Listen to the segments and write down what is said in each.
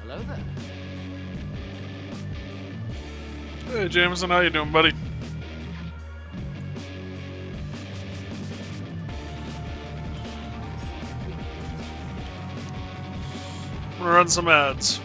Hello there. Hey Jameson, how you doing, buddy? I'm gonna run some ads.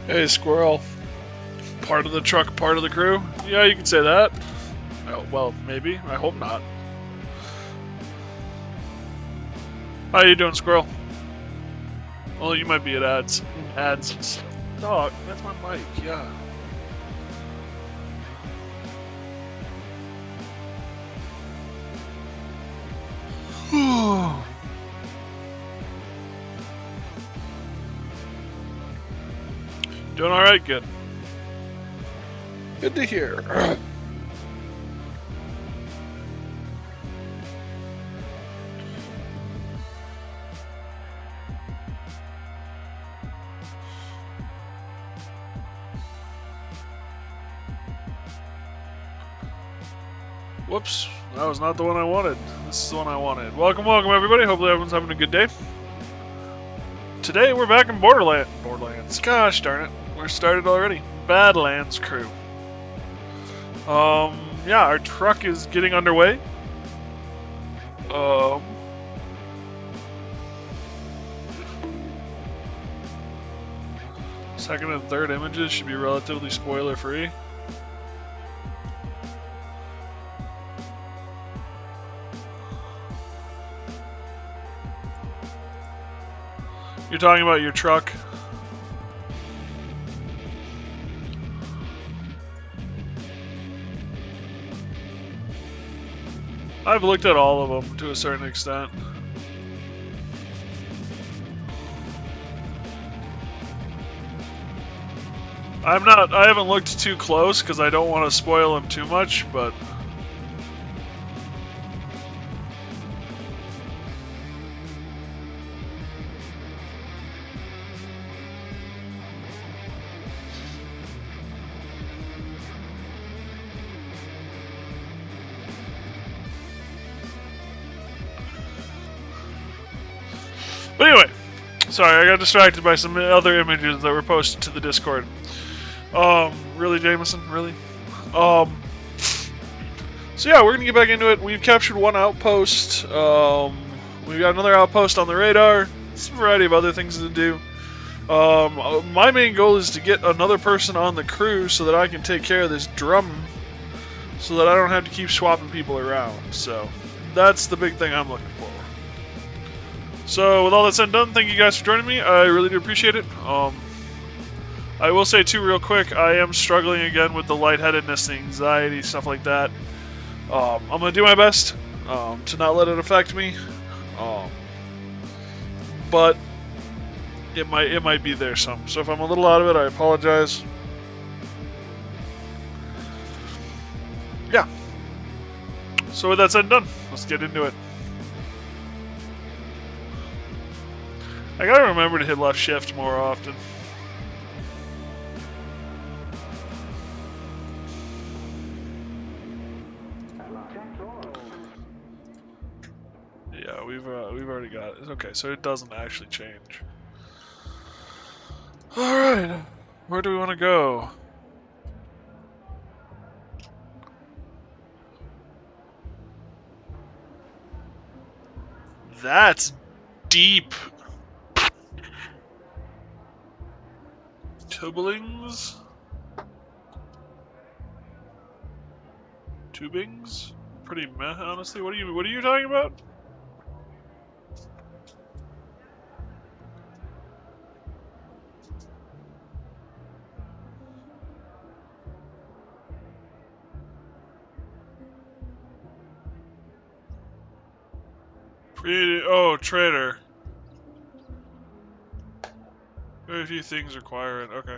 Hey Squirrel, part of the truck, part of the crew? Yeah, you can say that. Oh, well, maybe. I hope not. How you doing, Squirrel? Well, you might be at ads. Ads. Dog, that's my mic, yeah. Doing alright, good. Good to hear. Whoops, that was not the one I wanted. This is the one I wanted. Welcome, welcome everybody. Hopefully everyone's having a good day. Today we're back in Borderlands. Gosh darn it. We're started already. Badlands Crew. Yeah, our truck is getting underway. Second and third images should be relatively spoiler free. You're talking about your truck? I've looked at all of them to a certain extent. I haven't looked too close because I don't want to spoil them too much, but anyway, sorry, I got distracted by some other images that were posted to the Discord. Really, Jameson? Really? So yeah, we're gonna get back into it. We've captured one outpost. We've got another outpost on the radar. Some variety of other things to do. My main goal is to get another person on the crew so that I can take care of this drum, so that I don't have to keep swapping people around. So that's the big thing I'm looking for. So with all that said and done, thank you guys for joining me. I really do appreciate it. I will say too, real quick, I am struggling again with the lightheadedness, the anxiety, stuff like that. I'm gonna do my best to not let it affect me, but it might be there some. So if I'm a little out of it, I apologize. Yeah. So with that said and done, let's get into it. I gotta remember to hit left shift more often. Yeah, we've already got it. Okay, so it doesn't actually change. All right, where do we want to go? That's deep. Tubings? Tubings? Pretty meh, honestly. What are you talking about? Oh, trader. Very few things require it. Okay.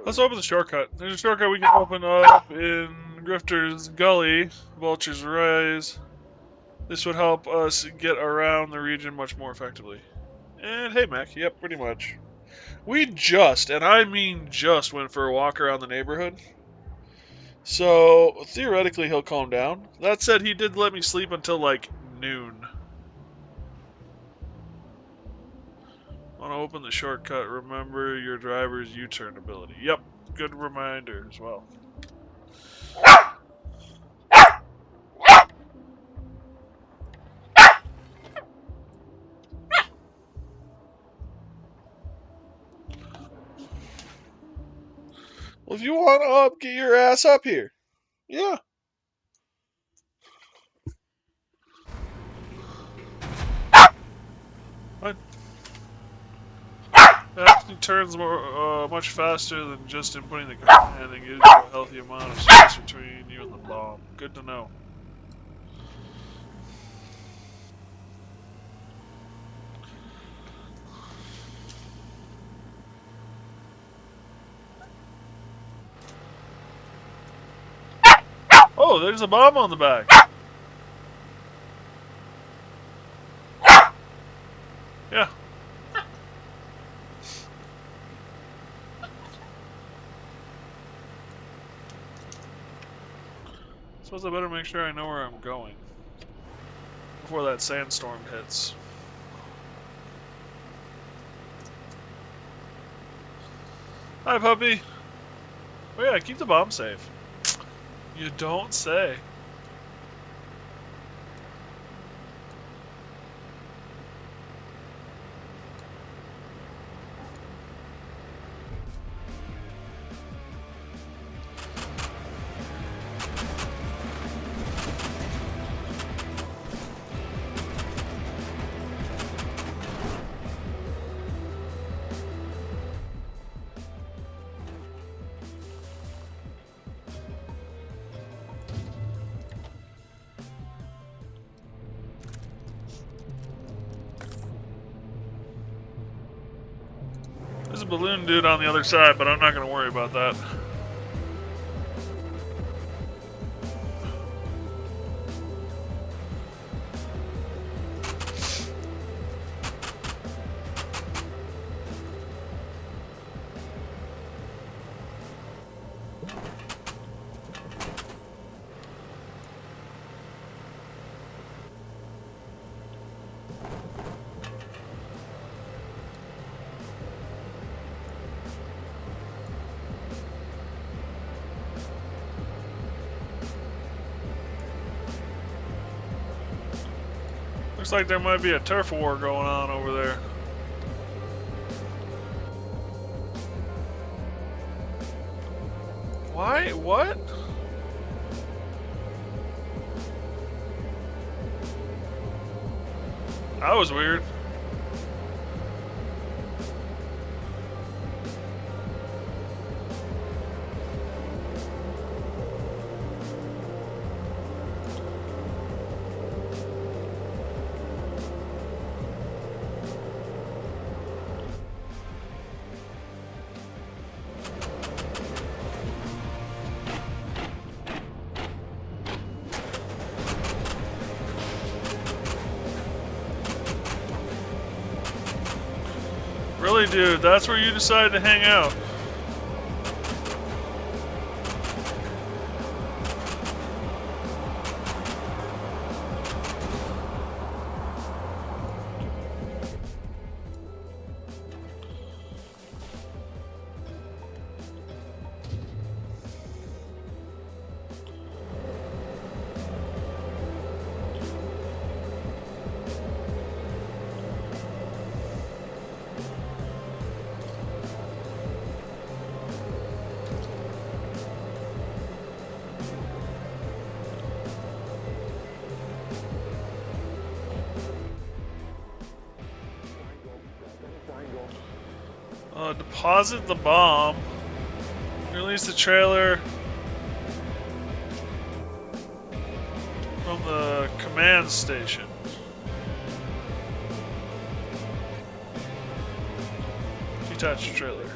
Let's open the shortcut. There's a shortcut we can open up in Grifter's Gully, Vulture's Rise. This would help us get around the region much more effectively. And hey, Mac. Yep, pretty much. We just, and I mean just, went for a walk around the neighborhood. So, theoretically, he'll calm down. That said, he did let me sleep until, like, noon. Want to open the shortcut, remember your driver's U-turn ability. Yep, good reminder as well. Well, if you want up, get your ass up here. Yeah. Fine. It actually turns much faster than just inputting the command and gives you a healthy amount of space between you and the bomb. Good to know. Oh, there's a bomb on the back. Yeah. Suppose I better make sure I know where I'm going before that sandstorm hits. Hi, puppy. Oh yeah, keep the bomb safe. You don't say. There's a balloon dude on the other side, but I'm not going to worry about that. Looks like there might be a turf war going on over there. Why? What? That was weird. Really, dude, that's where you decided to hang out. Deposit the bomb. Release the trailer from the command station. Detach the trailer.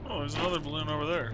Oh, there's another balloon over there.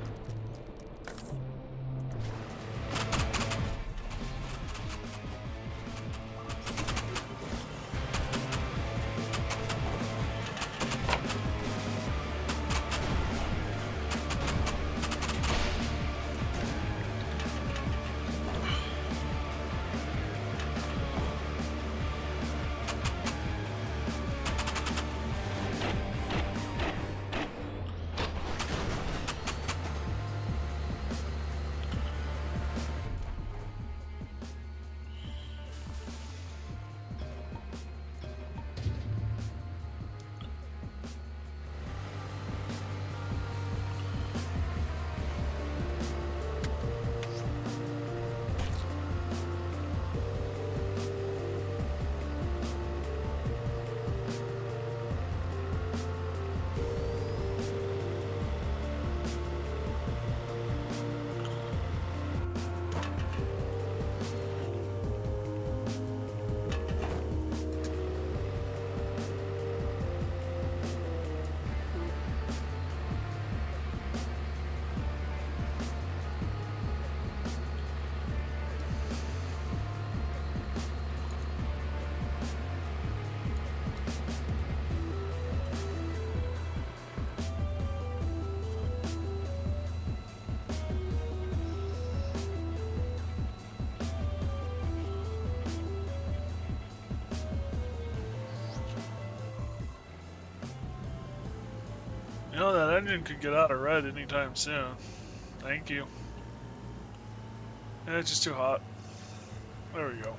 know, that engine could get out of red anytime soon. Thank you. It's just too hot. There we go.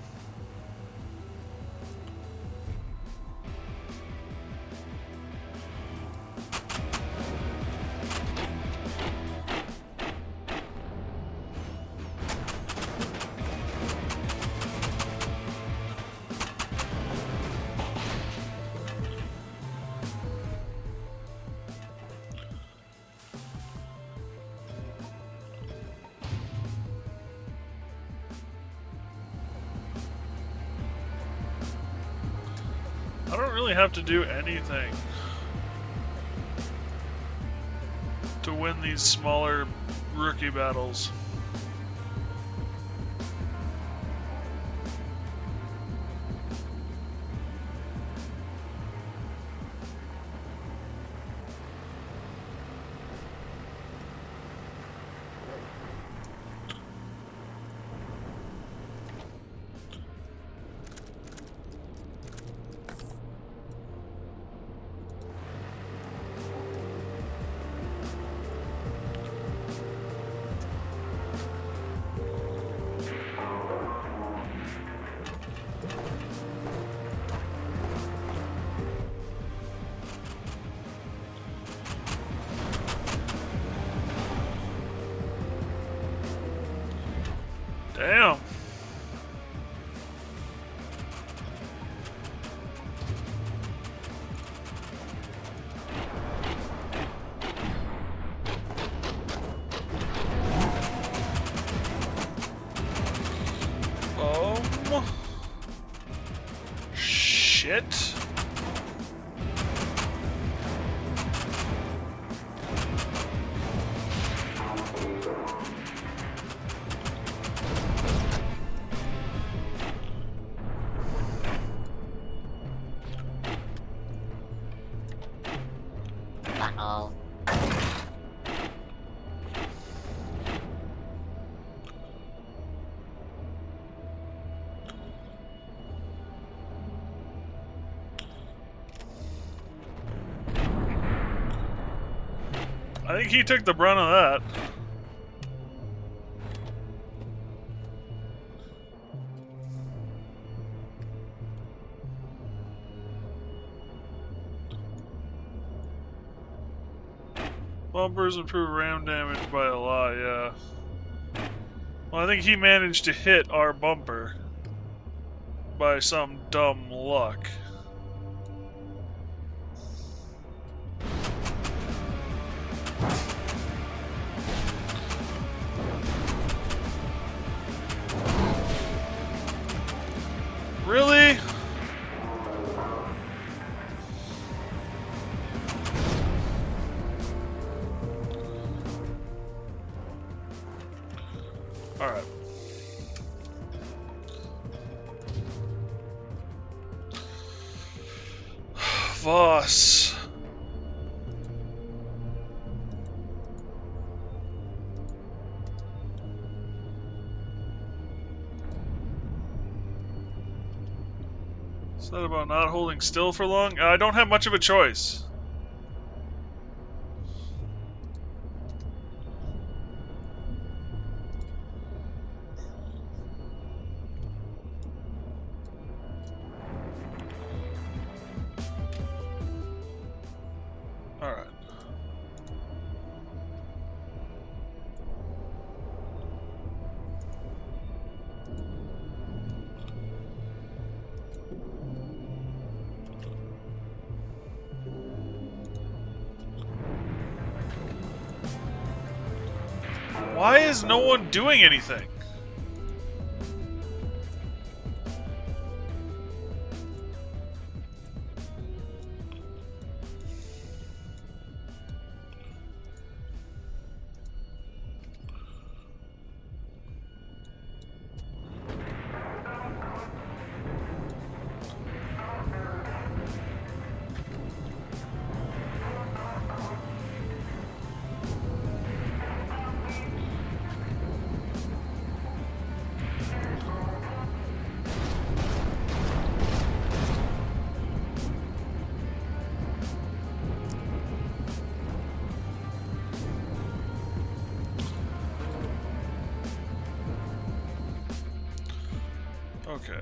I don't really have to do anything to win these smaller rookie battles. Damn. Shit. Uh-oh. I think he took the brunt of that. Bumpers improve ram damage by a lot, yeah. Well, I think he managed to hit our bumper by some dumb luck. Really? Alright. Voss. Is that about not holding still for long? I don't have much of a choice. Alright. Why is no one doing anything? Okay.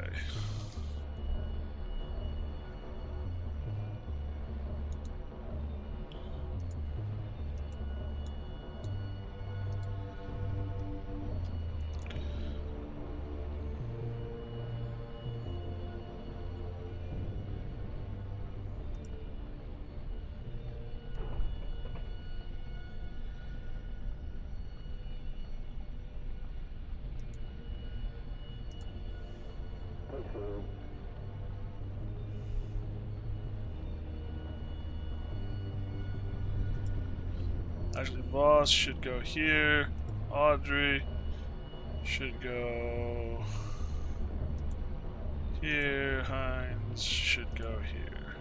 Actually, Voss should go here. Audrey should go here. Hines should go here.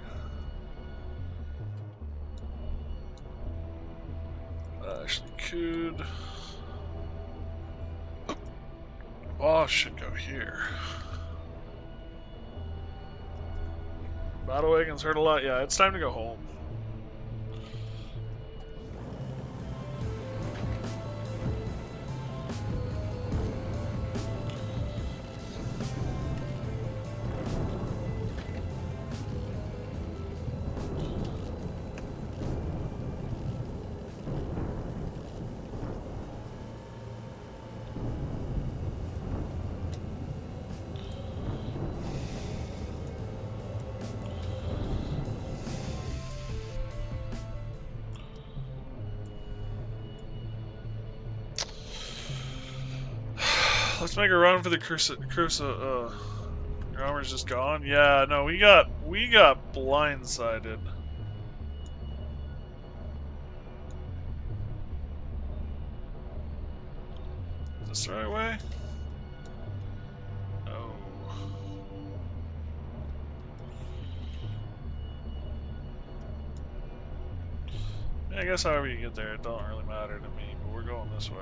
Ashley could. Voss should go here. Battle wagons hurt a lot. Yeah, it's time to go home. Let's make a run for the Crusoe. Your armor's just gone. Yeah, no, we got blindsided. Is this the right way? No. Yeah, I guess however you get there, it don't really matter to me. But we're going this way.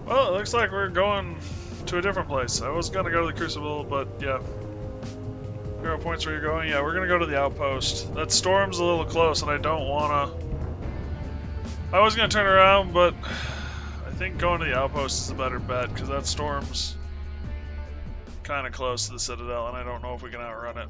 Well, it looks like we're going to a different place. I was gonna go to the Crucible, but yeah. There are points where you're going. Yeah, we're gonna go to the outpost. That storm's a little close, and I don't wanna. I was gonna turn around, but I think going to the outpost is a better bet because that storm's kind of close to the Citadel, and I don't know if we can outrun it.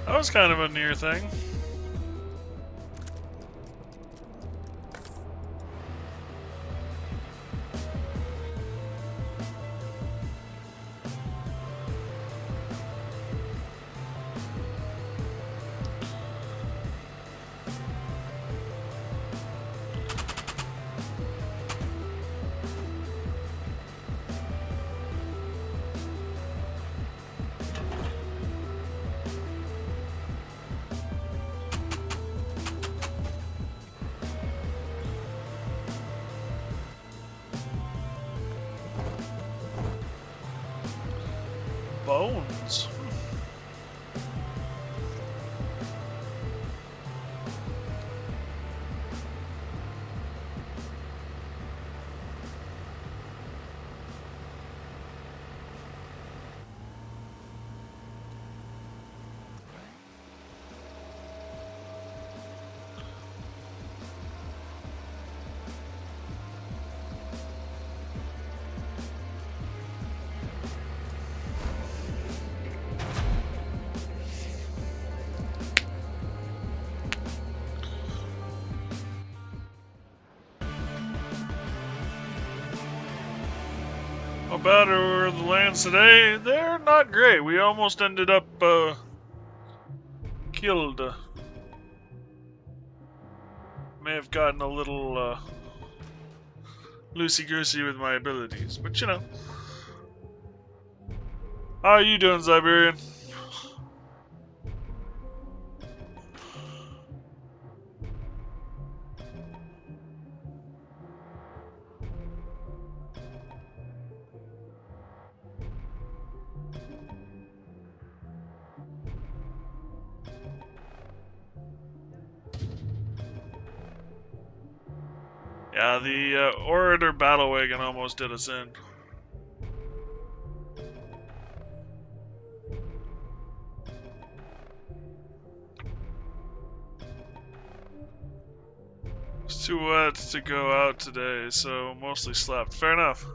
That was kind of a near thing. Bones. How bad are the lands today? They're not great. We almost ended up killed. May have gotten a little loosey-goosey with my abilities, but you know. How are you doing, Siberian? Yeah, the Orator Battle Wagon almost did us in. It's too wet to go out today, so mostly slept. Fair enough.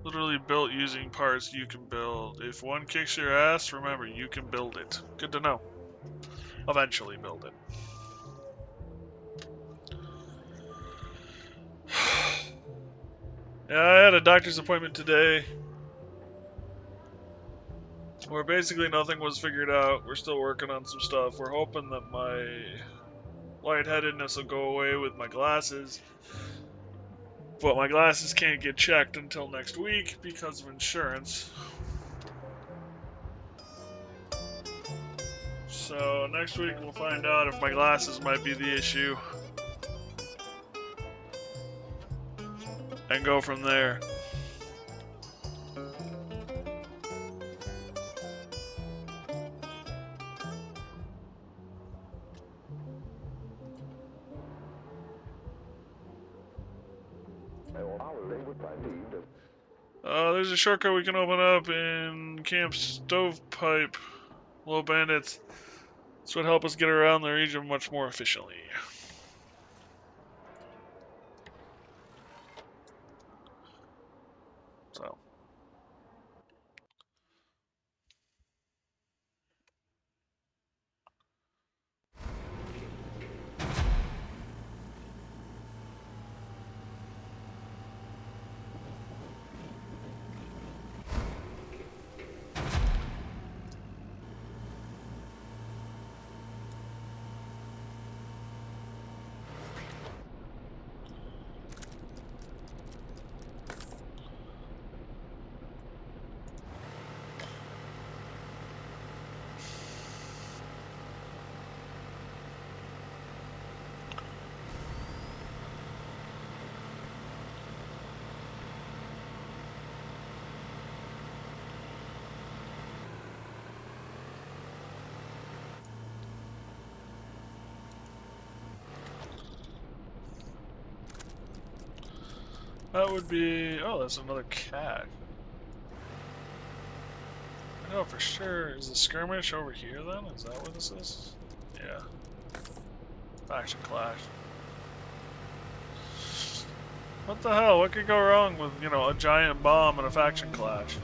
Literally built using parts you can build. If one kicks your ass, remember, you can build it. Good to know. Eventually build it. Yeah, I had a doctor's appointment today where basically nothing was figured out. We're still working on some stuff. We're hoping that my lightheadedness will go away with my glasses. But my glasses can't get checked until next week because of insurance. So next week we'll find out if my glasses might be the issue. And go from there. There's a shortcut we can open up in Camp Stovepipe. Low bandits. This would help us get around the region much more efficiently. So. That would be... Oh, that's another cat. I know for sure. Is the skirmish over here then? Is that where this is? Yeah. Faction clash. What the hell? What could go wrong with, you know, a giant bomb and a faction clash?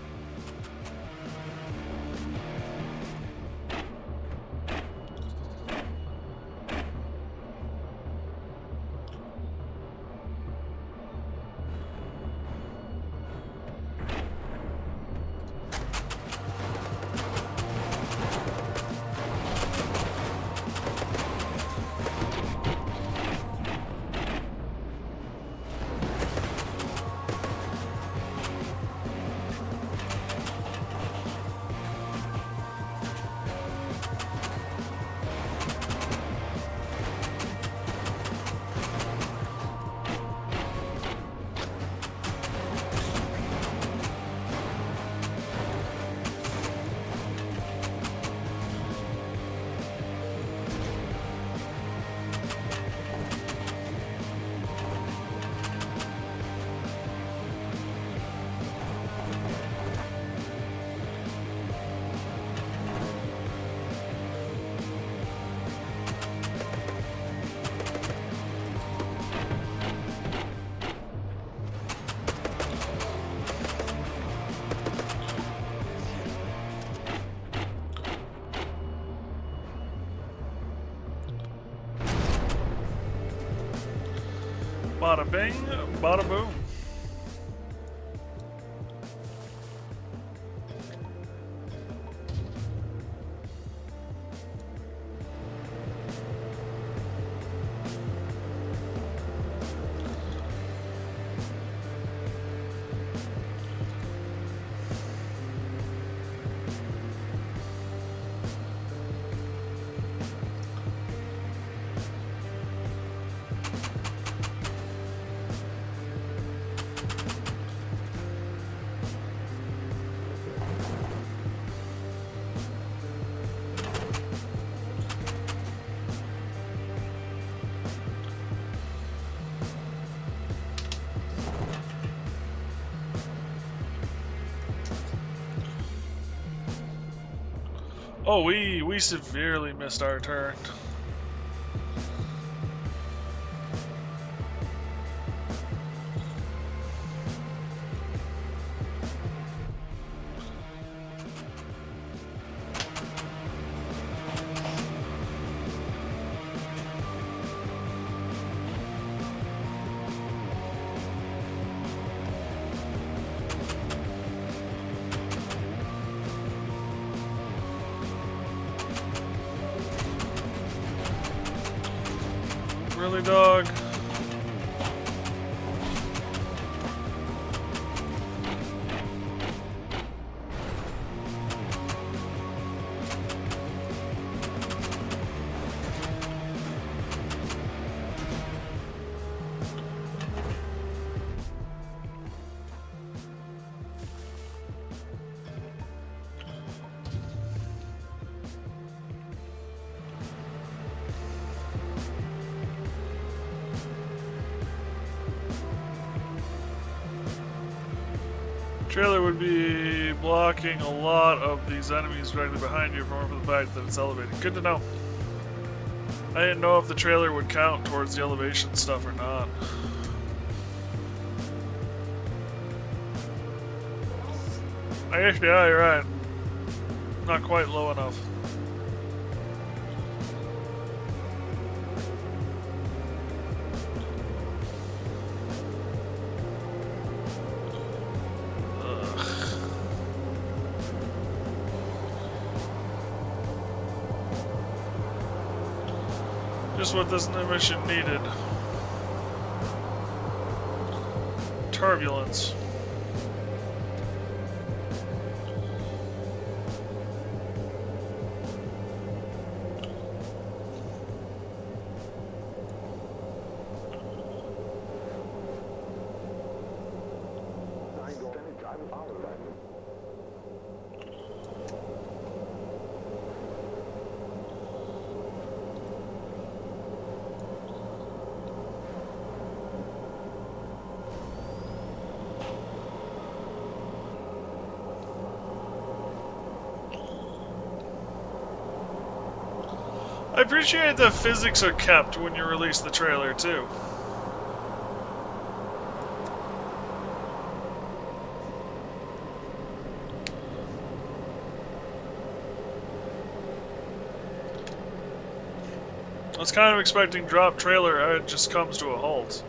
Bada bing, bada boom. Oh, we severely missed our turn. Really, dog? Trailer would be blocking a lot of these enemies directly behind you from the fact that it's elevated. Good to know. I didn't know if the trailer would count towards the elevation stuff or not. I guess, yeah, you're right. Not quite low enough. Just what this mission needed. Turbulence. I appreciate that physics are kept when you release the trailer, too. I was kind of expecting drop trailer, it just comes to a halt.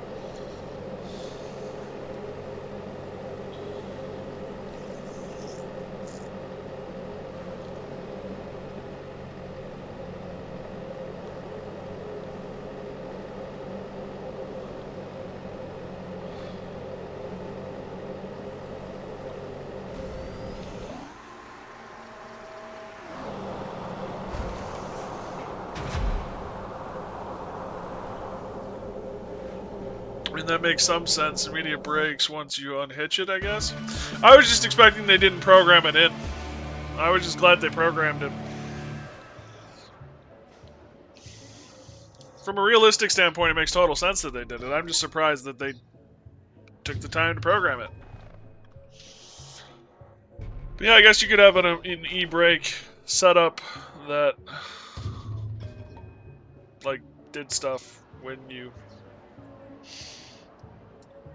I mean, that makes some sense. Immediate brakes once you unhitch it, I guess. I was just expecting they didn't program it in. I was just glad they programmed it. From a realistic standpoint, it makes total sense that they did it. I'm just surprised that they took the time to program it. But yeah, I guess you could have an e-brake setup that, like, did stuff when you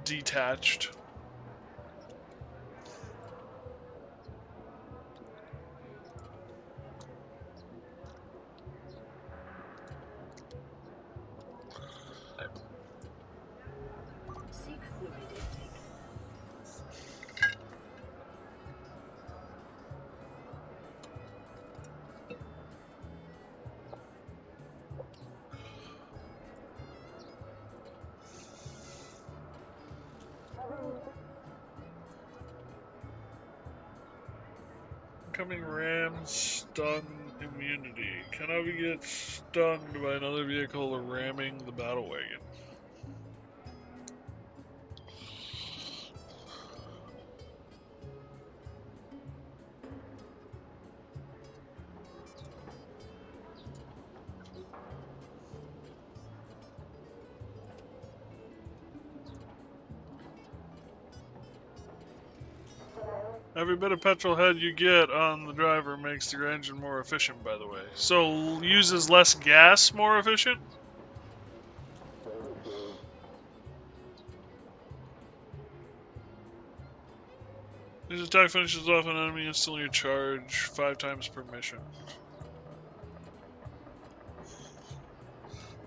detached. incoming ram stun immunity. Cannot we get stunned by another vehicle ramming the battle wagon? Every bit of petrol head you get on the driver makes your engine more efficient, by the way. So, uses less gas more efficient? This attack finishes off an enemy instantly charge 5 times per mission.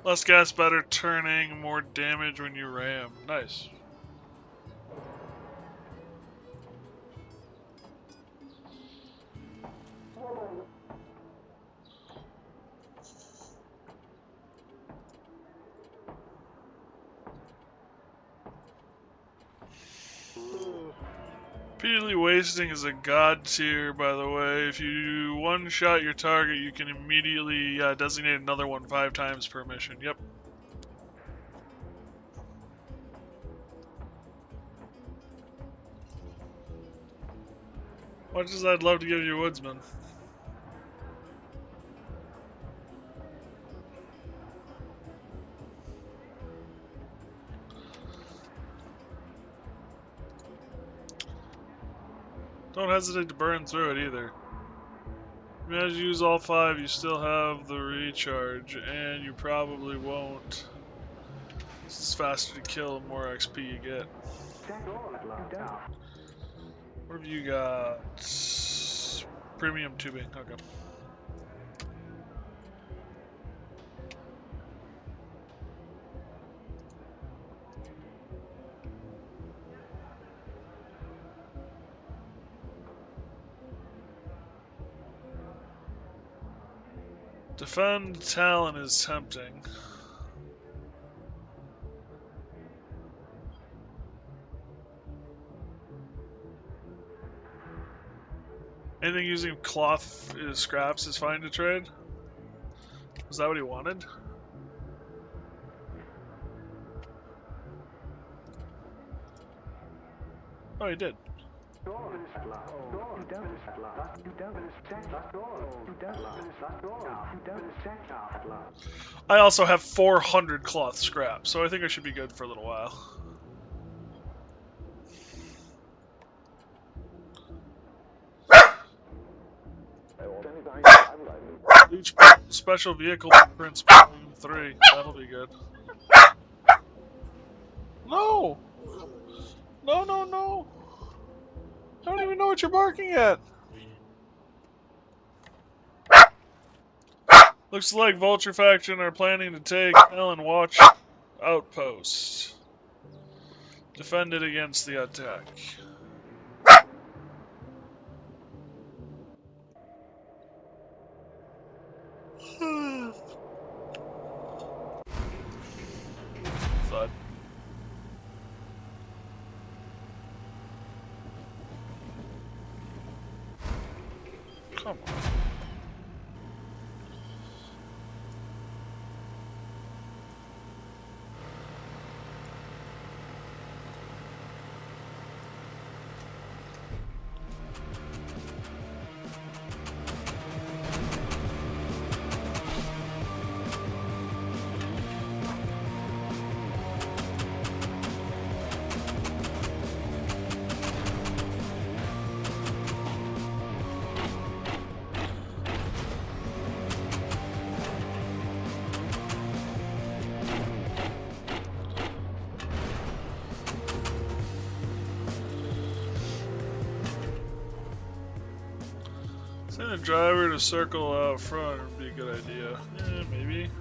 Less gas, better turning, more damage when you ram. Nice. Repeatedly wasting is a god tier, by the way. If you one-shot your target, you can immediately designate another one 5 times per mission. Yep. Much as I'd love to give you Woodsman. Don't hesitate to burn through it either. As you use all 5, you still have the recharge, and you probably won't. It's faster to kill, the more XP you get. What have you got? Premium tubing, okay. Defend Talon is tempting. Anything using cloth scraps is fine to trade? Was that what he wanted? Oh, he did. I also have 400 cloth scrap, so I think I should be good for a little while. Each special vehicle prints 3. That'll be good. No! No, no, no! I don't even know what you're barking at! Looks like Vulture Faction are planning to take Ellen Watch Outpost. Defend it against the attack. Thud. Come on. Send a driver to circle out front would be a good idea. Yeah, maybe.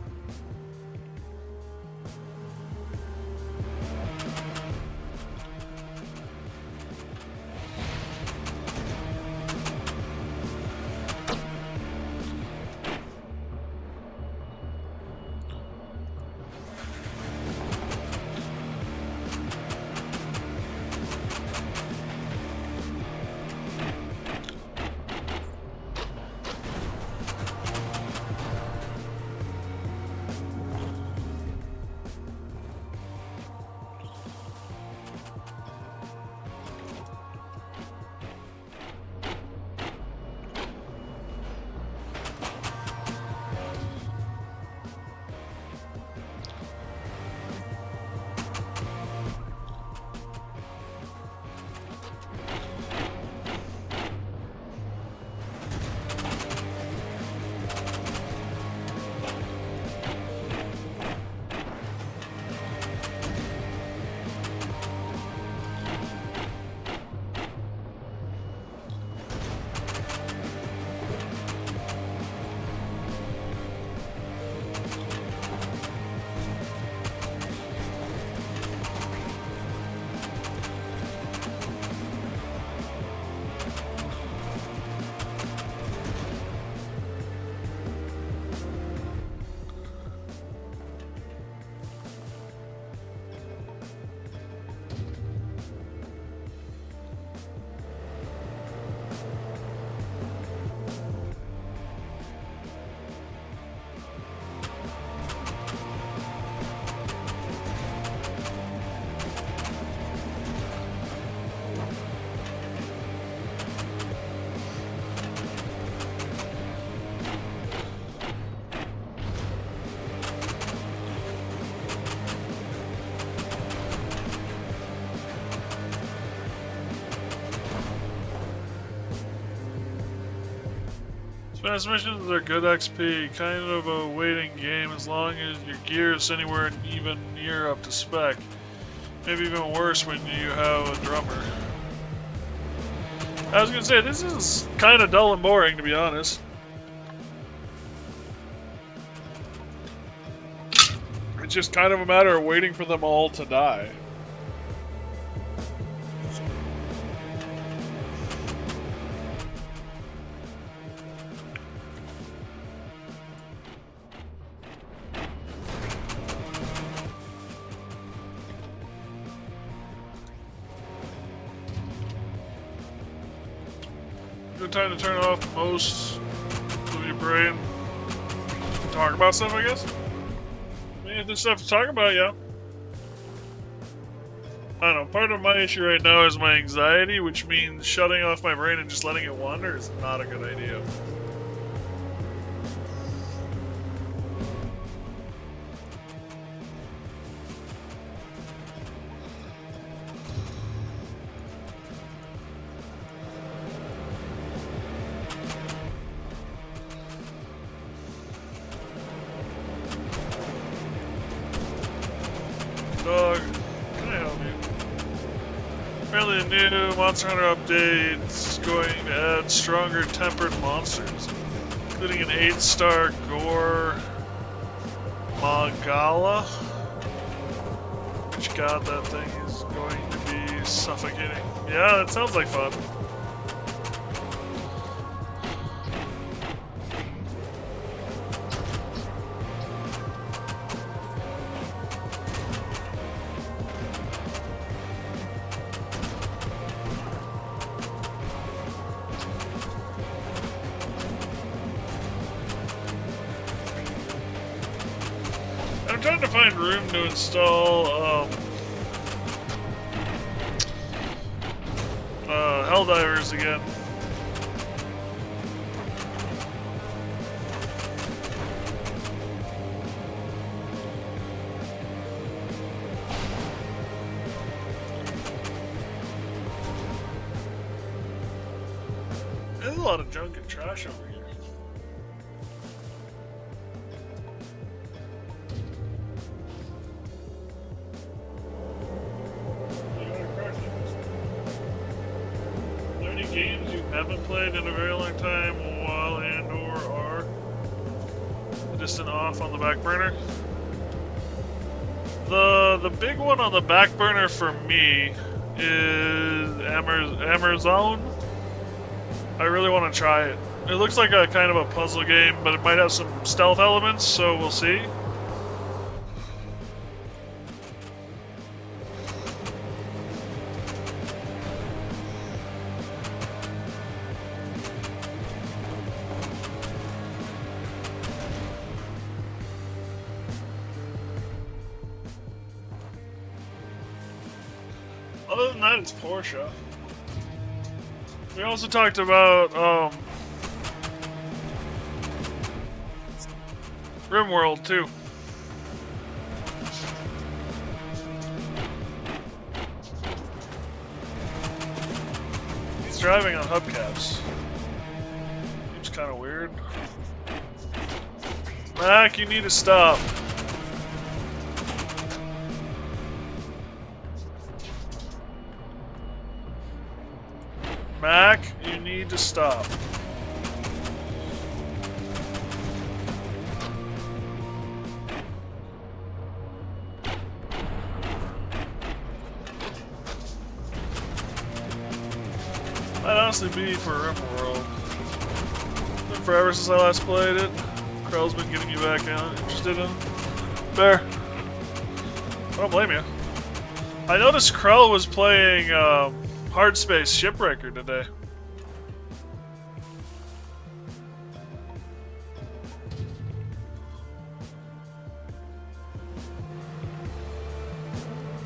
Fast missions are good XP, kind of a waiting game as long as your gear is anywhere even near up to spec. Maybe even worse when you have a drummer. I was gonna say, this is kind of dull and boring, to be honest. It's just kind of a matter of waiting for them all to die. Good time to turn off most of your brain. Talk about stuff, I guess? I mean, if there's stuff to talk about, yeah. I don't know, part of my issue right now is my anxiety, which means shutting off my brain and just letting it wander is not a good idea. Dog, can I help you? Apparently the new Monster Hunter update is going to add stronger tempered monsters, including an 8-star Gore Magala. Which god that thing is going to be suffocating. Yeah, that sounds like fun. I'm trying to find room to install Helldivers again. There's a lot of junk and trash over here. Games you haven't played in a very long time while and/or are distant off on the back burner? The big one on the back burner for me is Amazon. I really want to try it. It looks like a kind of a puzzle game, but it might have some stealth elements, so we'll see. Other than that, it's Porsche. We also talked about RimWorld too. He's driving on hubcaps. Seems kind of weird. Mac, you need to stop. Mac, you need to stop. Might honestly be for RimWorld. Been forever since I last played it. Krell's been getting you back on, interested in. Fair. I don't blame you. I noticed Krell was playing Hard Space Shipbreaker today.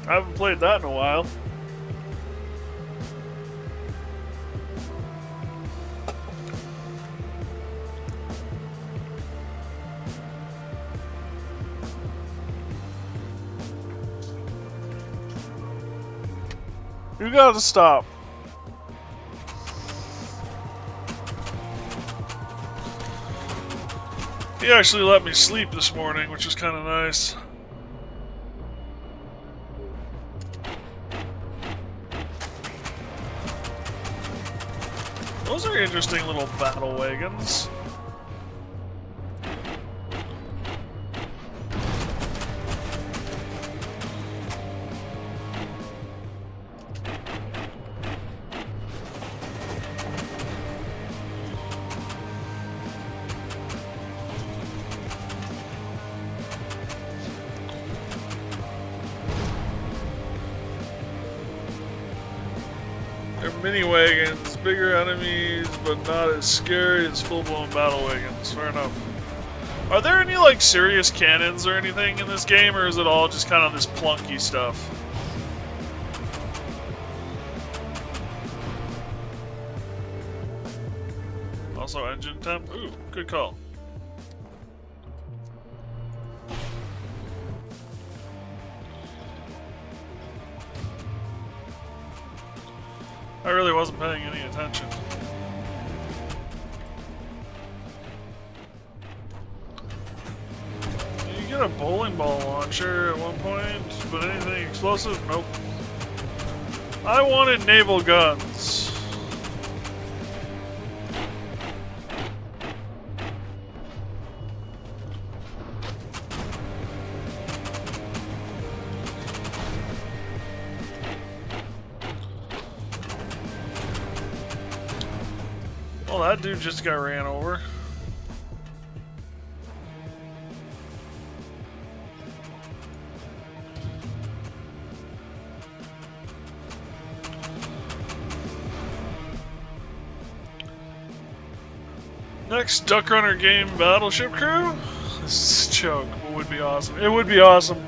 I haven't played that in a while. You gotta stop. He actually let me sleep this morning, which was kind of nice. Those are interesting little battle wagons. They're mini wagons, bigger enemies, but not as scary as full-blown battle wagons. Fair enough. Are there any, like, serious cannons or anything in this game, or is it all just kind of this plunky stuff? Also engine temp? Ooh, good call. I really wasn't paying any attention. You get a bowling ball launcher at one point, but anything explosive? Nope. I wanted naval guns. Well, that dude just got ran over. Next Duck Runner game, Battleship Crew? This is a joke, but would be awesome. It would be awesome.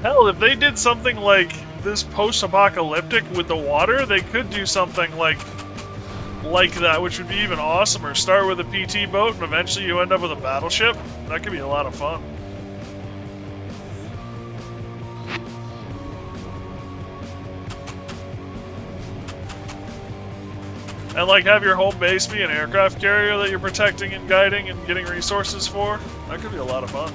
Hell, if they did something like this post-apocalyptic with the water, they could do something like that, which would be even awesomer. Start with a PT boat, and eventually you end up with a battleship. That could be a lot of fun. And like have your home base be an aircraft carrier that you're protecting and guiding and getting resources for. That could be a lot of fun.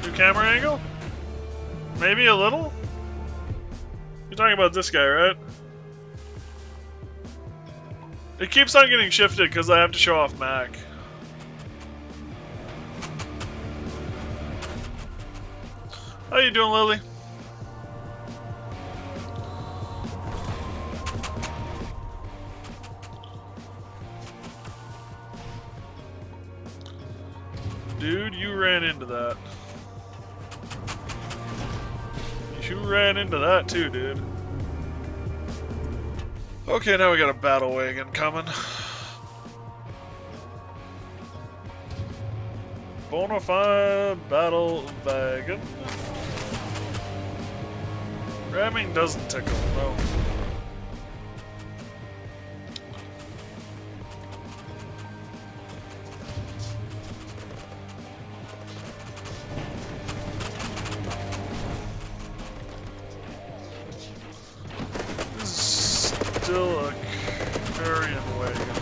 New camera angle? Maybe a little? You're talking about this guy, right? It keeps on getting shifted because I have to show off Mac. How you doing, Lily? Dude, you ran into that. You ran into that too, dude. Okay, now we got a battle wagon coming. Bonafide battle wagon. Ramming doesn't tickle, no. Still a carrion wagon.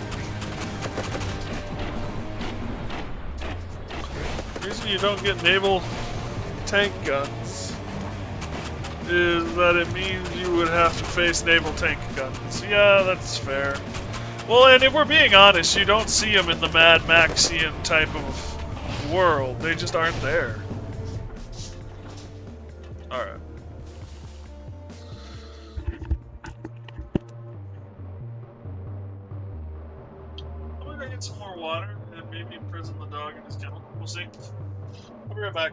The reason you don't get naval tank guns is that it means you would have to face naval tank guns. Yeah, that's fair. Well, and if we're being honest, you don't see them in the Mad Maxian type of world. They just aren't there. Alright. Get some more water and maybe imprison the dog in his kennel. We'll see. I'll be right back.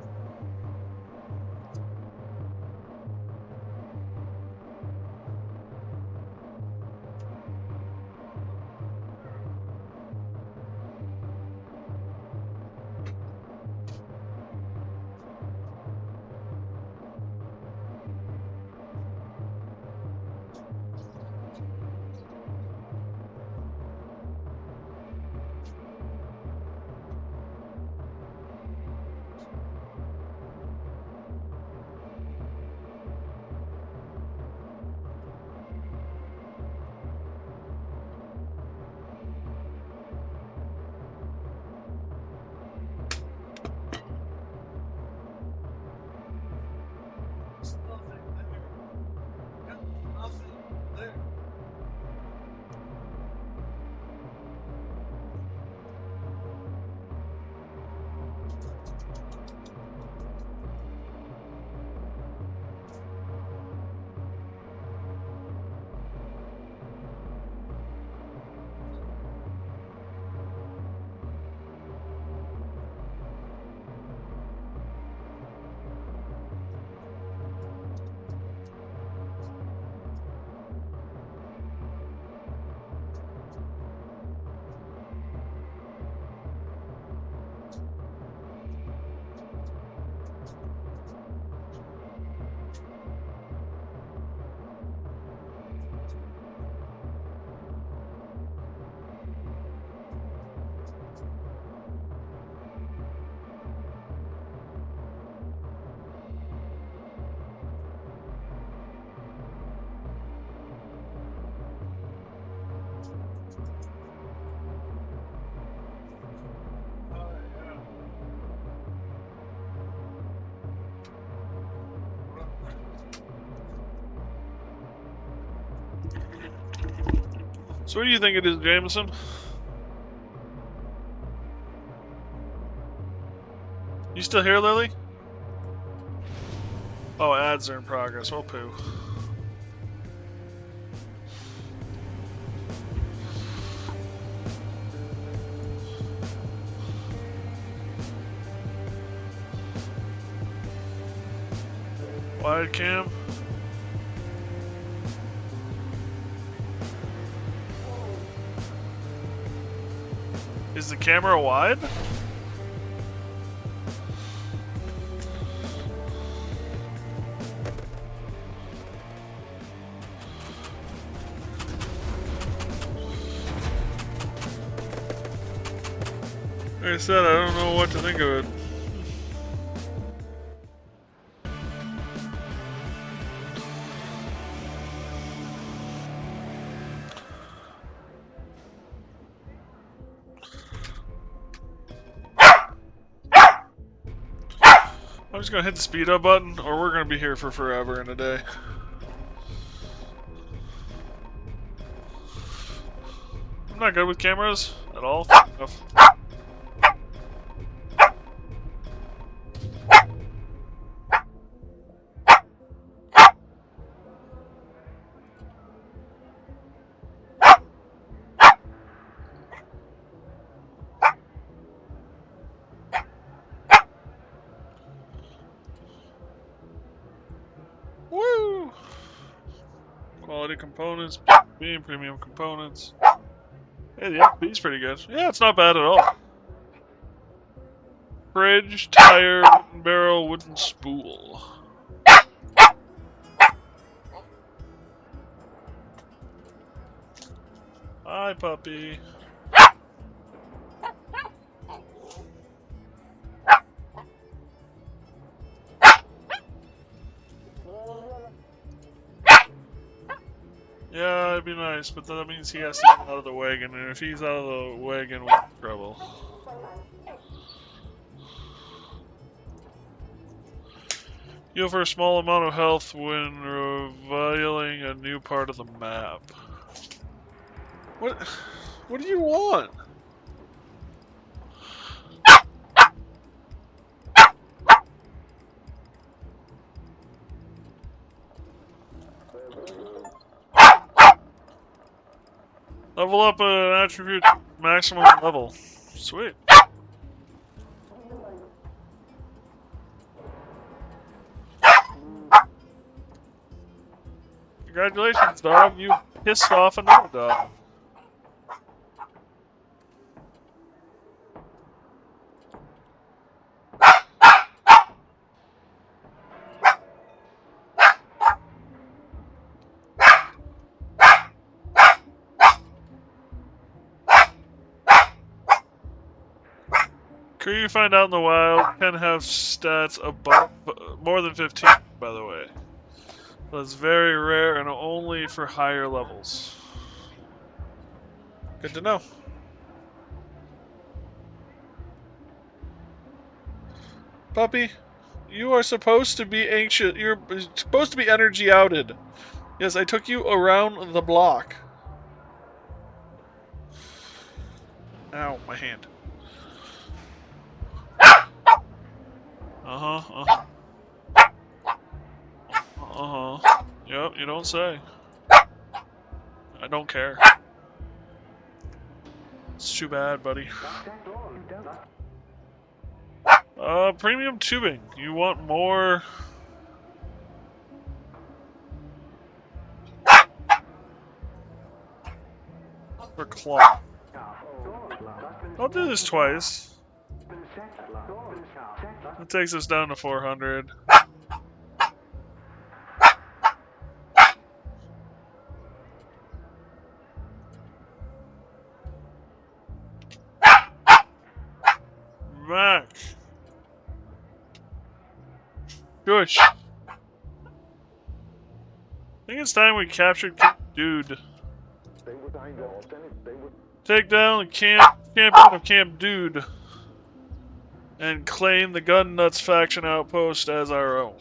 So what do you think it is, Jameson? You still here, Lily? Oh, ads are in progress. Well, poo. Wide cam. Is the camera wide? Like I said, I don't know what to think of it. I'm just gonna hit the speed up button, or we're gonna be here for forever and a day. I'm not good with cameras at all. Woo! Quality components, being premium components. Hey, the FP's pretty good. Yeah, it's not bad at all. Fridge, tire, wooden barrel, wooden spool. Hi, puppy. Yeah, it'd be nice, but that means he has to get out of the wagon, and if he's out of the wagon, we're in trouble. Heal for a small amount of health when revealing a new part of the map. What do you want? Level up an attribute maximum level. Sweet. Congratulations, dog. You pissed off another dog. Crew you find out in the wild can have stats above more than 15, by the way. That's very rare and only for higher levels. Good to know. Puppy, you are supposed to be anxious. You're supposed to be energy outed. Yes, I took you around the block. Ow, my hand. Uh-huh. Yep, you don't say. I don't care. It's too bad, buddy. Premium tubing. You want more... for cloth. I'll do this twice. That takes us down to 400. Mac. Shush. I think it's time we captured Dude. Take down the champion of Camp Dude. And claim the Gun Nuts faction outpost as our own.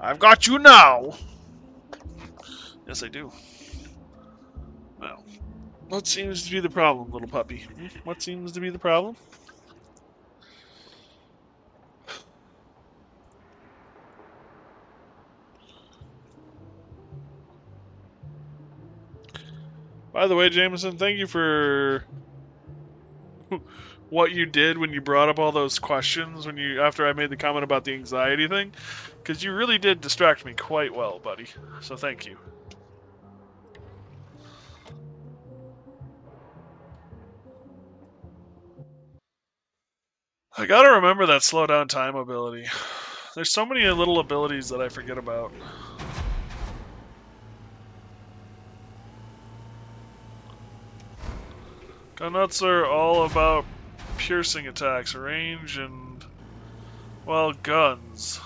I've got you now! Yes, I do. Well, what seems to be the problem, little puppy? What seems to be the problem? By the way, Jameson, thank you for what you did when you brought up all those questions after I made the comment about the anxiety thing, because you really did distract me quite well, buddy. So thank you. I gotta remember that slow down time ability. There's so many little abilities that I forget about. Gun nuts are all about piercing attacks, range, and, well, guns.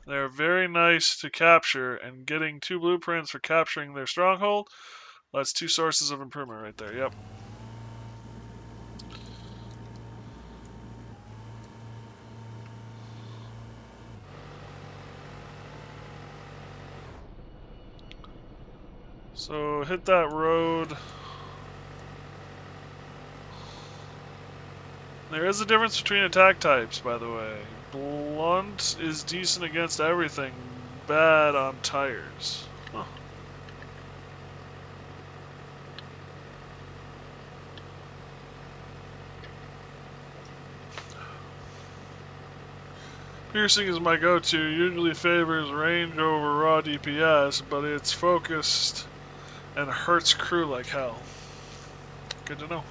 They're very nice to capture, and getting 2 blueprints for capturing their stronghold, that's 2 sources of improvement right there, yep. So hit that road. There is a difference between attack types, by the way. Blunt is decent against everything, bad on tires. Huh. Piercing is my go-to, usually favors range over raw DPS, but it's focused and hurts crew like hell. Good to know.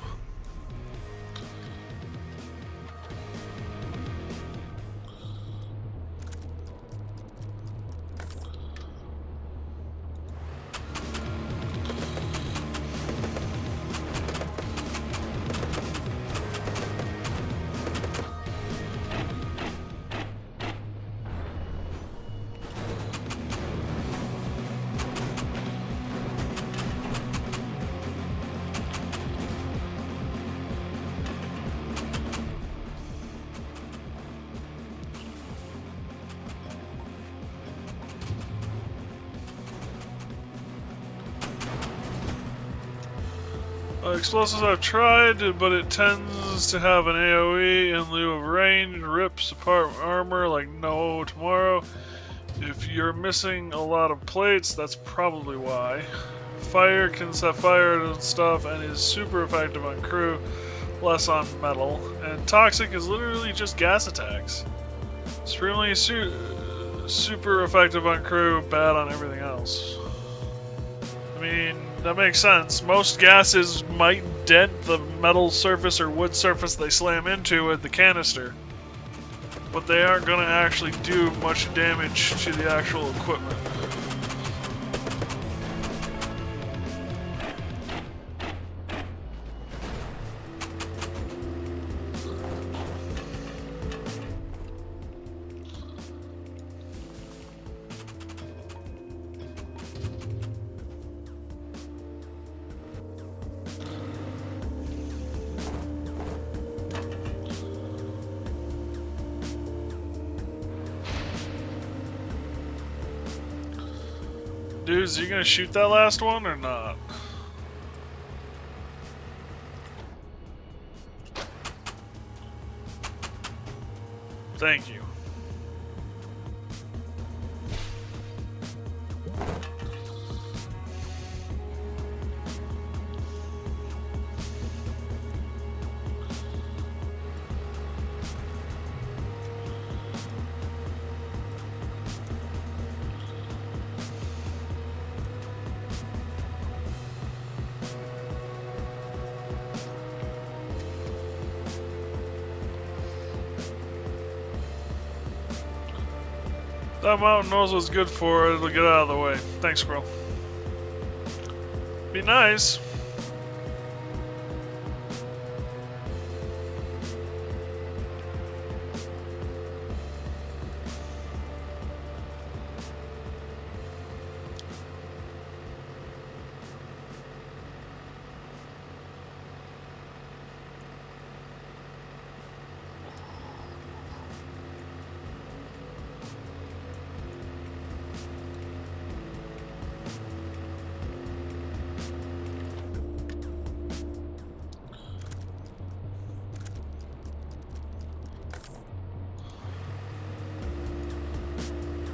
Explosives I've tried, but it tends to have an AoE in lieu of range, rips apart armor like no tomorrow. If you're missing a lot of plates, that's probably why. Fire can set fire and stuff and is super effective on crew, less on metal. And toxic is literally just gas attacks. Extremely super effective on crew, bad on everything else. I mean, that makes sense. Most gases might dent the metal surface or wood surface they slam into with the canister, but they aren't going to actually do much damage to the actual equipment. Dudes, are you gonna shoot that last one or not? Thank you. That mountain knows what's good for it. It'll get out of the way. Thanks, Squirrel. Be nice.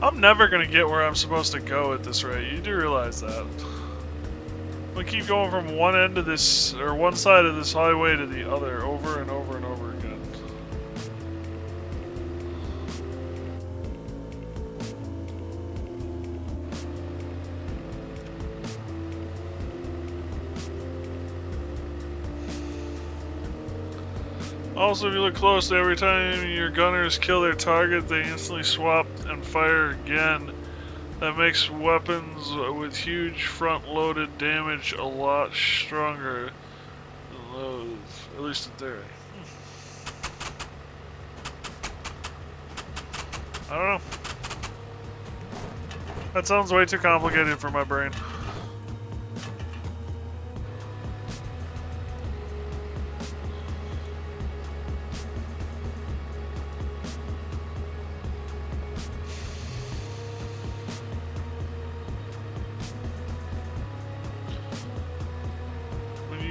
I'm never gonna get where I'm supposed to go at this rate. You do realize that. We keep going from one end of this, or one side of this highway to the other, over and over and over again. Also, if you look closely, every time your gunners kill their target, they instantly swap and fire again. That makes weapons with huge front-loaded damage a lot stronger than those, at least in theory. I don't know. That sounds way too complicated for my brain.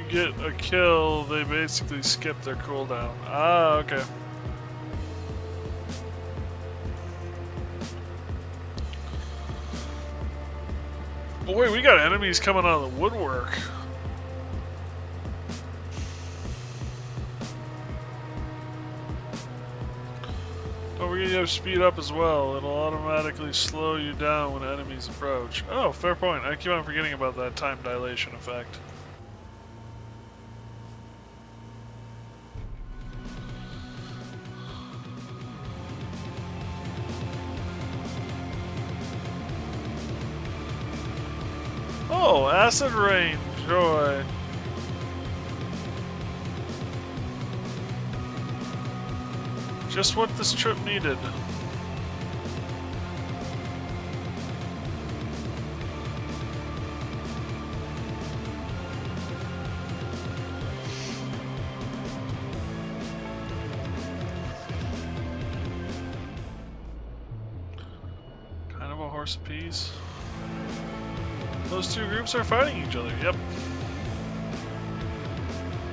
Get a kill, they basically skip their cooldown. Ah, okay. Boy, we got enemies coming out of the woodwork. Don't forget you have speed up as well. It'll automatically slow you down when enemies approach. Oh, fair point. I keep on forgetting about that time dilation effect. Oh, acid rain, joy. Just what this trip needed. Kind of a horse apiece. Those two groups are fighting each other, yep.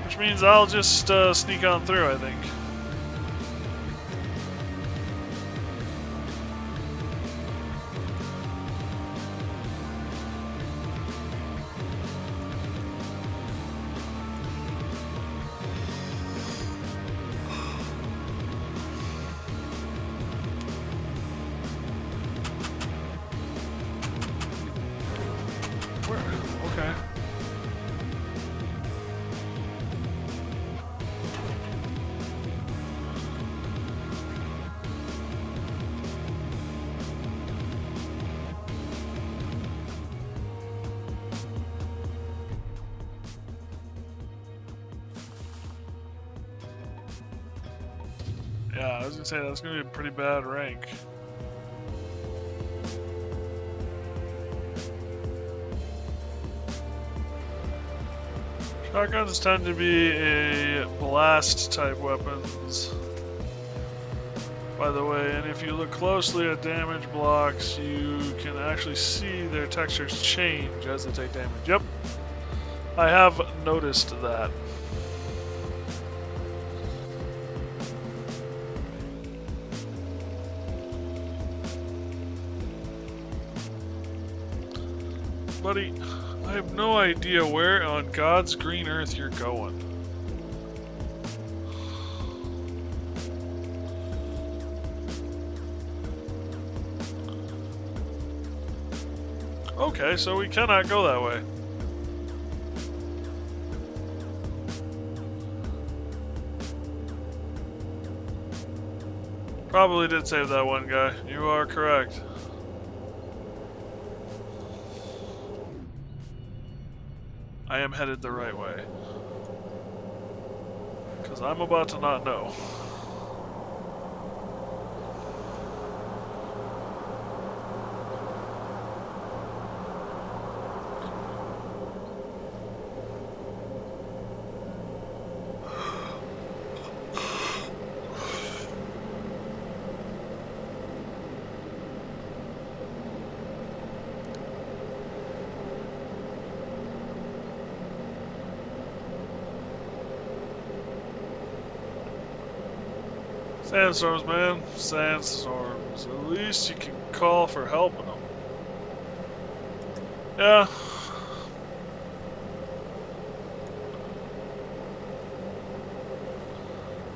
Which means I'll just sneak on through, I think. Okay. Yeah, I was gonna say that's gonna be a pretty bad rank. Shotguns tend to be a blast type weapons, by the way, and if you look closely at damage blocks, you can actually see their textures change as they take damage. Yep, I have noticed that. Buddy, I have no idea where on God's green earth you're going. Okay, so we cannot go that way. Probably did save that one guy. You are correct. I am headed the right way. Because I'm about to not know. Sandstorms, man. Sandstorms. At least you can call for help in them. Yeah.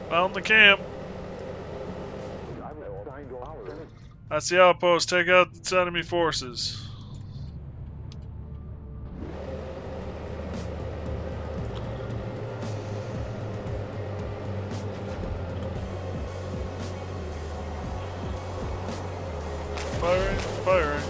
Found the camp. That's the outpost. Take out its enemy forces. Firing, firing.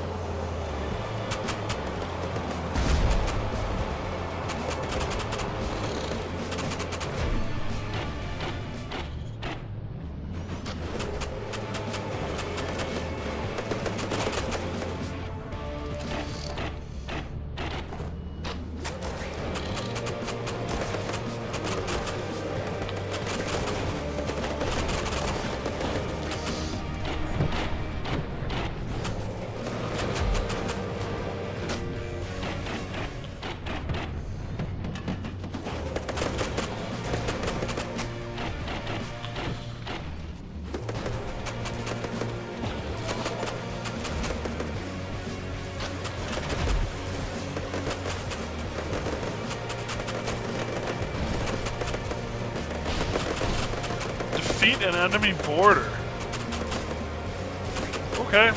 Defeat an enemy border. Okay.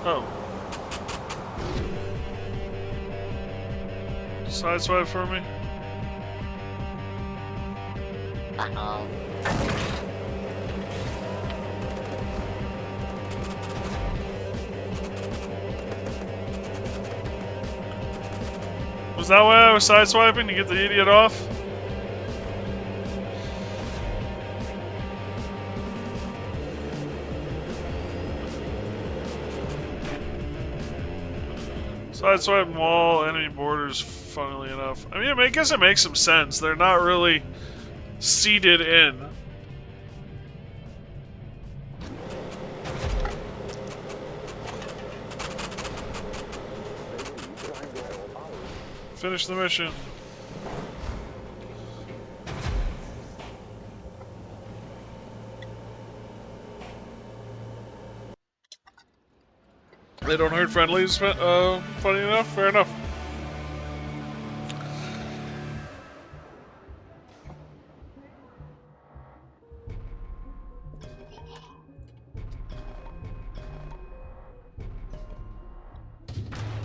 Oh. Sideswipe for me. Uh-oh. Was that why I was sideswiping to get the idiot off? Sideswipe wall, enemy borders, funnily enough. I mean, I guess it makes some sense. They're not really seated in. Finish the mission. They don't hurt friendlies, funny enough, fair enough.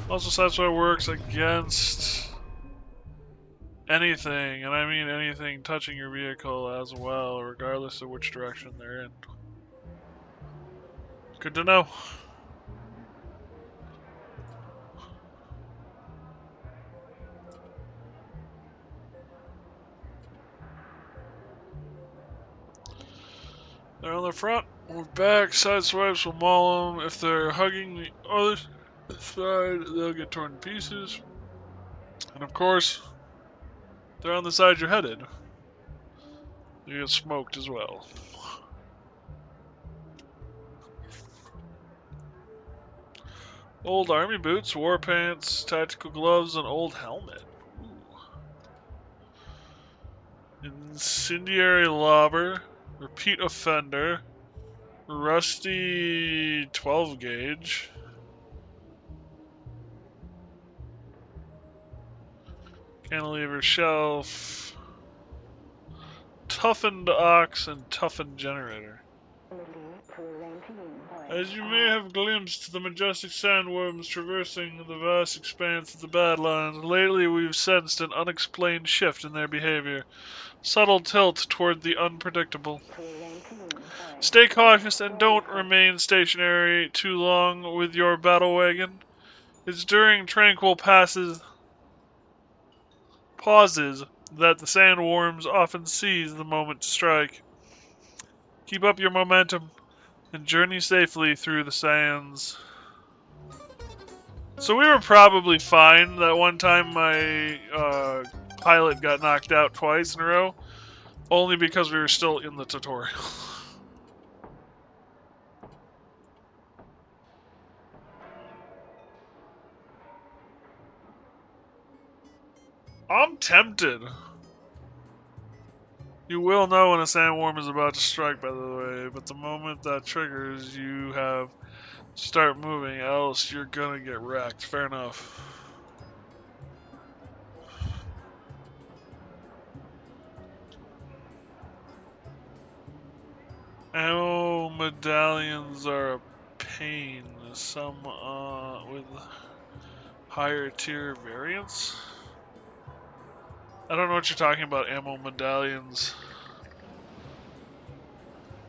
Also, sideswipe works against anything, and I mean anything touching your vehicle as well, regardless of which direction they're in. Good to know. They're on the front, we're back. Sideswipes will maul them. If they're hugging the other side, they'll get torn to pieces. And of course, they're on the side you're headed. You get smoked as well. Old army boots, war pants, tactical gloves, and old helmet. Ooh. Incendiary lobber, repeat offender, rusty 12 gauge. Cantilever shelf, toughened ox, and toughened generator. As you may have glimpsed the majestic sandworms traversing the vast expanse of the Badlands, lately we've sensed an unexplained shift in their behavior. Subtle tilt toward the unpredictable. Stay cautious and don't remain stationary too long with your battle wagon. It's during tranquil pauses that the sandworms often seize the moment to strike. Keep up your momentum and journey safely through the sands. So we were probably fine. That one time my pilot got knocked out twice in a row, only because we were still in the tutorial. I'm tempted. You will know when a sandworm is about to strike, by the way, but the moment that triggers, you have to start moving, else you're gonna get wrecked. Fair enough. Ammo medallions are a pain. Some with higher tier variants. I don't know what you're talking about, ammo medallions.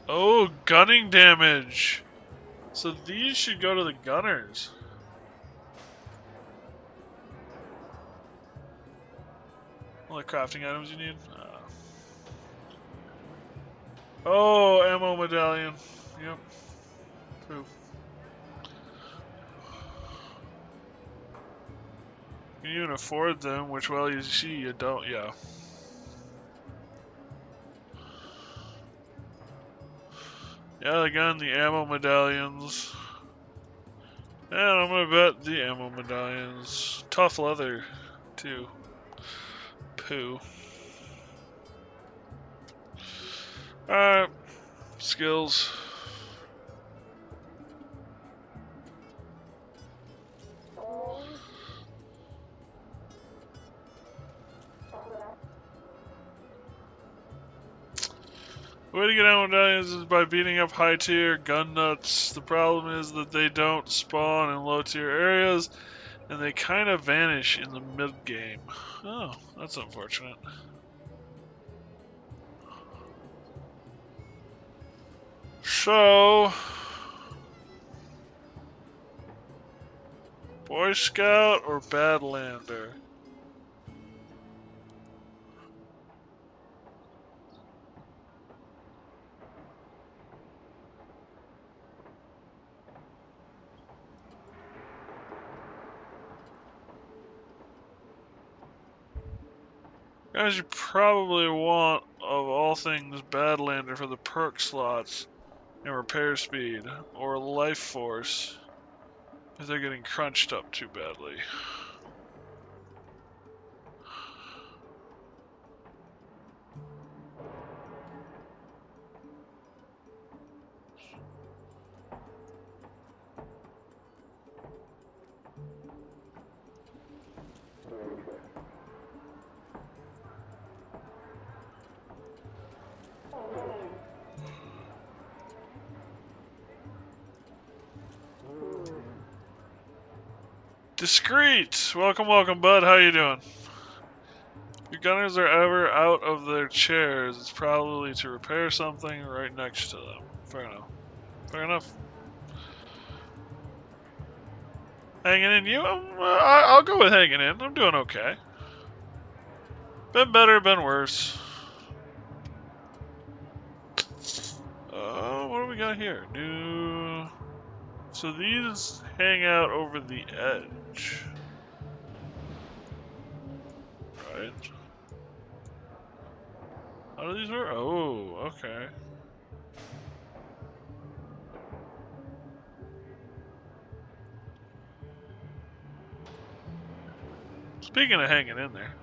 Oh, gunning damage. So these should go to the gunners. All the crafting items you need. Oh, ammo medallion. Yep. Poof. You can even afford them, which, well, you see, you don't. Yeah. Yeah, again, the ammo medallions. And I'm gonna bet the ammo medallions. Tough leather, too. Poo. Alright. Skills. The way to get ammo medallions is by beating up high tier gun nuts. The problem is that they don't spawn in low tier areas, and they kind of vanish in the mid game. Oh, that's unfortunate. So, Boy Scout or Badlander? Guys, you probably want, of all things, Badlander for the perk slots and repair speed, or life force if they're getting crunched up too badly. Discreet! Welcome, welcome, bud. How you doing? If your gunners are ever out of their chairs, it's probably to repair something right next to them. Fair enough. Fair enough. Hanging in you? I'll go with hanging in. I'm doing okay. Been better, been worse. What do we got here? New... So these hang out over the edge. Right. How do these work? Oh, okay. Speaking of hanging in there.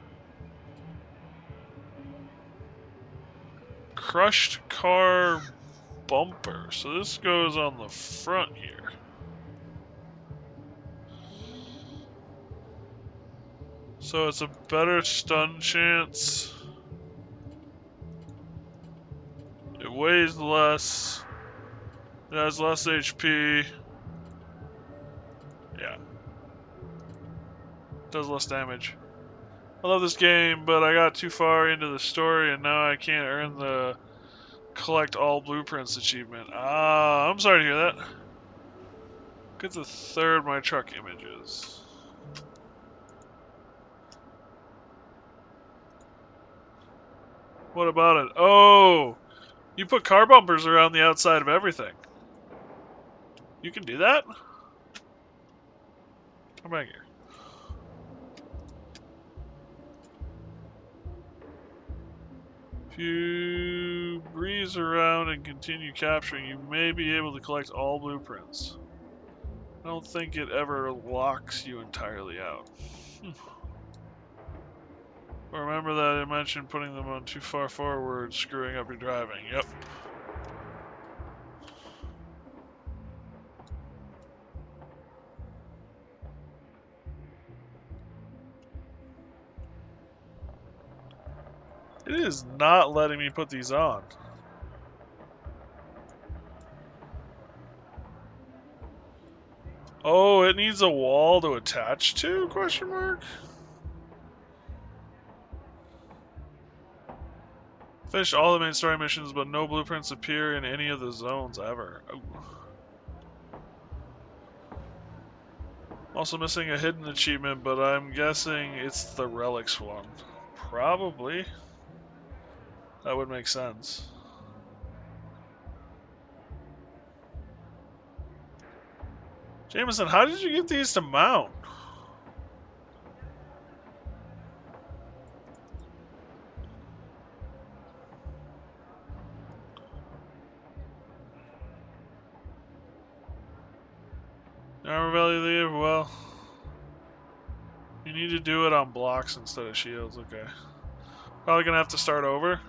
Crushed car bumper. So this goes on the front here. So it's a better stun chance. It weighs less. It has less HP. Yeah. Does less damage. I love this game, but I got too far into the story and now I can't earn the collect all blueprints achievement. Ah, I'm sorry to hear that. Get the third my truck images. What about it? Oh, you put car bumpers around the outside of everything. You can do that? Come back here. If you breeze around and continue capturing, you may be able to collect all blueprints. I don't think it ever locks you entirely out. Remember that I mentioned putting them on too far forward, screwing up your driving. Yep. It is not letting me put these on. Oh, it needs a wall to attach to? Question mark. Finished all the main story missions, but no blueprints appear in any of the zones ever. Oh. Also missing a hidden achievement, but I'm guessing it's the relics one. Probably. That would make sense. Jameson, how did you get these to mount? Armor value leave? Well, you need to do it on blocks instead of shields. Okay. Probably gonna have to start over.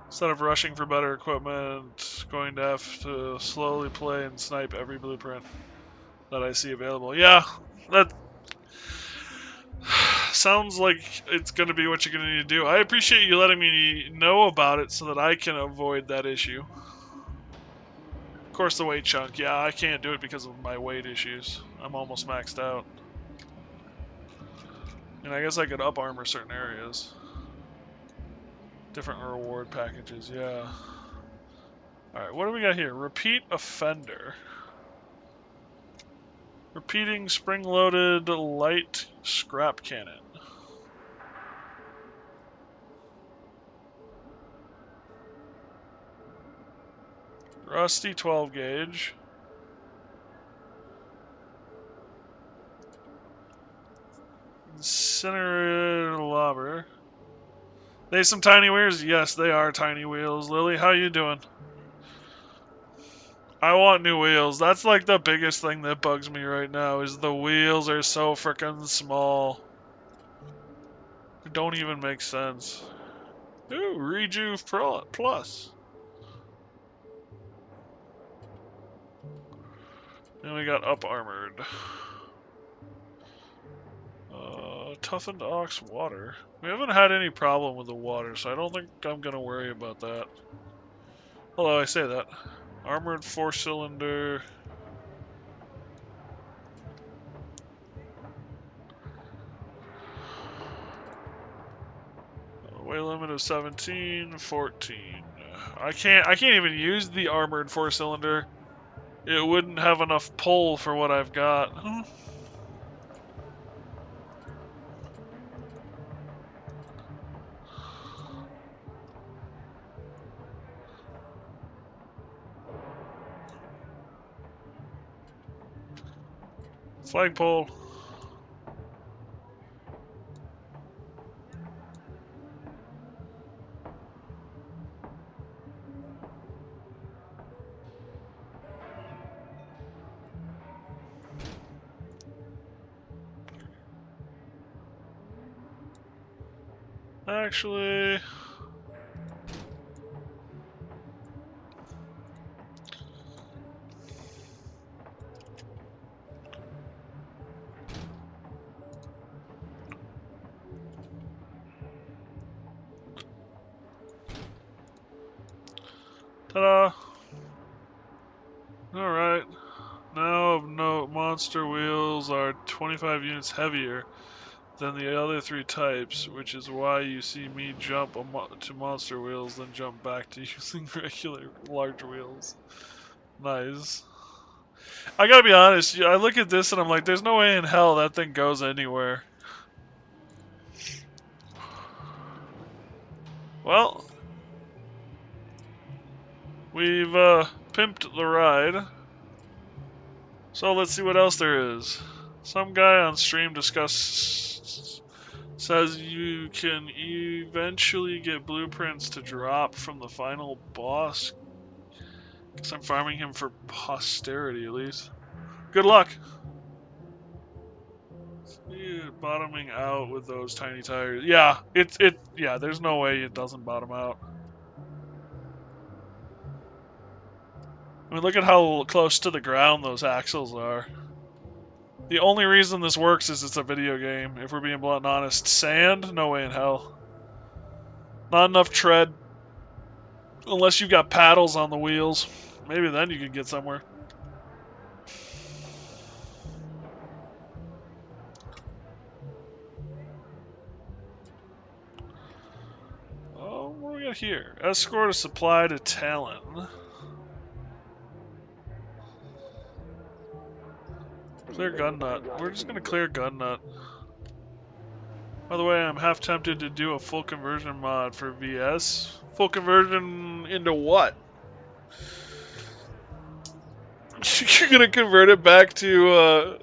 Instead of rushing for better equipment, going to have to slowly play and snipe every blueprint that I see available. Yeah, that sounds like it's going to be what you're going to need to do. I appreciate you letting me know about it so that I can avoid that issue. Of course, the weight chunk. Yeah, I can't do it because of my weight issues. I'm almost maxed out. And I guess I could up armor certain areas. Different reward packages, yeah. Alright, what do we got here? Repeat offender. Repeating spring-loaded light scrap cannon. Rusty 12 gauge. Incinerator lobber. They some tiny wheels? Yes, they are tiny wheels. Lily, how you doing? I want new wheels. That's like the biggest thing that bugs me right now is the wheels are so freaking small. It don't even make sense. Ooh, Rejuve Plus. And we got up armored. Toughened ox water. We haven't had any problem with the water, so I don't think I'm gonna worry about that. Although I say that. Armored 4-cylinder. Weight limit of 17, 14. I can't even use the armored 4-cylinder. It wouldn't have enough pull for what I've got. Flagpole. Actually, ta-da! Alright. Now no monster wheels are 25 units heavier than the other three types, which is why you see me jump to monster wheels, then jump back to using regular large wheels. Nice. I gotta be honest, I look at this and I'm like, there's no way in hell that thing goes anywhere. Well, we've pimped the ride. So let's see what else there is. Some guy on stream says you can eventually get blueprints to drop from the final boss. Guess I'm farming him for posterity at least. Good luck. bottoming out with those tiny tires. Yeah, yeah, there's no way it doesn't bottom out. I mean, look at how close to the ground those axles are. The only reason this works is it's a video game, if we're being blunt and honest. Sand? No way in hell. Not enough tread. Unless you've got paddles on the wheels. Maybe then you could get somewhere. Oh, what do we got here? Escort a supply to Talon. Clear gun nut. We're just gonna clear gun nut. By the way, I'm half tempted to do a full conversion mod for VS. Full conversion into what? You're gonna convert it back to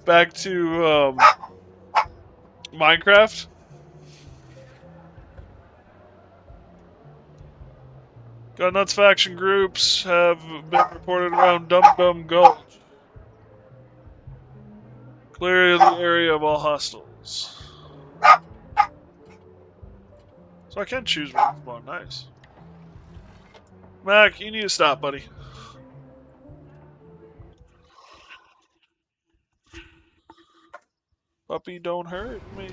back to Minecraft? Gun Nuts faction groups have been reported around Dum Dum Gulch. Clear the area of all hostiles. So I can choose where to spawn. Nice. Mac, you need to stop, buddy. Puppy, don't hurt me.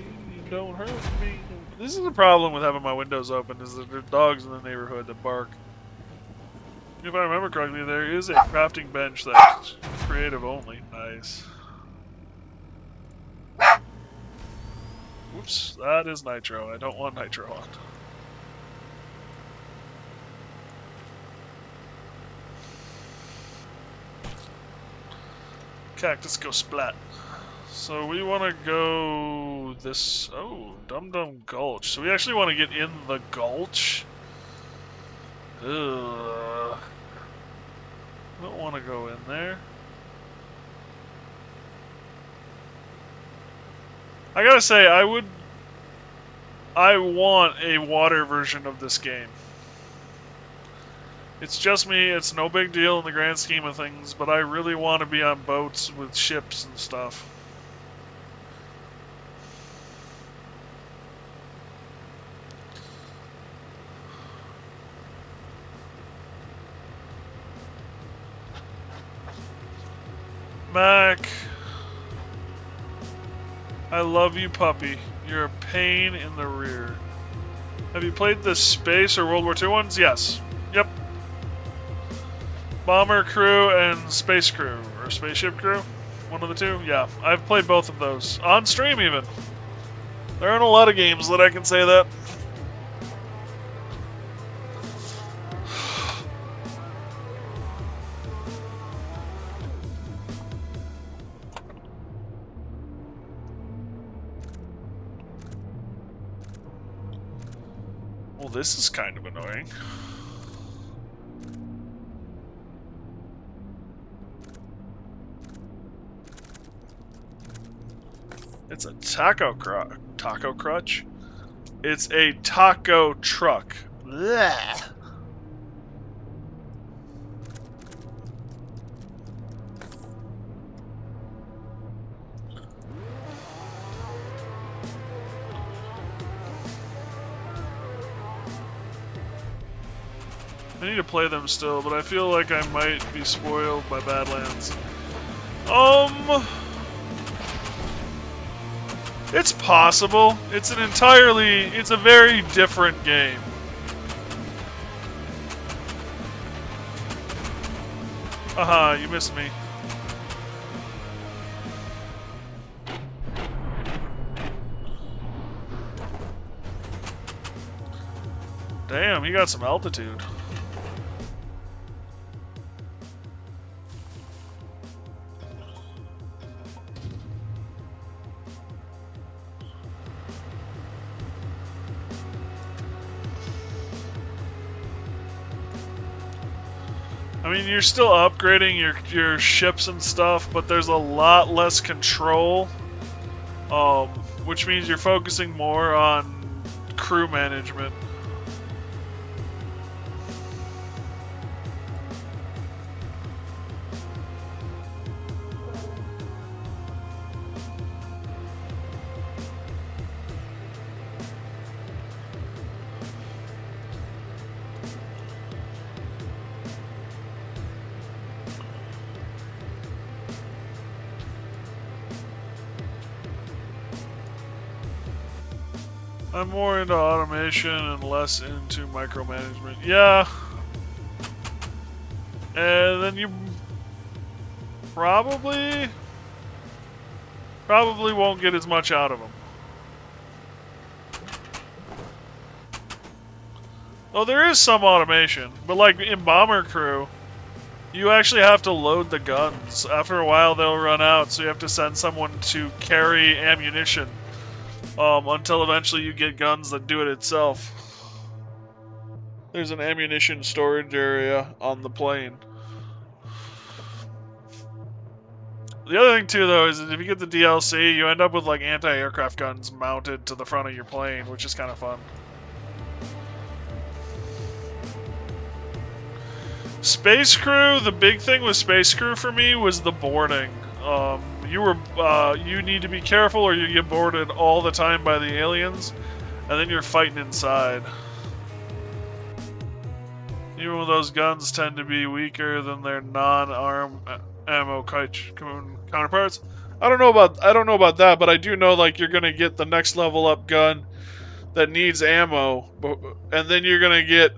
Don't hurt me. This is the problem with having my windows open, is that there are dogs in the neighborhood that bark. If I remember correctly, there is a crafting bench that's creative only. Nice. Whoops, that is nitro. I don't want nitro on. Cactus go splat. So we want to go this... Oh, Dum Dum Gulch. So we actually want to get in the gulch. Ugh. Don't want to go in there. I gotta say, I want a water version of this game. It's just me, it's no big deal in the grand scheme of things, but I really want to be on boats with ships and stuff. Mac, I love you, puppy. You're a pain in the rear. Have you played the Space or World War II ones? Yes. Yep. Bomber Crew and Space Crew, or Spaceship Crew. One of the two? Yeah. I've played both of those. On stream, even. There aren't a lot of games that I can say that. Well, this is kind of annoying. It's a taco crutch? It's a taco truck. Blech. I need to play them still, but I feel like I might be spoiled by Badlands. It's possible. It's a very different game. Aha, you missed me. Damn, he got some altitude. I mean, you're still upgrading your ships and stuff, but there's a lot less control, which means you're focusing more on crew management. I'm more into automation and less into micromanagement. Yeah. And then you probably won't get as much out of them. Oh, there is some automation, but like in Bomber Crew, you actually have to load the guns. After a while, they'll run out, so you have to send someone to carry ammunition until eventually you get guns that do it itself. There's an ammunition storage area on the plane. The other thing too, though, is that if you get the DLC, you end up with like anti-aircraft guns mounted to the front of your plane, which is kind of fun. Space Crew, the big thing with Space Crew for me was the boarding. You need to be careful or you get boarded all the time by the aliens, and then you're fighting inside. Even though those guns tend to be weaker than their non-arm ammo counterparts. I don't know about that, but I do know like you're gonna get the next level up gun that needs ammo, and then you're gonna get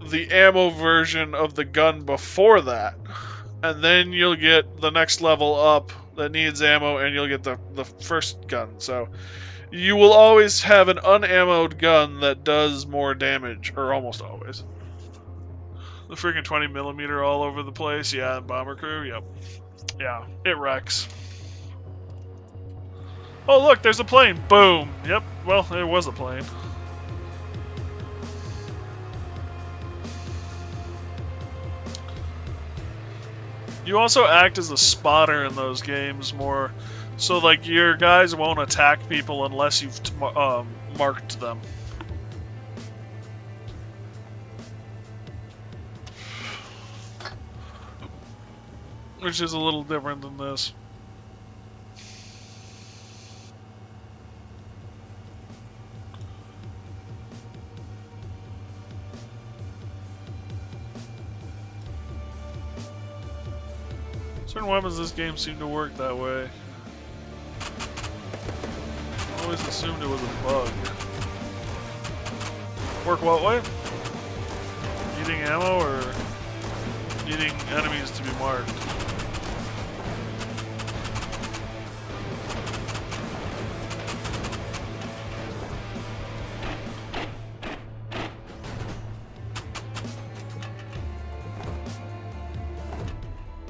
the ammo version of the gun before that, and then you'll get the next level up that needs ammo, and you'll get the first gun. So you will always have an unammoed gun that does more damage, or almost always. The freaking 20mm all over the place, yeah, Bomber Crew, yep. Yeah, it wrecks. Oh look, there's a plane, boom, yep, well, it was a plane. You also act as a spotter in those games more, so like your guys won't attack people unless you've marked them. Which is a little different than this. Certain weapons in this game seem to work that way. I always assumed it was a bug. Work what way? Needing ammo or needing enemies to be marked?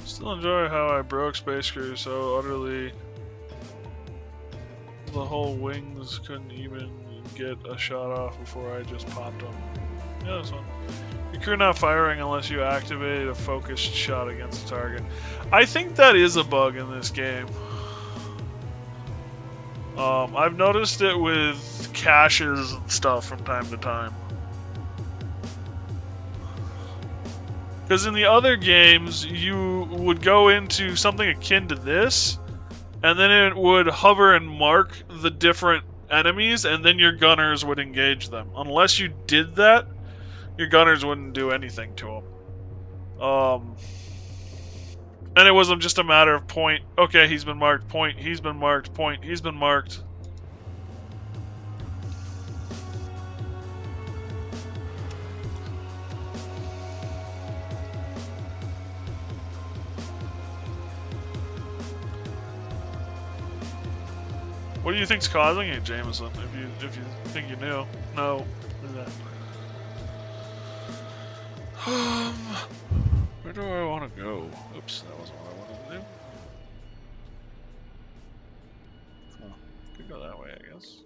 Still enjoy how I broke Space Crew so utterly the whole wings couldn't even get a shot off before I just popped them. Yeah, that's fun. Your crew not firing unless you activate a focused shot against the target. I think that is a bug in this game. I've noticed it with caches and stuff from time to time. Because in the other games, you would go into something akin to this, and then it would hover and mark the different enemies, and then your gunners would engage them. Unless you did that, your gunners wouldn't do anything to them. And it wasn't just a matter of point, okay, he's been marked, point, he's been marked, point, he's been marked. What do you think's causing it, Jameson? If you think you knew, no. Where do I want to go? Oops, that wasn't what I wanted to do. Huh. Could go that way, I guess.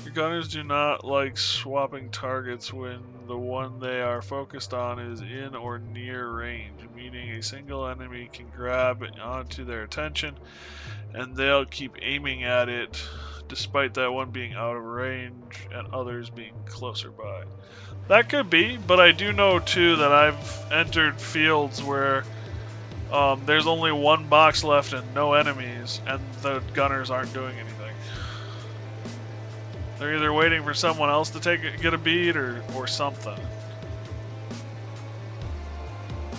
Your gunners do not like swapping targets when the one they are focused on is in or near range, meaning a single enemy can grab onto their attention and they'll keep aiming at it despite that one being out of range and others being closer by. That could be, but I do know too that I've entered fields where there's only one box left and no enemies, and the gunners aren't doing anything. They're either waiting for someone else to get a bead or something.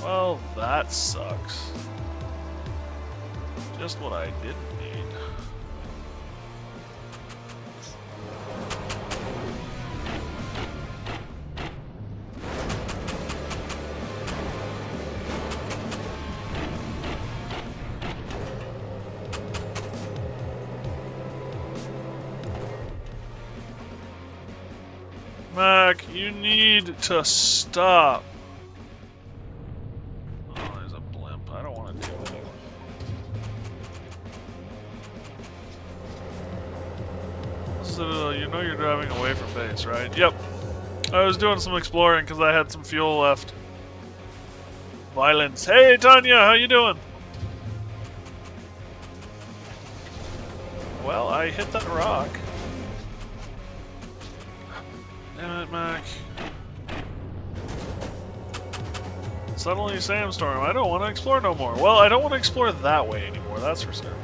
Well, that sucks. Just what I didn't need. Mac, you need to stop. Oh, there's a blimp. I don't want to deal with it. So, you know you're driving away from base, right? Yep. I was doing some exploring because I had some fuel left. Violence. Hey, Tanya, how you doing? Well, I hit that rock. Damn it, Mac. Suddenly sandstorm. I don't want to explore no more. Well, I don't want to explore that way anymore, that's for certain.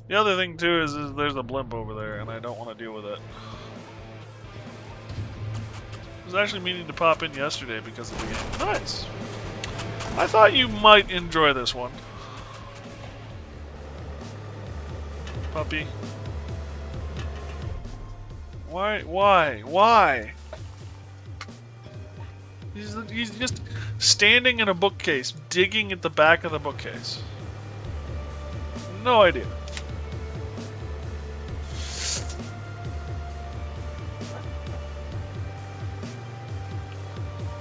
The other thing, too, is there's a blimp over there, and I don't want to deal with it. I was actually meaning to pop in yesterday because of the game. Nice! I thought you might enjoy this one. Puppy. Why? He's just standing in a bookcase, digging at the back of the bookcase. No idea.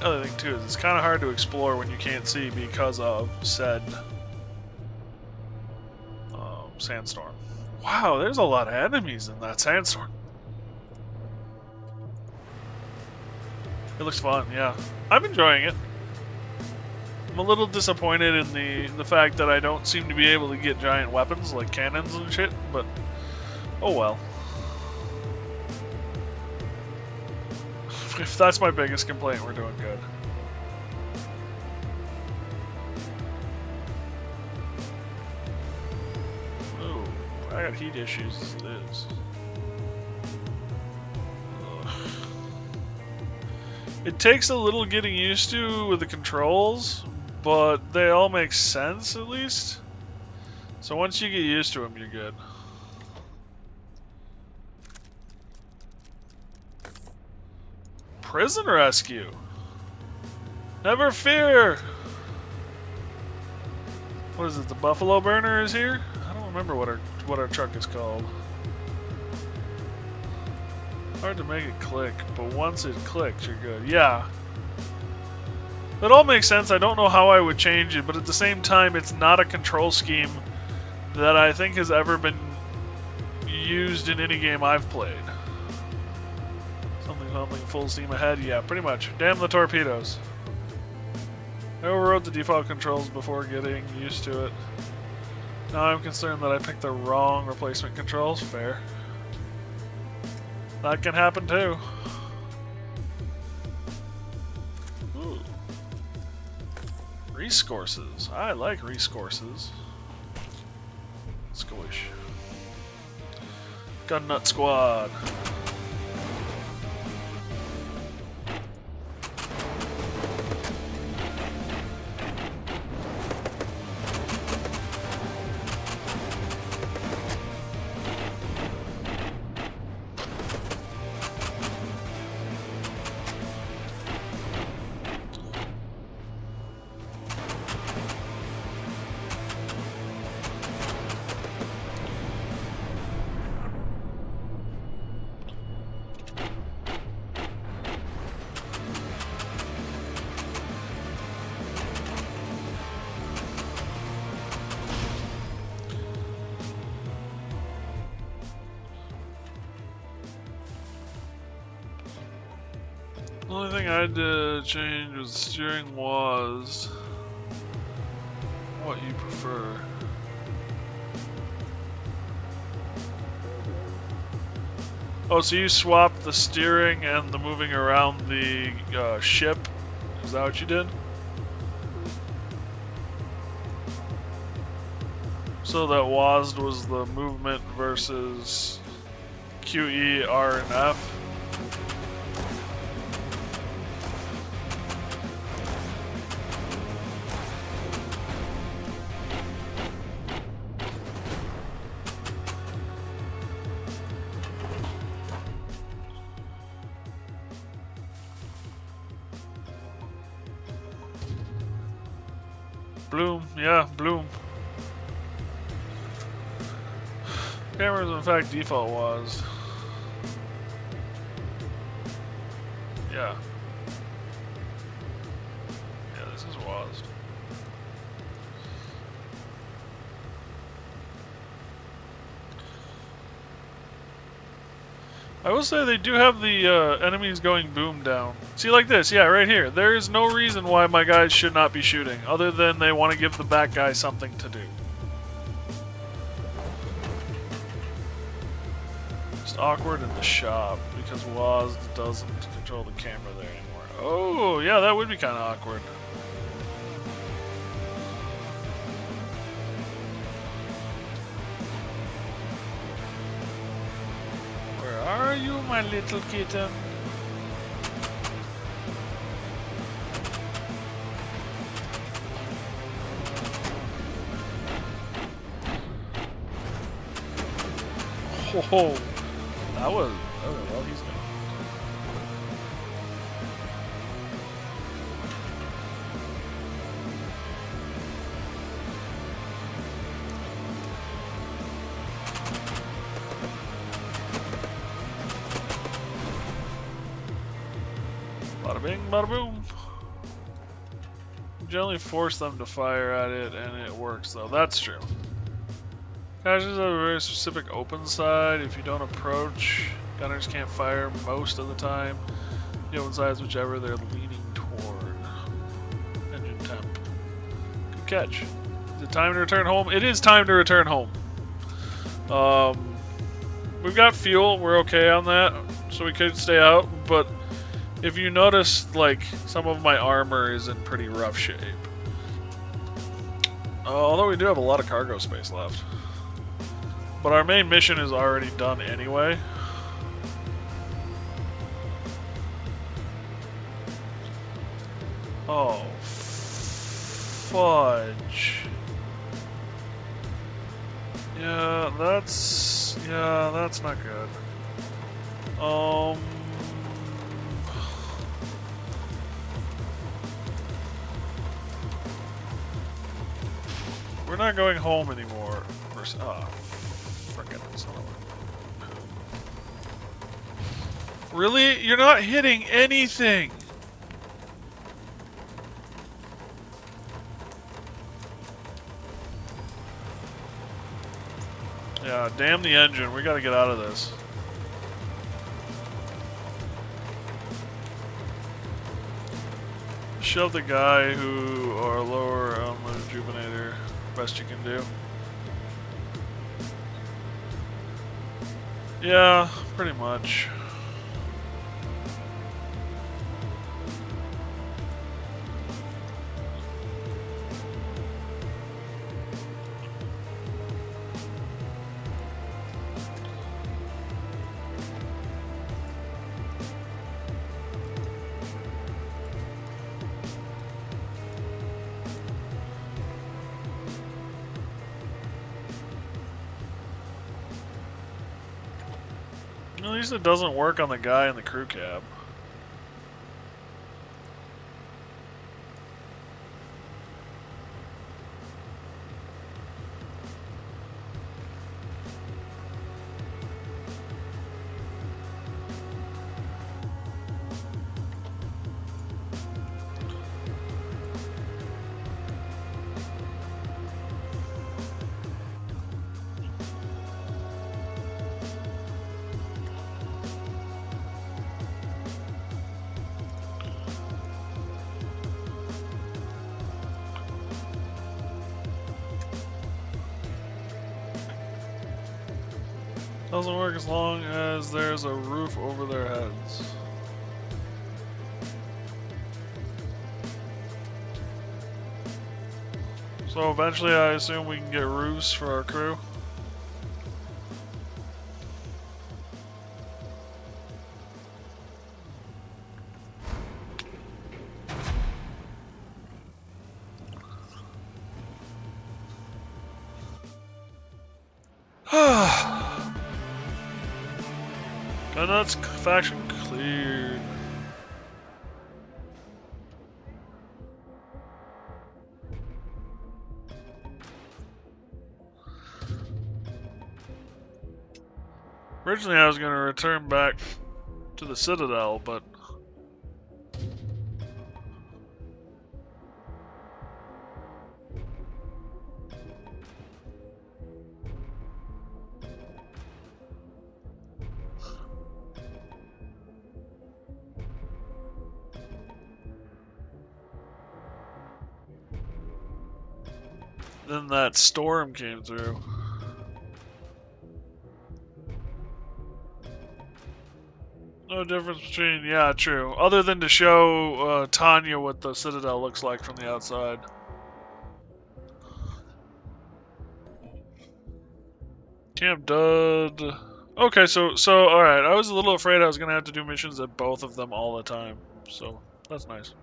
Other thing too is it's kind of hard to explore when you can't see because of said sandstorm. Wow, there's a lot of enemies in that sandstorm. It looks fun, yeah. I'm enjoying it. I'm a little disappointed in the fact that I don't seem to be able to get giant weapons like cannons and shit, but oh well. If that's my biggest complaint, we're doing good. Ooh, I got heat issues as it is. Ugh. It takes a little getting used to with the controls, but they all make sense at least. So once you get used to them, you're good. Prison rescue. Never fear. What is it? The Buffalo Burner is here. I don't remember what our truck is called. Hard to make it click, but once it clicks, you're good. Yeah. That all makes sense. I don't know how I would change it, but at the same time, it's not a control scheme that I think has ever been used in any game I've played. Something full steam ahead, yeah, pretty much. Damn the torpedoes. I overrode the default controls before getting used to it. Now I'm concerned that I picked the wrong replacement controls. Fair. That can happen too. Ooh. Resources. I like resources. Squish. Gun Nut Squad. The only thing I had to change with steering was what you prefer. Oh, so you swapped the steering and the moving around the ship? Is that what you did? So that WASD was the movement versus QE, R, and F? Bloom, yeah, Bloom. Cameras, in fact, default was. Yeah. Yeah, this is WASD. I will say they do have the enemies going boom down. See, like this, yeah, right here. There is no reason why my guys should not be shooting, other than they want to give the back guy something to do. Just awkward in the shop, because WASD doesn't control the camera there anymore. Oh, yeah, that would be kind of awkward. Where are you, my little kitten? Oh, that was well, he's gone. Bada bing, bada boom. Generally force them to fire at it, and it works though. That's true. Casualties have a very specific open side. If you don't approach, gunners can't fire most of the time. The open side is whichever they're leaning toward. Engine temp. Good catch. Is it time to return home? It is time to return home. We've got fuel. We're okay on that, so we could stay out. But if you notice, like, some of my armor is in pretty rough shape. Although we do have a lot of cargo space left. But our main mission is already done anyway. Oh, fudge. Yeah, that's not good. We're not going home anymore. Really? You're not hitting anything! Yeah, damn the engine. We gotta get out of this. Shove the guy who are lower on the rejuvenator. Best you can do. Yeah, pretty much. At least it doesn't work on the guy in the crew cab. Doesn't work as long as there's a roof over their heads. So eventually I assume we can get roofs for our crew. Gunnuts faction cleared. Originally, I was going to return back to the Citadel, but then that storm came through. No difference between, yeah, true. Other than to show Tanya what the Citadel looks like from the outside. Camp Dud. Okay, so all right. I was a little afraid I was gonna have to do missions at both of them all the time. So that's nice.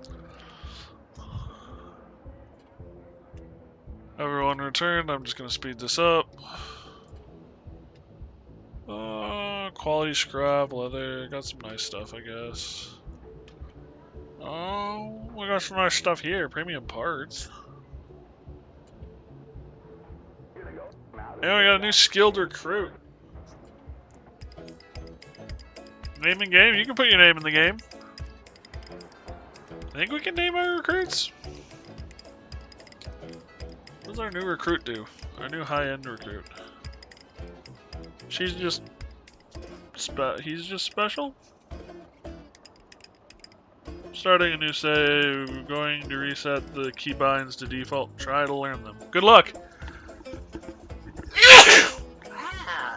Everyone returned. I'm just gonna speed this up. Quality scrap, leather. Got some nice stuff, I guess. Oh, we got some nice stuff here. Premium parts. And we got a new skilled recruit. Name in game? You can put your name in the game. I think we can name our recruits. What does our new recruit do? Our new high-end recruit. She's just... he's just special? Starting a new save. Going to reset the keybinds to default. Try to learn them. Good luck!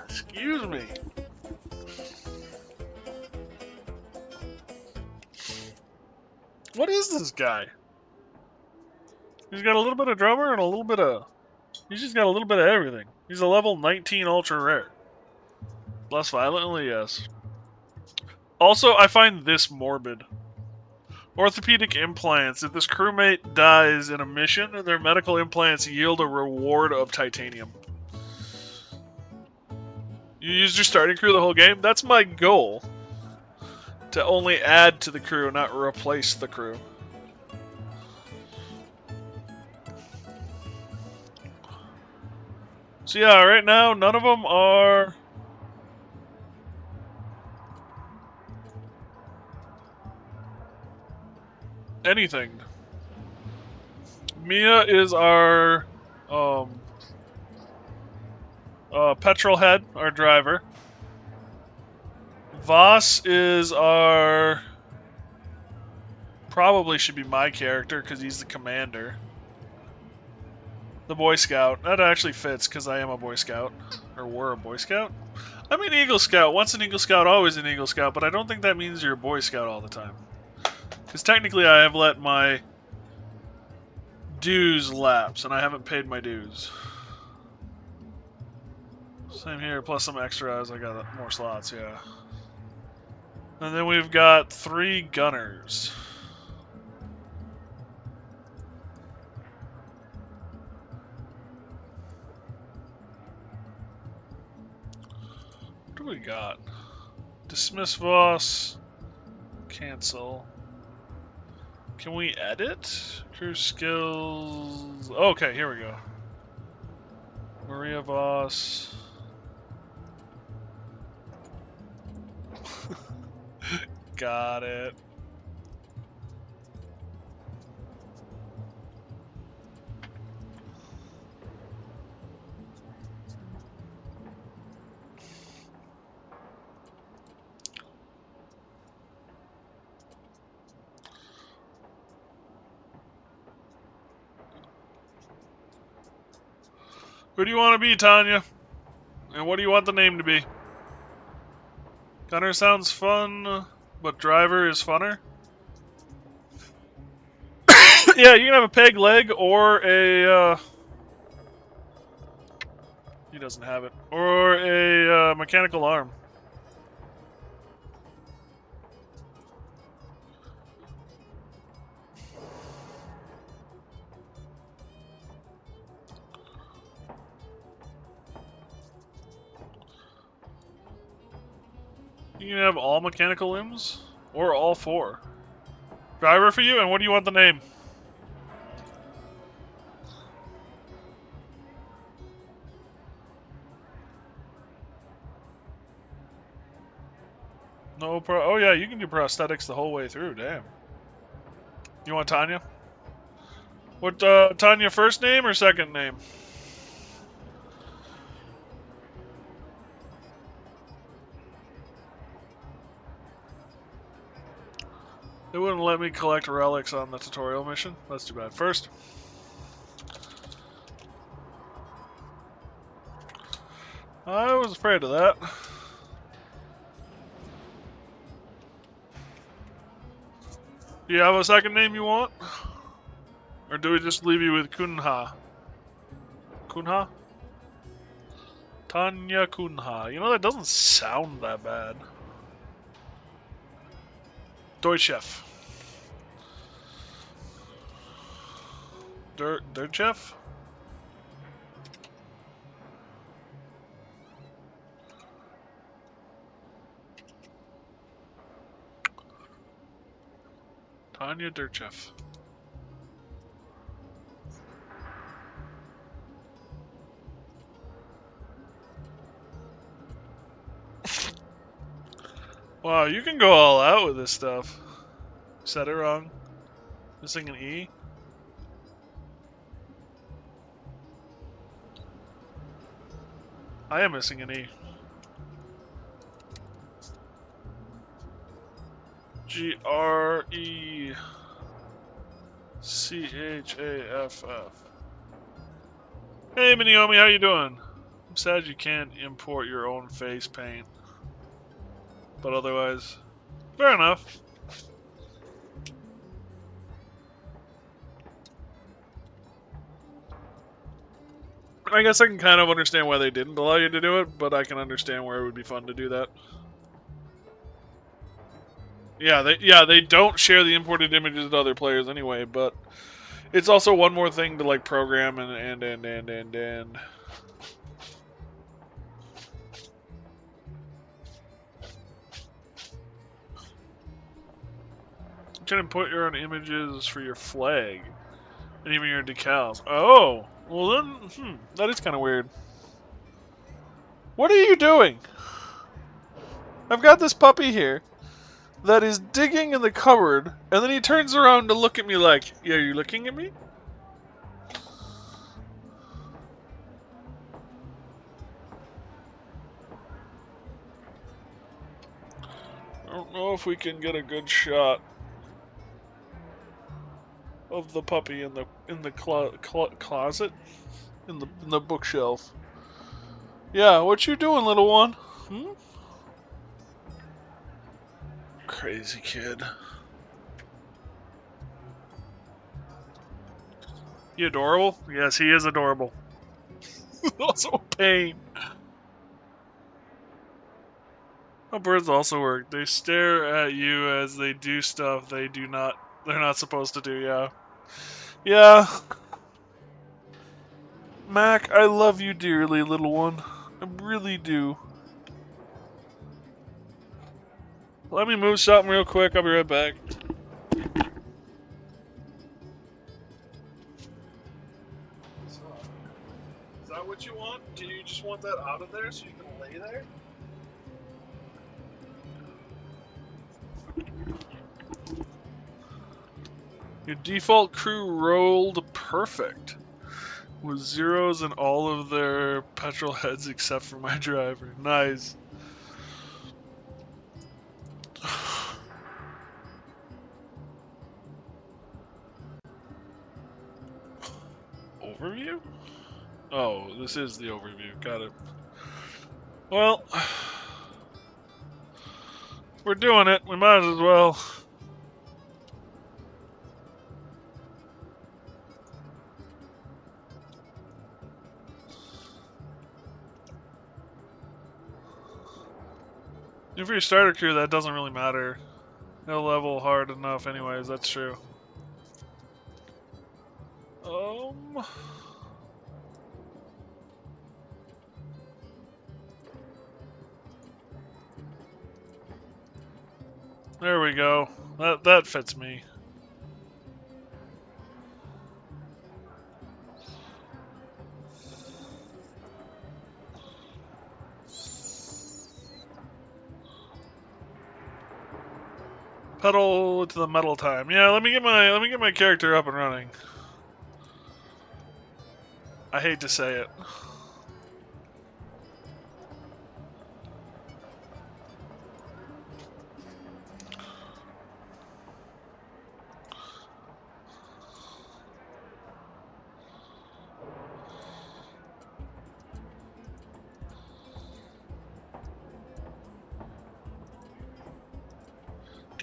Excuse me. What is this guy? He's got a little bit of drummer and a little bit of... He's just got a little bit of everything. He's a level 19 ultra rare. Less violently, yes. Also, I find this morbid. Orthopedic implants. If this crewmate dies in a mission, their medical implants yield a reward of titanium. You used your starting crew the whole game? That's my goal. To only add to the crew, not replace the crew. So yeah, right now, none of them are... anything. Mia is our petrol head, our driver. Voss is our... probably should be my character because he's the commander. The Boy Scout. That actually fits because I am a Boy Scout. Or were a Boy Scout? I'm an Eagle Scout. Once an Eagle Scout, always an Eagle Scout, but I don't think that means you're a Boy Scout all the time. Because technically I have let my dues lapse, and I haven't paid my dues. Same here, plus some extras. I got more slots, yeah. And then we've got 3 gunners. What do we got? Dismiss Voss. Cancel. Can we edit? Crew skills. Okay, here we go. Maria Voss. Got it. Who do you want to be, Tanya? And what do you want the name to be? Gunner sounds fun, but driver is funner? Yeah, you can have a peg leg or a... he doesn't have it. Or a mechanical arm. You can have all mechanical limbs, or all 4. Driver for you, and what do you want the name? No pro. Oh yeah, you can do prosthetics the whole way through. Damn. You want Tanya? What? Tanya first name or second name? They wouldn't let me collect relics on the tutorial mission. That's too bad. First. I was afraid of that. Do you have a second name you want? Or do we just leave you with Kunha? Kunha? Tanya Kunha. You know, that doesn't sound that bad. Deutschef. Dirtchef? Tanya Dirtchef. Wow, you can go all out with this stuff. Said it wrong. Missing an E. I am missing an E. Grechaff. Hey, Miniomi, how you doing? I'm sad you can't import your own face paint. But otherwise, fair enough. I guess I can kind of understand why they didn't allow you to do it, but I can understand where it would be fun to do that. Yeah, they don't share the imported images with other players anyway, but it's also one more thing to like program and. You can import your own images for your flag and even your decals. Oh, well then, that is kind of weird. What are you doing? I've got this puppy here that is digging in the cupboard, and then he turns around to look at me like, yeah, you're looking at me? I don't know if we can get a good shot of the puppy in the closet, in the bookshelf. Yeah, what you doing, little one? Crazy kid. You adorable? Yes, he is adorable. Also a pain. How birds also work. They stare at you as they do stuff they're not supposed to do, yeah. Yeah. Mac, I love you dearly, little one. I really do. Let me move something real quick. I'll be right back. Is that what you want? Do you just want that out of there so you can lay there? Your default crew rolled perfect, with zeros in all of their petrol heads except for my driver. Nice. Overview? Oh, this is the overview. Got it. Well, we're doing it. We might as well. If you're a starter crew, that doesn't really matter. They'll level hard enough anyways, that's true. There we go. That fits me. Pedal to the metal time. Yeah, let me get my character up and running. I hate to say it.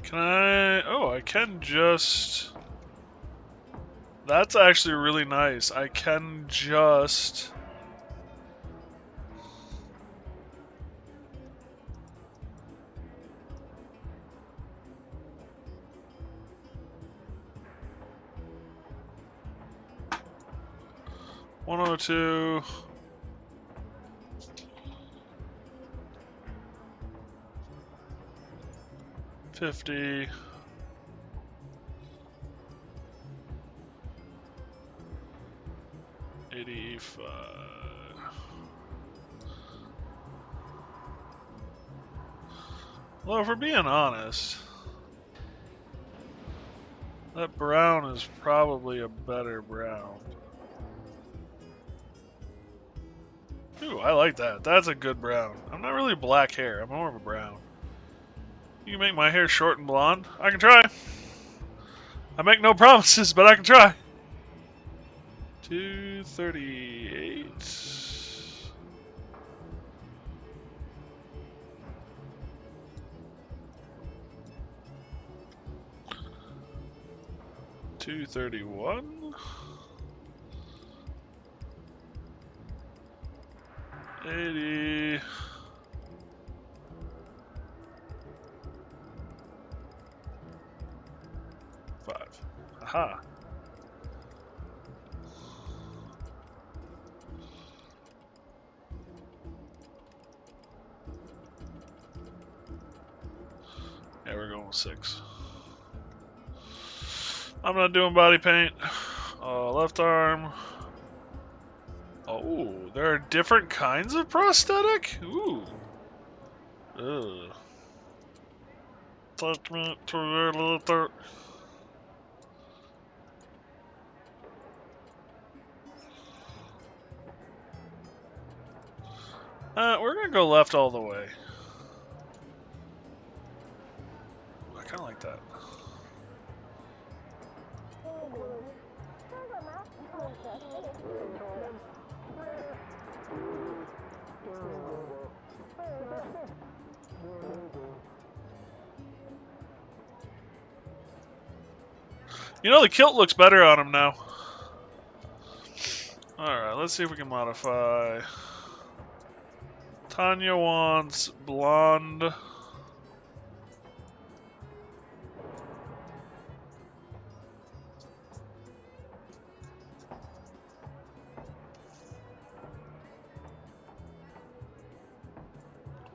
Can I... Oh, I can just... That's actually really nice. I can just... $102... 50... 85... Well, if we're being honest, that brown is probably a better brown. Ooh, I like that. That's a good brown. I'm not really black hair. I'm more of a brown. You can make my hair short and blonde. I can try. I make no promises, but I can try. 238. 231. 80. 5. Aha. Yeah, we're going with 6. I'm not doing body paint. Left arm. Oh, there are different kinds of prosthetic? Ooh. Ugh. Attachment to the we're gonna go left all the way. I kinda like that. You know, the kilt looks better on him now. Alright, let's see if we can modify. Tanya wants blonde.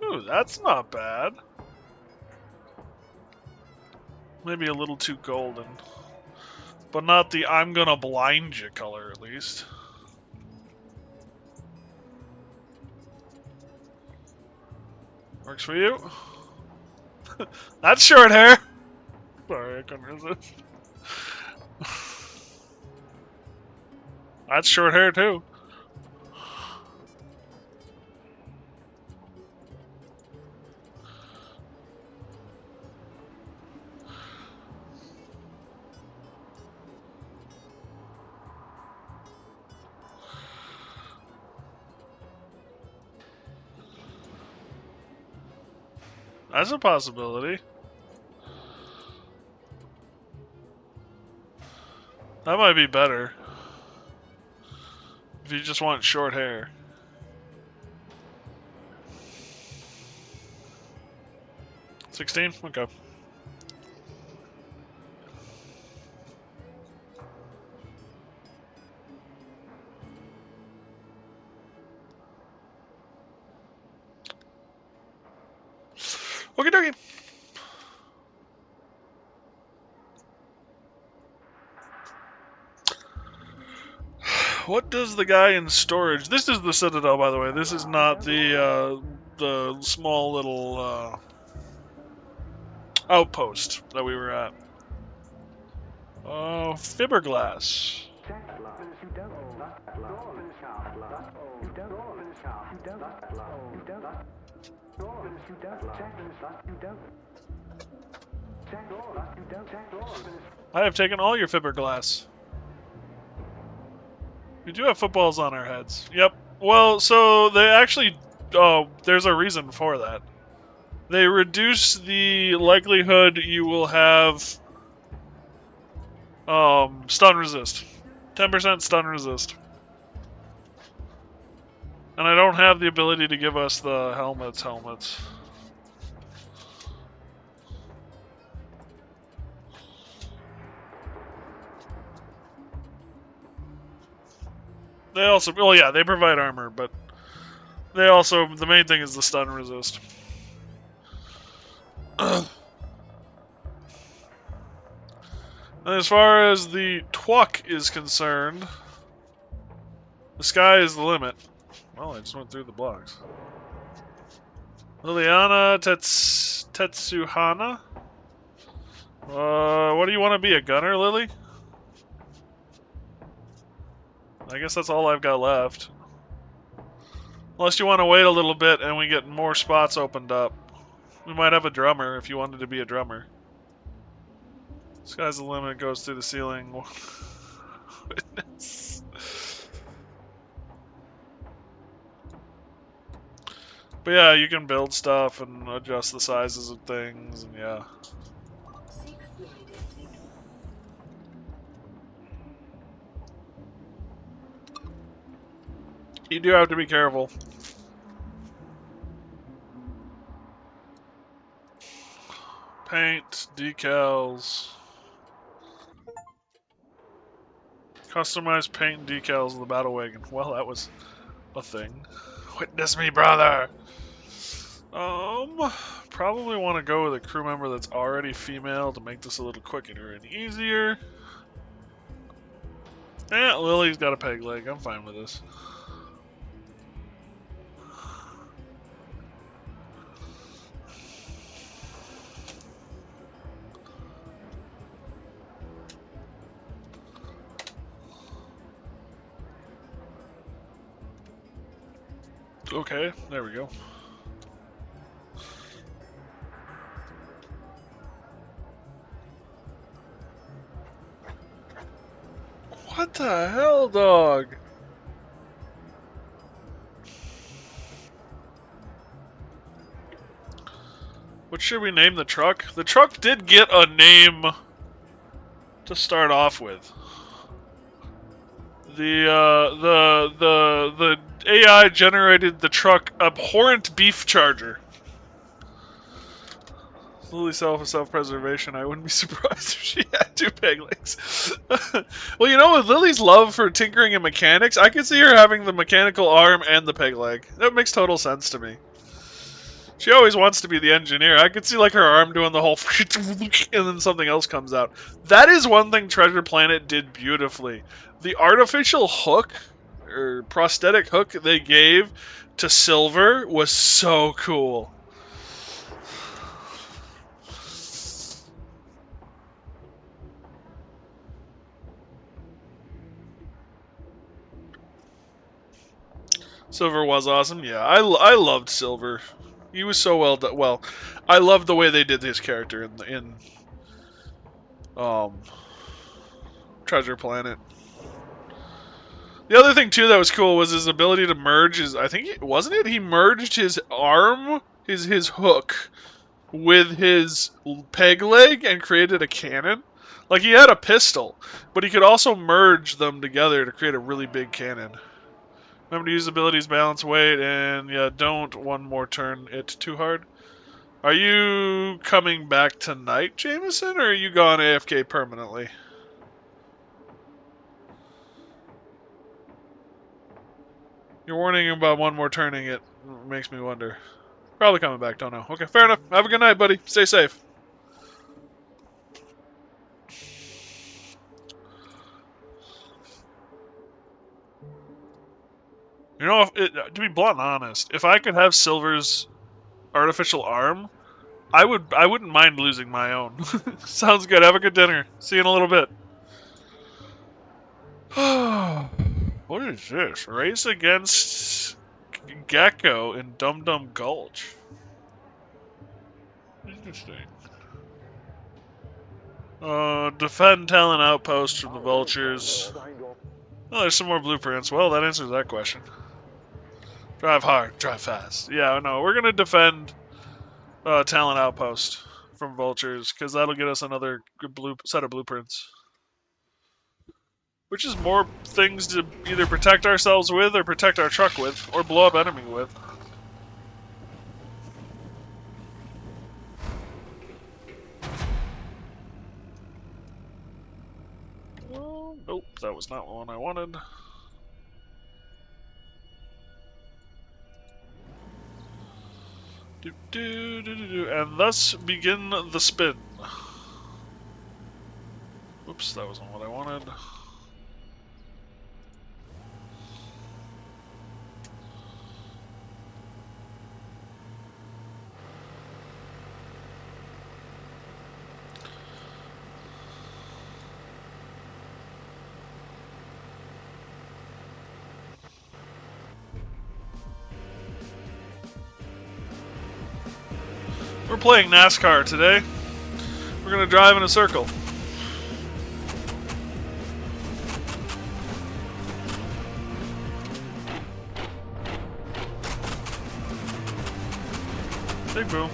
Ooh, that's not bad. Maybe a little too golden. But not the I'm gonna blind you color, at least. Works for you? That's short hair! Sorry, I couldn't resist. That's short hair, too. That's a possibility. That might be better. If you just want short hair. $16? Okay. Okie dokie. What does the guy in storage? This is the Citadel, by the way. This is not the small little outpost that we were at. Fiberglass. I have taken all your fiberglass. We do have footballs on our heads. Yep. Well, so they actually, there's a reason for that. They reduce the likelihood you will have stun resist. 10% stun resist. And I don't have the ability to give us the helmets. They also, well, yeah, they provide armor, but they also, the main thing is the stun resist. And as far as the twuck is concerned, the sky is the limit. Well, I just went through the blocks. Liliana Tetsuhana? What do you want to be, a gunner, Lily? I guess that's all I've got left. Unless you want to wait a little bit and we get more spots opened up. We might have a drummer if you wanted to be a drummer. Sky's the limit, goes through the ceiling. Witness. But yeah, you can build stuff and adjust the sizes of things, and yeah. You do have to be careful. Paint, decals. Customize paint and decals of the battle wagon. Well, that was a thing. Witness me, brother! Probably want to go with a crew member that's already female to make this a little quicker and easier. Lily's got a peg leg. I'm fine with this. Okay, there we go. What the hell, dog? What should we name the truck? The truck did get a name to start off with. The AI generated the truck Abhorrent Beef Charger. Lily self-preservation. I wouldn't be surprised if she had two peg legs. Well, you know, with Lily's love for tinkering and mechanics, I could see her having the mechanical arm and the peg leg. That makes total sense to me. She always wants to be the engineer. I could see like her arm doing the whole and then something else comes out. That is one thing Treasure Planet did beautifully. The artificial hook or prosthetic hook they gave to Silver was so cool. Silver was awesome. Yeah, I loved Silver. He was so well done. Well, I loved the way they did his character in Treasure Planet. The other thing too that was cool was his ability to merge his. I think wasn't it? He merged his arm, his hook, with his peg leg and created a cannon. Like he had a pistol, but he could also merge them together to create a really big cannon. Remember to use abilities, balance, weight, and yeah, don't one more turn it too hard. Are you coming back tonight, Jameson, or are you gone AFK permanently? Your warning about one more turning it makes me wonder. Probably coming back, don't know. Okay, fair enough. Have a good night, buddy. Stay safe. You know, to be blunt and honest, if I could have Silver's artificial arm, I wouldn't mind losing my own. Sounds good. Have a good dinner. See you in a little bit. What is this? Race against Gecko in Dum Dum Gulch. Interesting. Defend Talon Outpost from the Vultures. Oh, there's some more blueprints. Well, that answers that question. Drive hard, drive fast. Yeah, no, we're gonna defend Talon Outpost from Vultures because that'll get us another good set of blueprints. Which is more things to either protect ourselves with or protect our truck with or blow up enemy with. Oh, nope, that was not the one I wanted. And thus begin the spin. Oops, that wasn't what I wanted. We're playing NASCAR today. We're gonna drive in a circle. Big boom.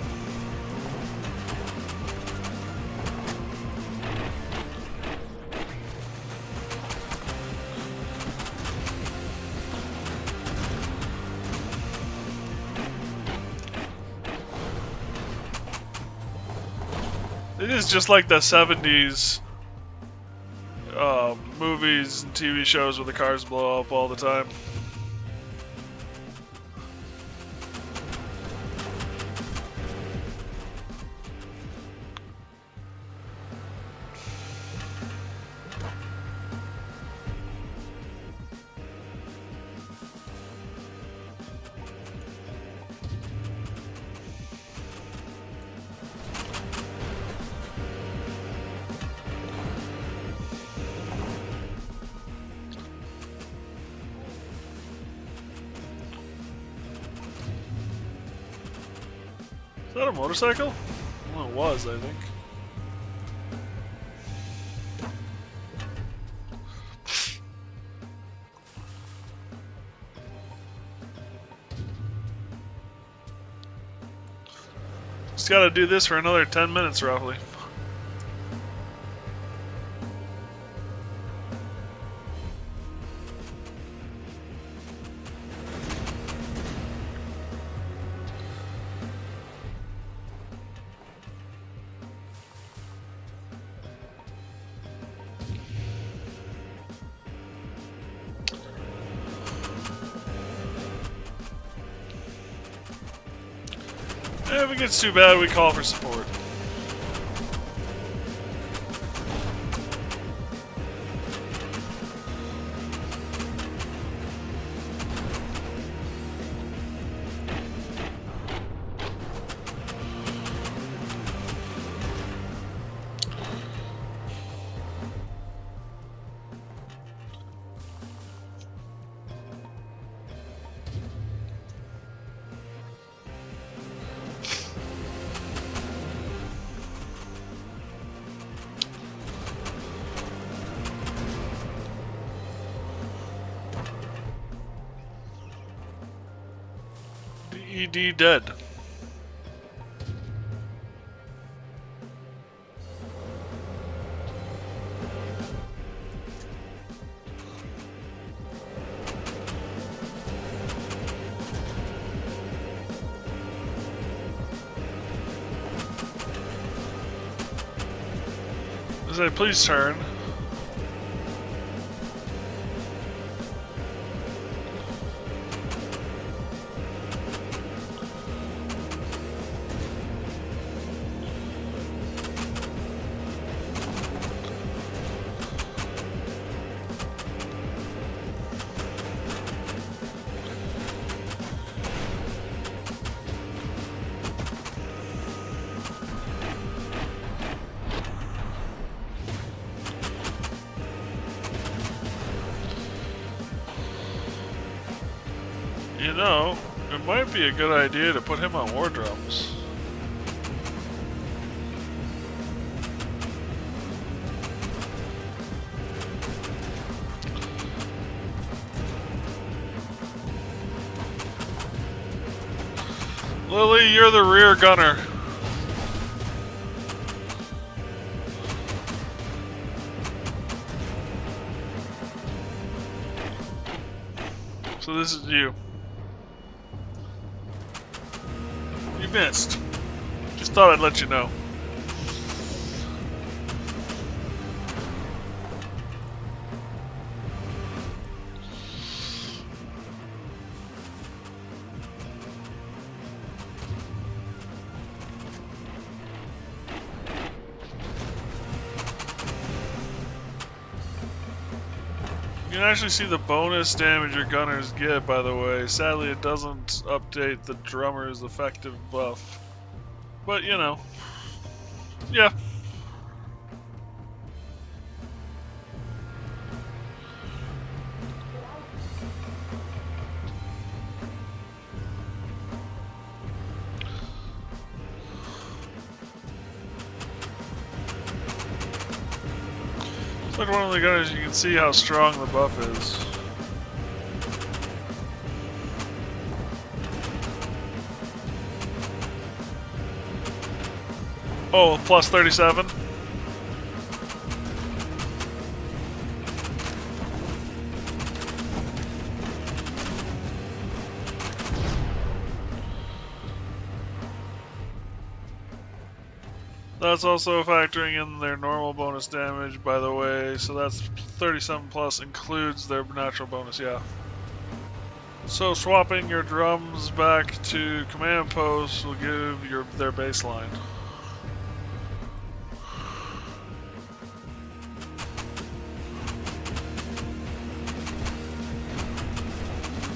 It is just like the 70s movies and TV shows where the cars blow up all the time. Is that a motorcycle? Well, it was, I think. Just gotta do this for another 10 minutes, roughly. If it gets too bad, we call for support. DED dead. Say, please turn. know, it might be a good idea to put him on war drums. Lily, you're the rear gunner. So this is you. You missed. Just thought I'd let you know. You can actually see the bonus damage your gunners get, by the way. Sadly, it doesn't update the drummer's effective buff. But, you know. Yeah. Like one of the gunners, you can see how strong the buff is. Oh, plus 37. That's also factoring in their normal bonus damage, by the way, so that's 37 plus includes their natural bonus, yeah. So swapping your drums back to command posts will give their baseline.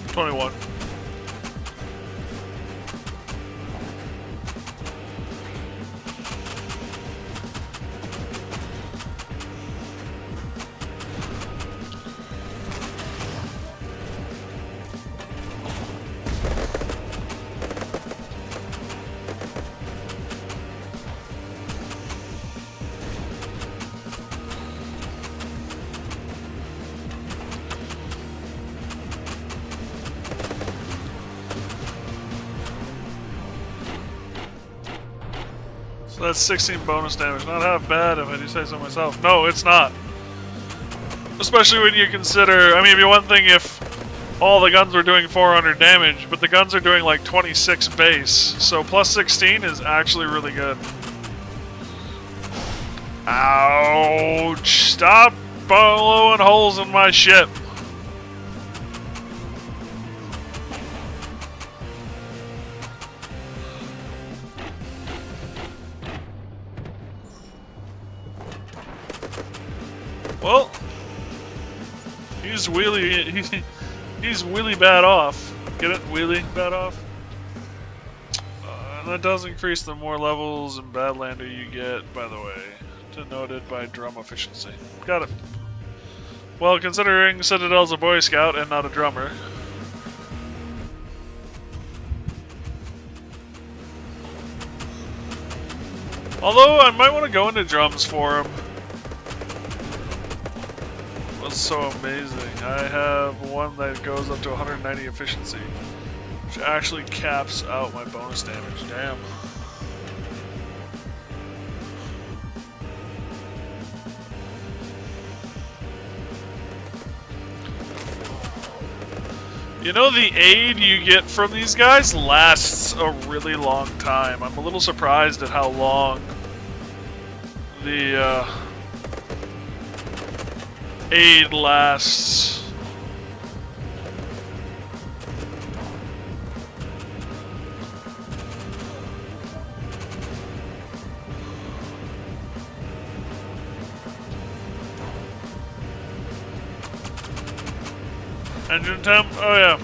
$21. So that's 16 bonus damage. Not half bad if I do say so myself. No, it's not. Especially when you consider, I mean, it'd be one thing if all the guns were doing 400 damage, but the guns are doing like 26 base. So plus 16 is actually really good. Ouch! Stop blowing holes in my ship. Well, he's wheelie bad off. Get it? Wheelie bad off? And that does increase the more levels in Badlander you get, by the way. Denoted by drum efficiency. Got it. Well, considering Citadel's a Boy Scout and not a drummer. Although, I might want to go into drums for him. That's so amazing. I have one that goes up to 190 efficiency, which actually caps out my bonus damage. Damn. You know, the aid you get from these guys lasts a really long time. I'm a little surprised at how long the aid lasts. Engine temp? Oh yeah.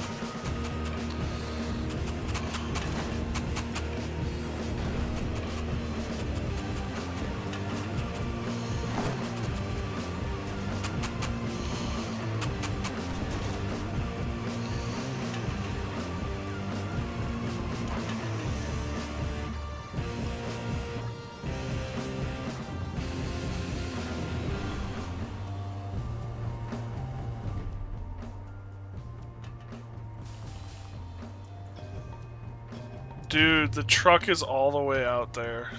Dude, the truck is all the way out there.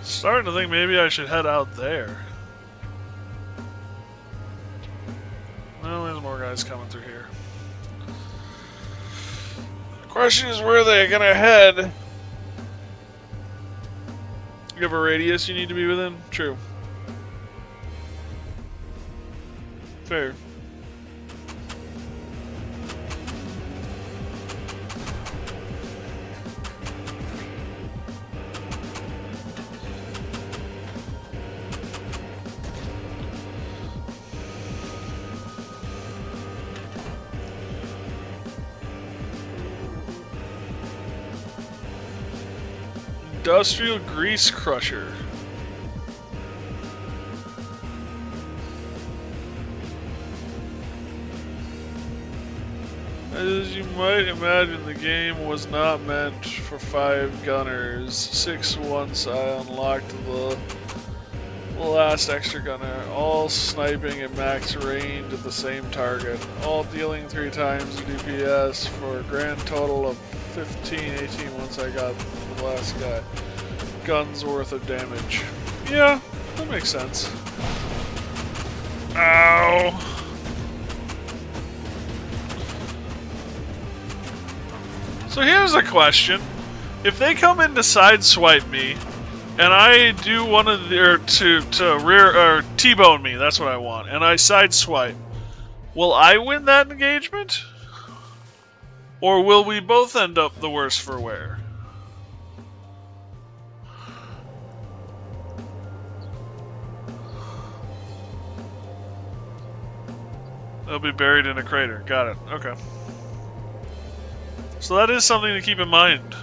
Starting to think maybe I should head out there. Well, there's more guys coming through here. The question is, where are they gonna head? You have a radius you need to be within? True. Fair. Industrial Grease Crusher. As you might imagine, the game was not meant for 5 gunners. 6 once I unlocked the last extra gunner, all sniping at max range at the same target, all dealing 3 times the DPS for a grand total of 15, 18 once I got the last guy. Guns worth of damage. Yeah, that makes sense. Ow! So here's a question. If they come in to sideswipe me, and I do one of their to rear or T-bone me, that's what I want, and I sideswipe, will I win that engagement? Or will we both end up the worse for wear? They'll be buried in a crater. Got it. Okay. So that is something to keep in mind.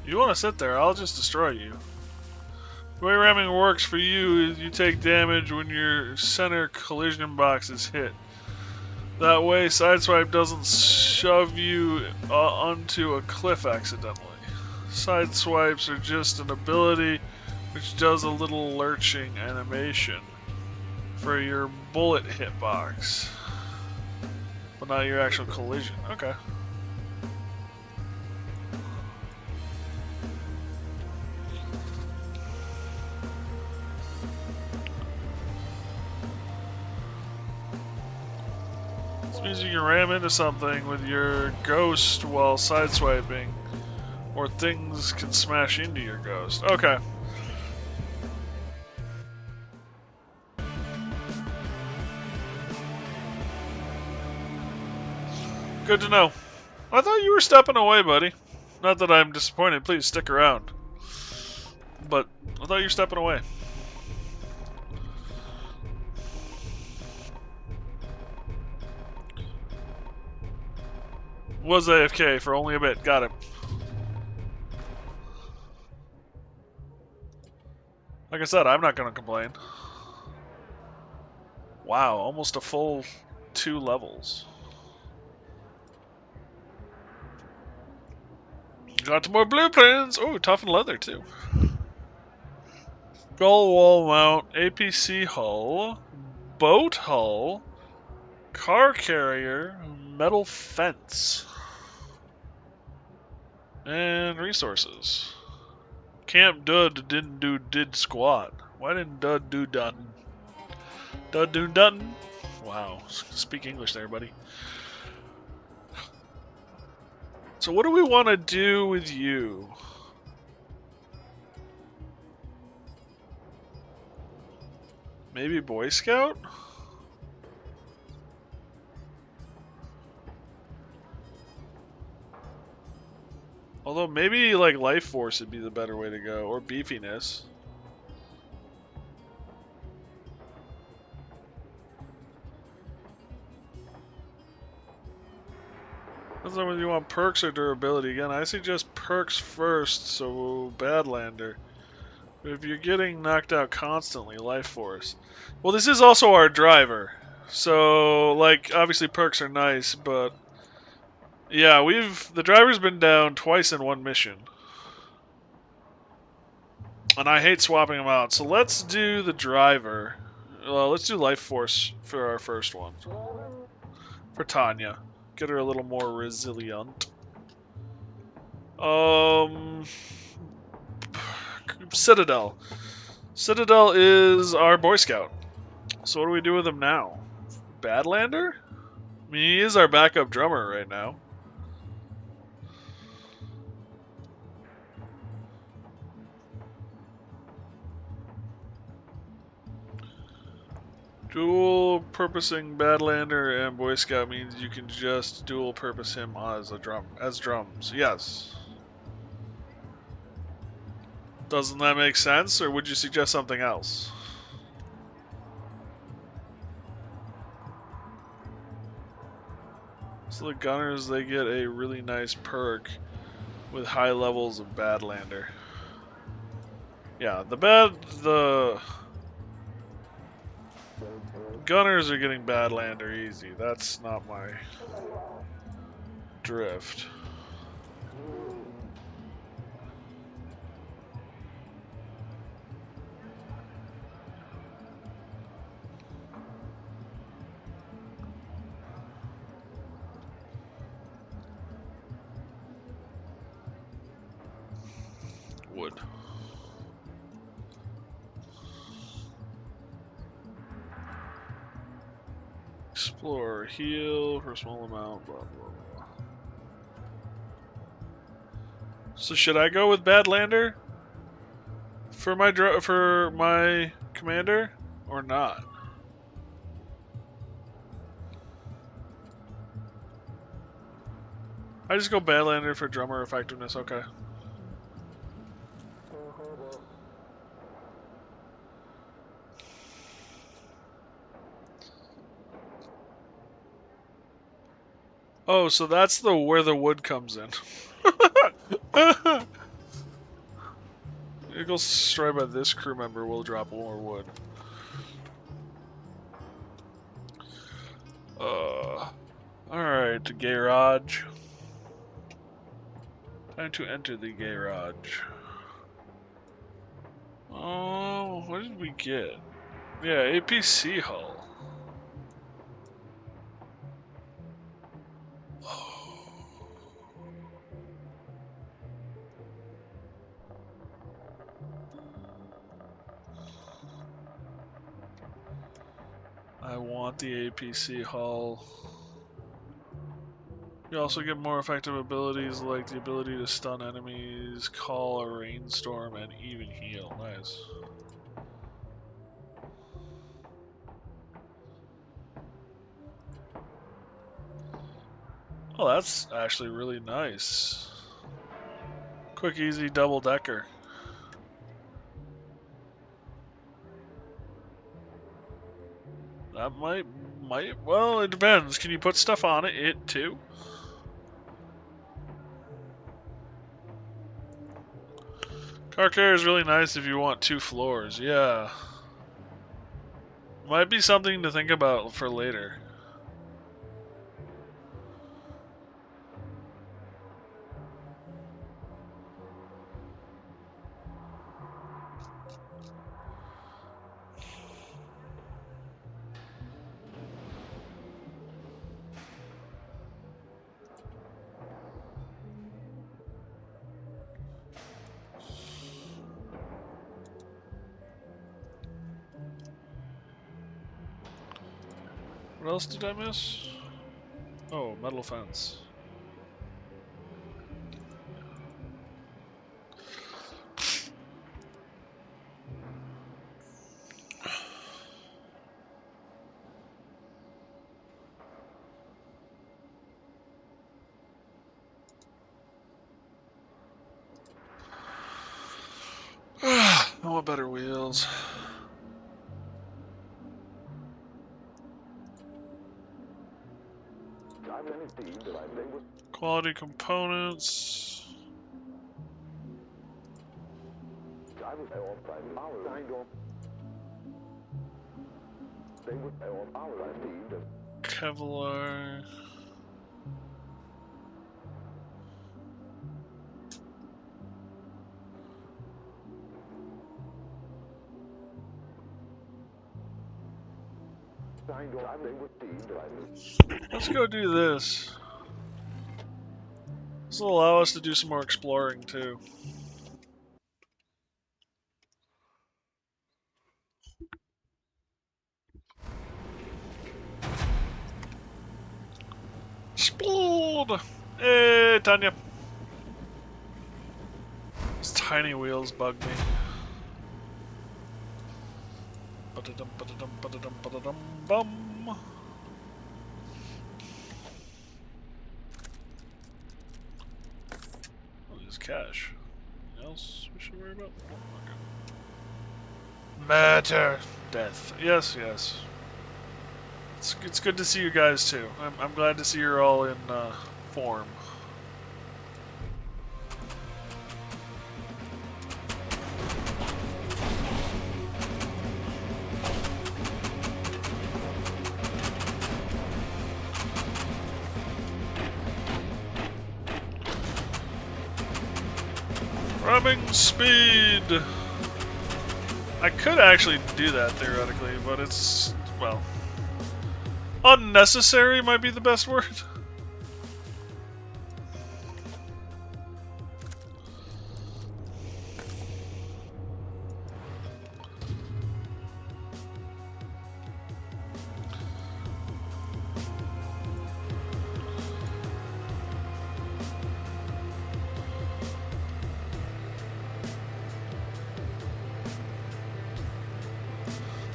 You want to sit there, I'll just destroy you. The way ramming works for you is you take damage when your center collision box is hit. That way, Sideswipe doesn't shove you onto a cliff accidentally. Sideswipes are just an ability which does a little lurching animation for your bullet hitbox, but not your actual collision. Okay. This means you can ram into something with your ghost while sideswiping, or things can smash into your ghost. Okay. Good to know. I thought you were stepping away, buddy. Not that I'm disappointed. Please stick around. But I thought you were stepping away. Was AFK for only a bit. Got it. Like I said, I'm not going to complain. Wow, almost a full 2 levels. Got more blueprints. Oh, toughened leather too. Gull wall mount, APC hull, boat hull, car carrier, metal fence, and resources. Camp Dud didn't do did squat. Why didn't Dud do Dutton? Dud do Dutton? Wow. Speak English there, buddy. So what do we want to do with you? Maybe Boy Scout? Although maybe like Life Force would be the better way to go, or Beefiness. Depends on whether you want perks or durability. Again, I suggest perks first, so Badlander. But if you're getting knocked out constantly, Life Force. Well, this is also our driver. So, like, obviously perks are nice, but yeah, the driver's been down twice in one mission. And I hate swapping them out. So let's do the driver. Let's do Life Force for our first one. For Tanya. Get her a little more resilient. Citadel. Citadel is our Boy Scout. So what do we do with him now? Badlander? I mean, he is our backup drummer right now. Dual purposing Badlander and Boy Scout means you can just dual purpose him as drums. Yes. Doesn't that make sense, or would you suggest something else? So the gunners, they get a really nice perk with high levels of Badlander. Yeah, the gunners are getting Badlander easy. That's not my drift. Wood. Explore, heal for a small amount, blah blah blah. So should I go with Badlander for my commander or not? I just go Badlander for drummer effectiveness. Okay. Oh, so that's where the wood comes in. Eagle strike by this crew member will drop more wood. Alright, garage. Time to enter the garage. Oh, what did we get? Yeah, APC hull. I want the APC hull. You also get more effective abilities like the ability to stun enemies, call a rainstorm, and even heal. Nice. Oh, that's actually really nice. Quick, easy, double-decker. That might, well, it depends. Can you put stuff on it too? Car carrier is really nice if you want 2 floors, yeah. Might be something to think about for later. What else did I miss? Oh, metal fence. I want better wheels. Quality components. Kevlar. Let's go do this. This will allow us to do some more exploring too. Explode! Hey, Tanya. These tiny wheels bug me. Ba-da-dum, ba-da-dum, ba-da-dum, ba-da-dum, bum. Oh, there's cash. Anything else we should worry about? Oh, okay. Matter. Death. Yes, yes. It's good to see you guys too. I'm glad to see you're all in form. Ramming speed! I could actually do that theoretically, but it's, well, unnecessary might be the best word.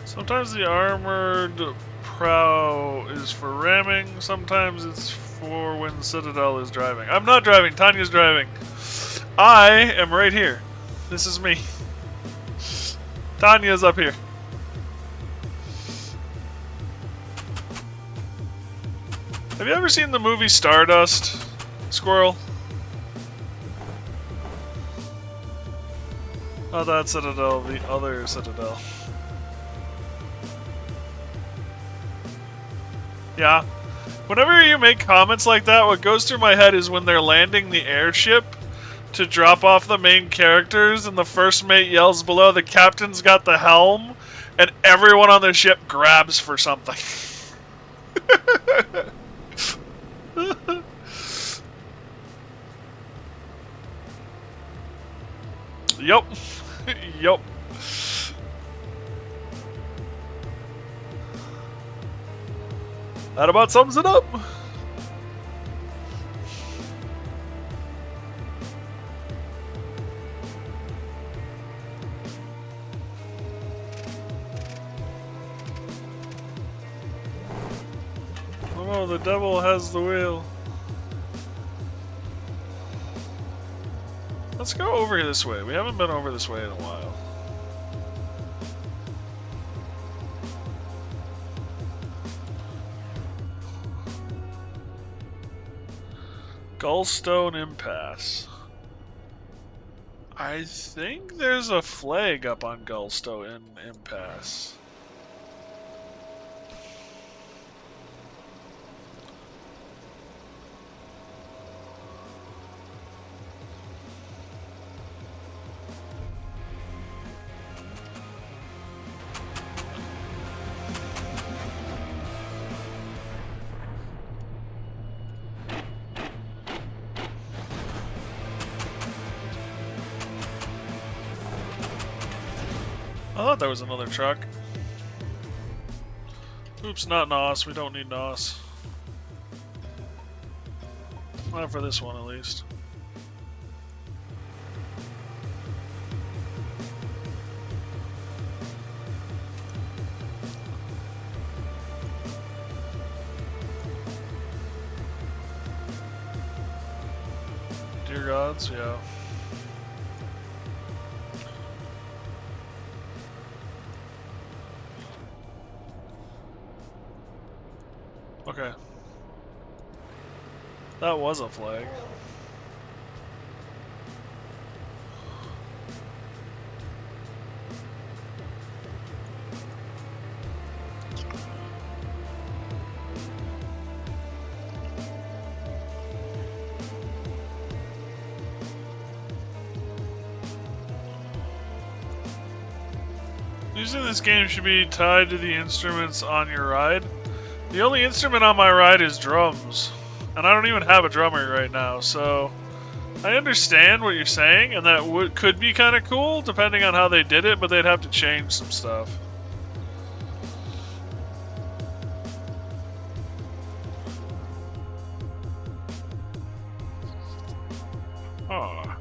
Sometimes the armored prow is for ramming, sometimes it's for when the Citadel is driving. I'm not driving, Tanya's driving. I am right here. This is me. Tanya's up here. Have you ever seen the movie Stardust, Squirrel? Not that Citadel, the other Citadel. Yeah. Whenever you make comments like that, what goes through my head is when they're landing the airship to drop off the main characters, and the first mate yells below, the captain's got the helm, and everyone on the ship grabs for something. Yup. Yup. That about sums it up. Oh, the devil has the wheel. Let's go over this way. We haven't been over this way in a while. Gullstone Impasse. I think there's a flag up on Gullstone Impasse. I thought there was another truck. Oops, not NOS. We don't need NOS. Not for this one, at least. Dear gods, yeah. Okay. That was a flag. Using this game should be tied to the instruments on your ride. The only instrument on my ride is drums. And I don't even have a drummer right now, so I understand what you're saying, and that could be kind of cool, depending on how they did it, but they'd have to change some stuff. Oh.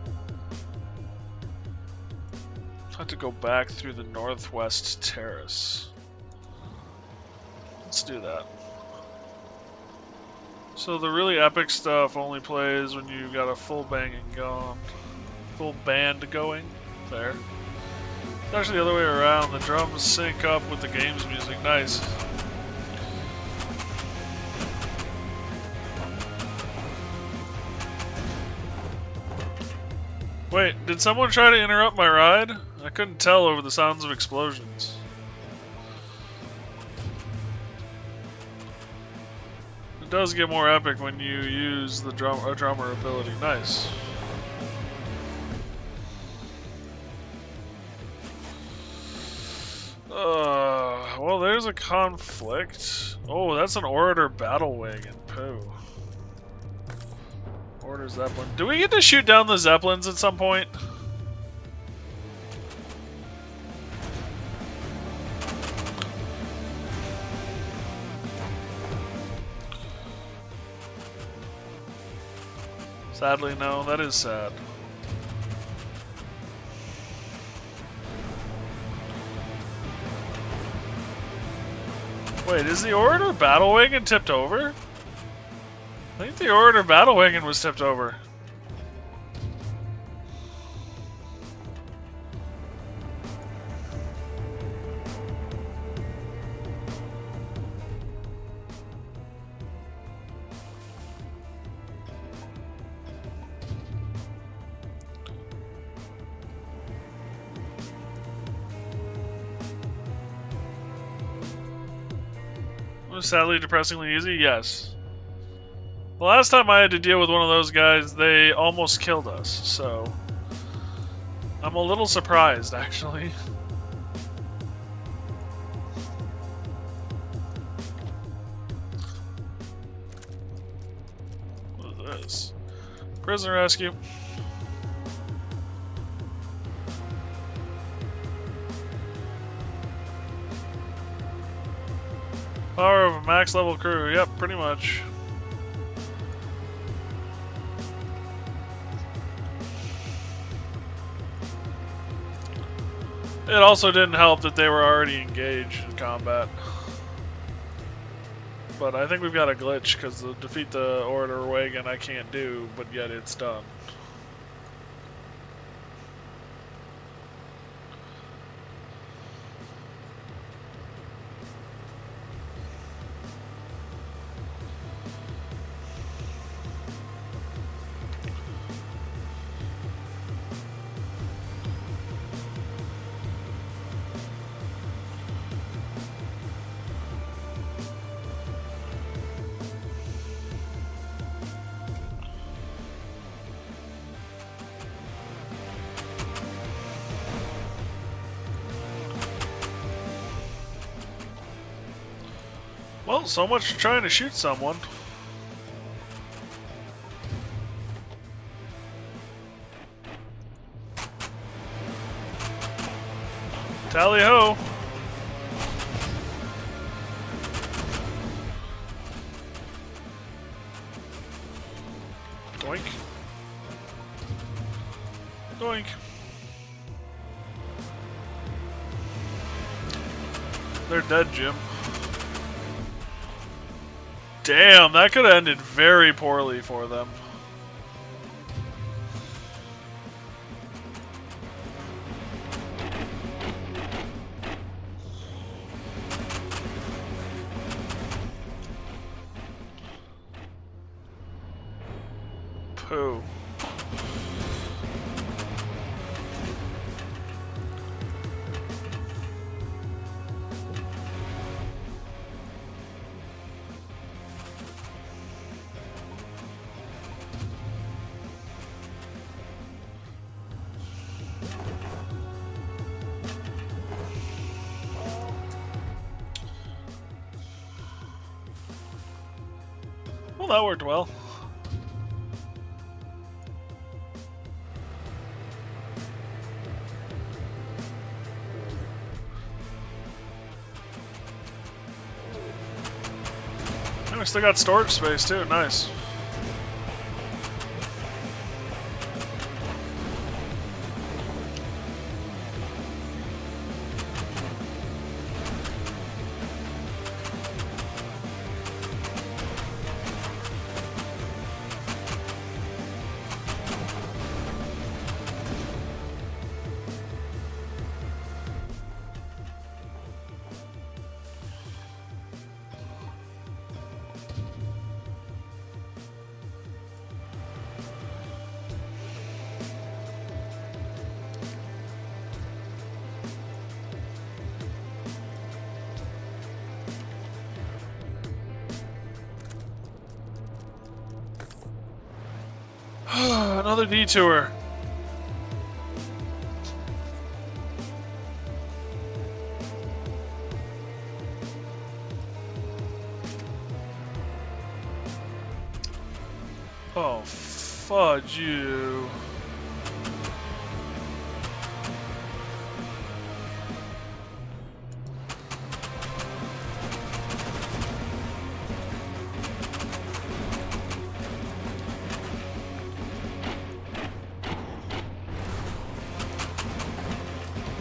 Have to go back through the northwest terrace. Let's do that. So the really epic stuff only plays when you got a full banging going. Full band going. There. It's actually the other way around. The drums sync up with the game's music. Nice. Wait, did someone try to interrupt my ride? I couldn't tell over the sounds of explosions. It does get more epic when you use the drummer ability. Nice. Well, there's a conflict. Oh, that's an Orator battle wagon. Poo. Order Zeppelin. Do we get to shoot down the Zeppelins at some point? Sadly, no. That is sad. Wait, is the Orator battle wagon tipped over? I think the Orator battle wagon was tipped over. Was sadly depressingly easy? Yes. The last time I had to deal with one of those guys, they almost killed us, so I'm a little surprised, actually. What is this? Prisoner rescue. Power of a max level crew. Yep, pretty much. It also didn't help that they were already engaged in combat. But I think we've got a glitch, because to defeat the Orator wagon I can't do, but yet it's done. Well, so much for trying to shoot someone. Tally ho! Yoink. Doink. They're dead, Jim. Damn, that could have ended very poorly for them. Pooh. Well, that worked well. And we still got storage space too, nice. Another detour. Oh, fudge you.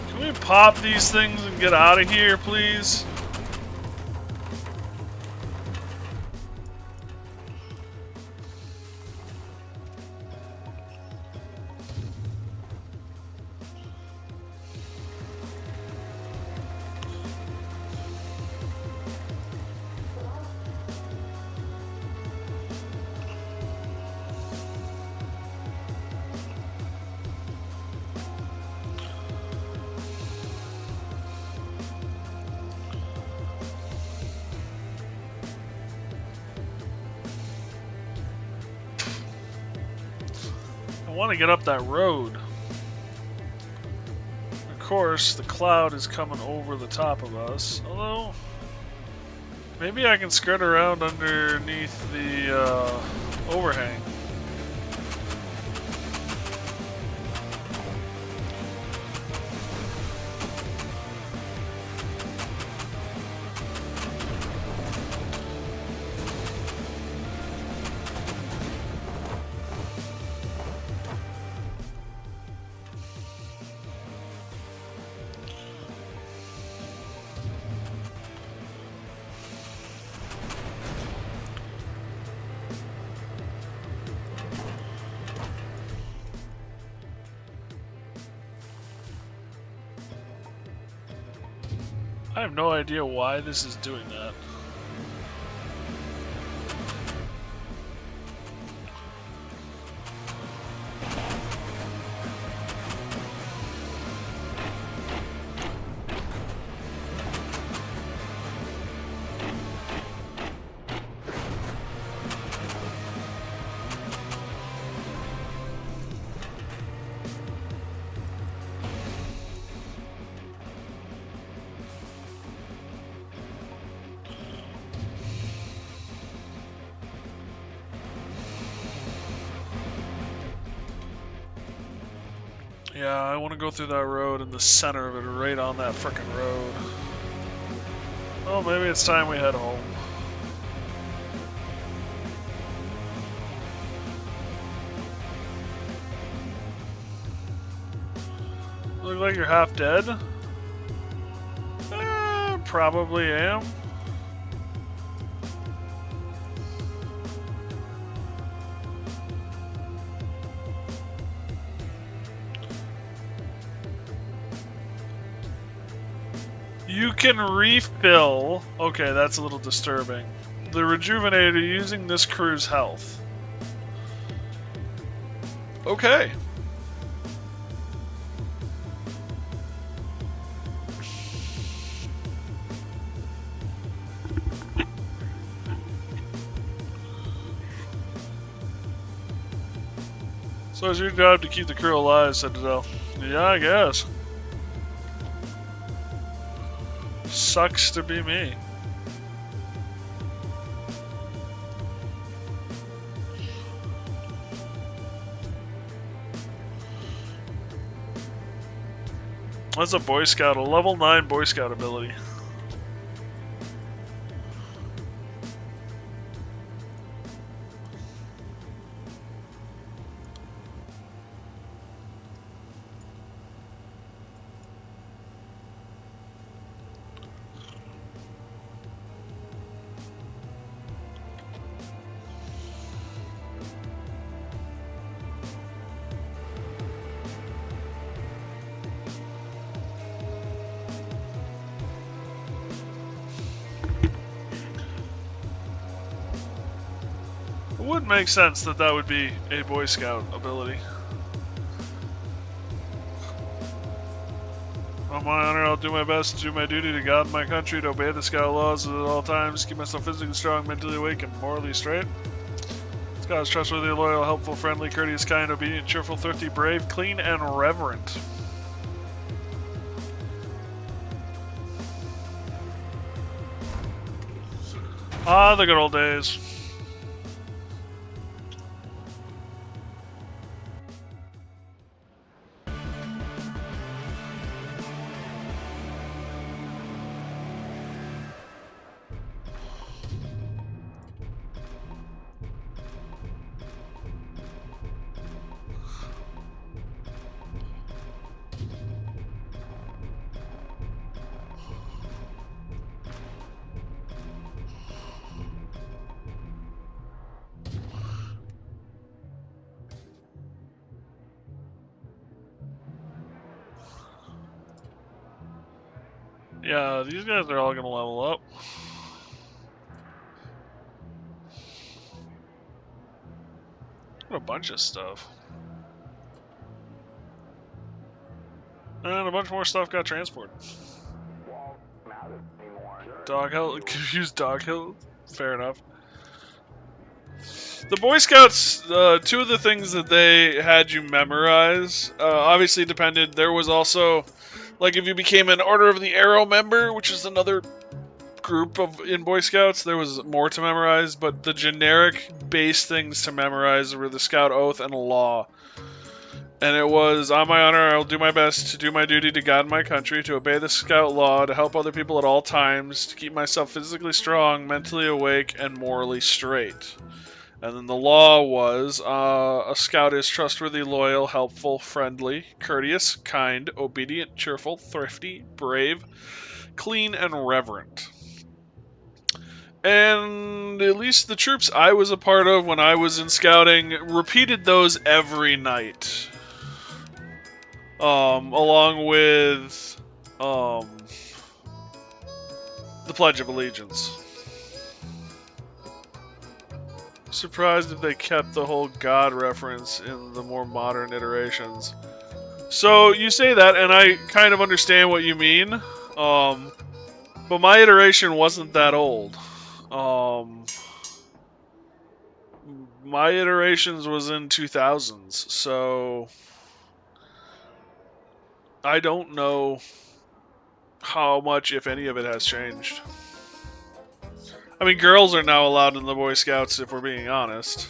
Can we pop these things and get out of here, please? I want to get up that road. Of course, the cloud is coming over the top of us. Although, maybe I can skirt around underneath the overhang. I have no idea why this is doing that. Yeah, I want to go through that road in the center of it, right on that frickin' road. Oh, maybe it's time we head home. look like you're half dead? Probably am. You can refill. Okay, that's a little disturbing. The rejuvenator using this crew's health. Okay. So it's your job to keep the crew alive, said Adele. Yeah, I guess. Sucks to be me. That's a Boy Scout, a level 9 Boy Scout ability. It would make sense that that would be a Boy Scout ability. On my honor, I'll do my best to do my duty to God and my country, to obey the Scout laws at all times, keep myself physically strong, mentally awake, and morally straight. Scout is trustworthy, loyal, helpful, friendly, courteous, kind, obedient, cheerful, thrifty, brave, clean, and reverent. Ah, the good old days. Yeah, these guys are all gonna level up. What a bunch of stuff. And a bunch more stuff got transported. Dog health, confused dog health. Fair enough. The Boy Scouts, two of the things that they had you memorize, obviously depended. There was also, like, if you became an Order of the Arrow member, which is another group in Boy Scouts, there was more to memorize, but the generic base things to memorize were the Scout Oath and Law. And it was, on my honor, I will do my best to do my duty to God and my country, to obey the Scout Law, to help other people at all times, to keep myself physically strong, mentally awake, and morally straight. And then the law was, a Scout is trustworthy, loyal, helpful, friendly, courteous, kind, obedient, cheerful, thrifty, brave, clean, and reverent. And at least the troops I was a part of when I was in scouting repeated those every night. Along with the Pledge of Allegiance. Surprised if they kept the whole God reference in the more modern iterations. So you say that, and I kind of understand what you mean. But my iteration wasn't that old. My iterations was in 2000s, so I don't know how much, if any of it, has changed. I mean, girls are now allowed in the Boy Scouts, if we're being honest.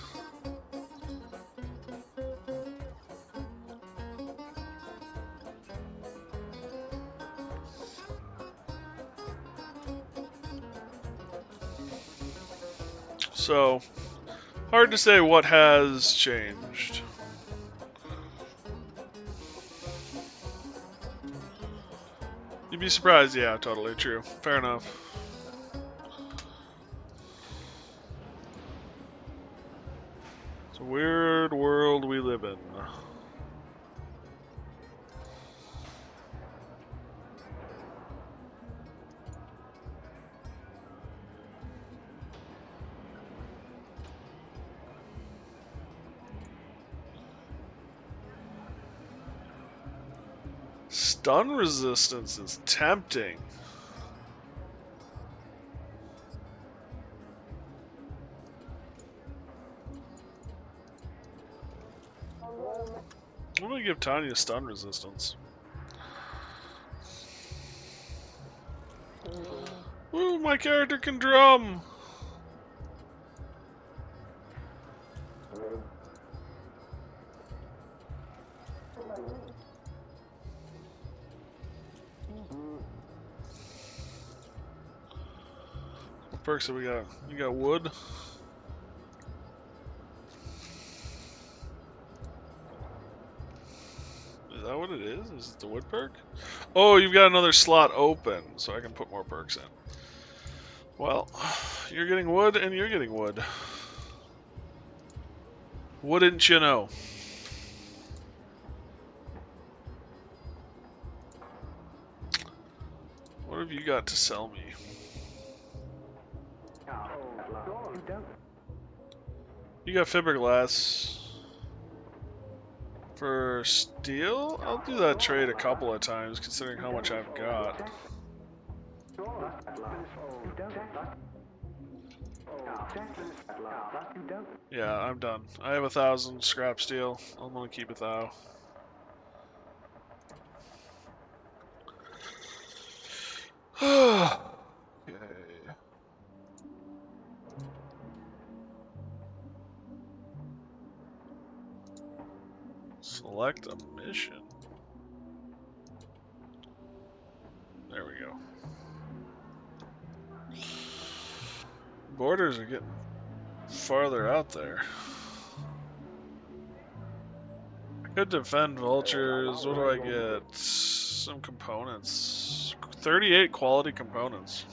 So, hard to say what has changed. be surprised. Yeah, totally true. Fair enough. It's a weird world we live in. Stun resistance is tempting. I'm gonna give Tanya stun resistance. Ooh, my character can drum! What perks have we got? You got wood? Is that what it is? Is it the wood perk? Oh, you've got another slot open, so I can put more perks in. Well, you're getting wood and you're getting wood. Wouldn't you know? What have you got to sell me? You got fiberglass. For steel? I'll do that trade a couple of times considering how much I've got. Yeah, I'm done. I have 1,000 scrap steel. I'm gonna keep 1,000. Okay. Select a mission. There we go. Borders are getting farther out there. I could defend vultures. What do I get? Some components. 38 quality components.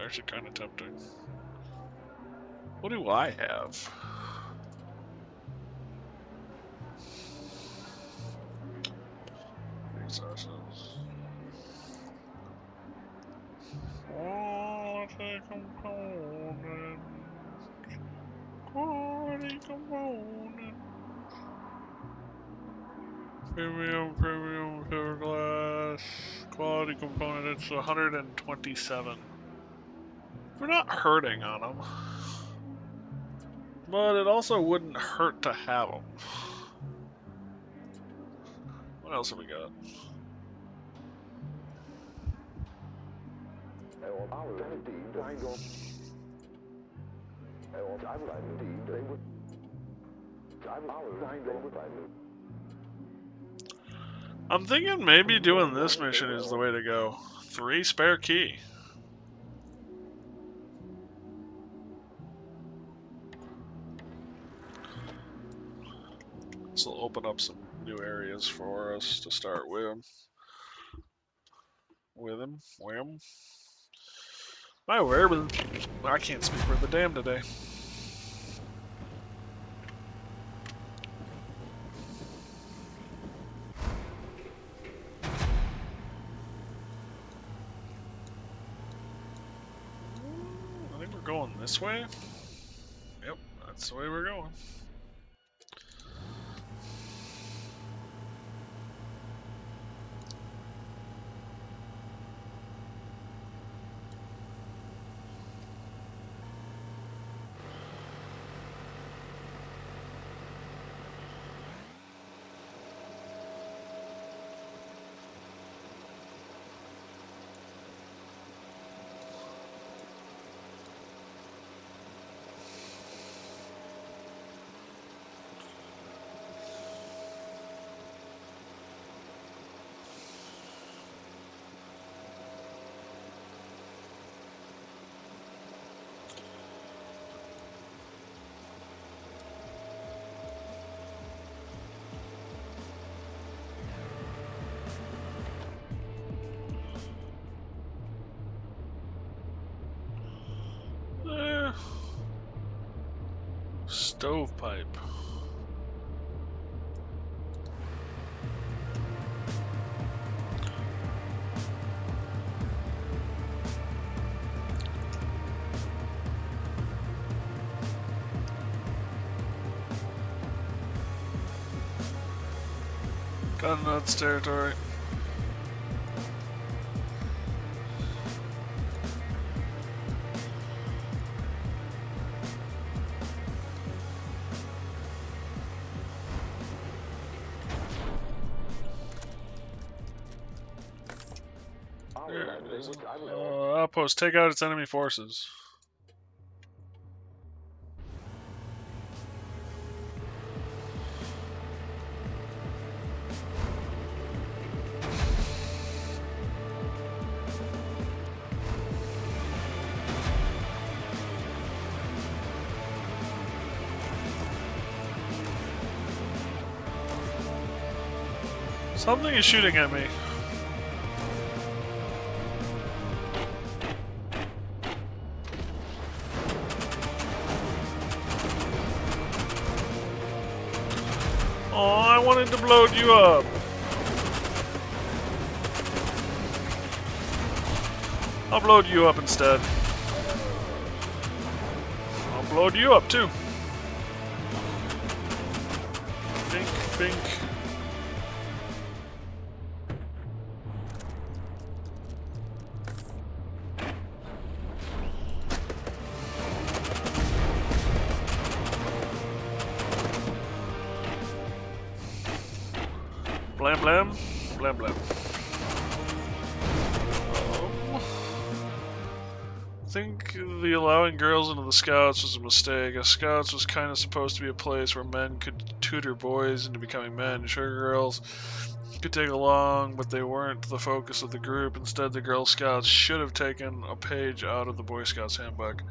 Actually kind of tempting. What do I have? Resources. Quality component. Quality component. Premium, fiberglass. Quality component. It's 127. We're not hurting on them. But it also wouldn't hurt to have them. What else have we got? I'm thinking maybe doing this mission is the way to go. 3 spare key. This will open up some new areas for us to start with. My word, I can't speak for the damn today. I think we're going this way. Yep, that's the way we're going. Stovepipe. Gun nuts territory. Outpost, take out its enemy forces. Something is shooting at me. Oh, I wanted to blow you up. I'll blow you up instead. I'll blow you up too. Bink, bink. Blam blam, blam blam. I think the allowing girls into the Scouts was a mistake. A Scouts was kind of supposed to be a place where men could tutor boys into becoming men. Sure, girls could take along, but they weren't the focus of the group. Instead, the Girl Scouts should have taken a page out of the Boy Scouts handbook.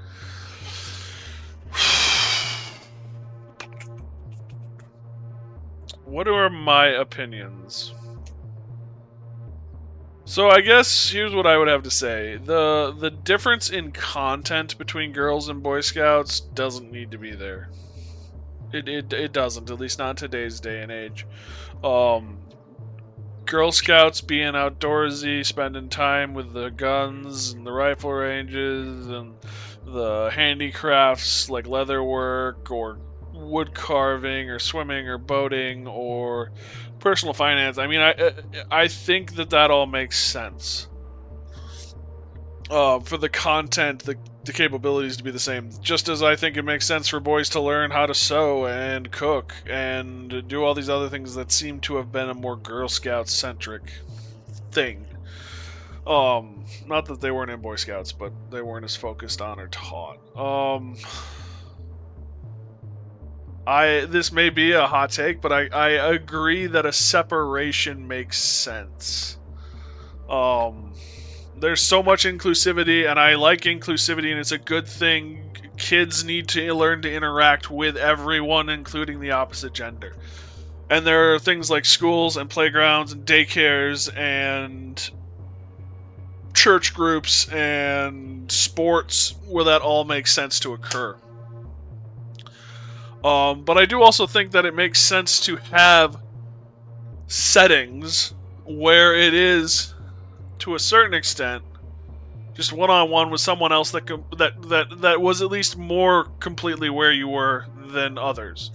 What are my opinions? So I guess here's what I would have to say. The difference in content between girls and Boy Scouts doesn't need to be there. It doesn't, at least not in today's day and age. Girl Scouts being outdoorsy, spending time with the guns and the rifle ranges and the handicrafts like leatherwork or wood carving or swimming or boating or personal finance. I mean, I think that all makes sense. For the content, the capabilities to be the same. Just as I think it makes sense for boys to learn how to sew and cook and do all these other things that seem to have been a more Girl Scout-centric thing. Not that they weren't in Boy Scouts, but they weren't as focused on or taught. This may be a hot take, but I agree that a separation makes sense. There's so much inclusivity, and I like inclusivity, and it's a good thing. Kids need to learn to interact with everyone, including the opposite gender. And there are things like schools and playgrounds and daycares and church groups and sports where that all makes sense to occur. But I do also think that it makes sense to have settings where it is, to a certain extent, just one-on-one with someone else that was at least more completely where you were than others.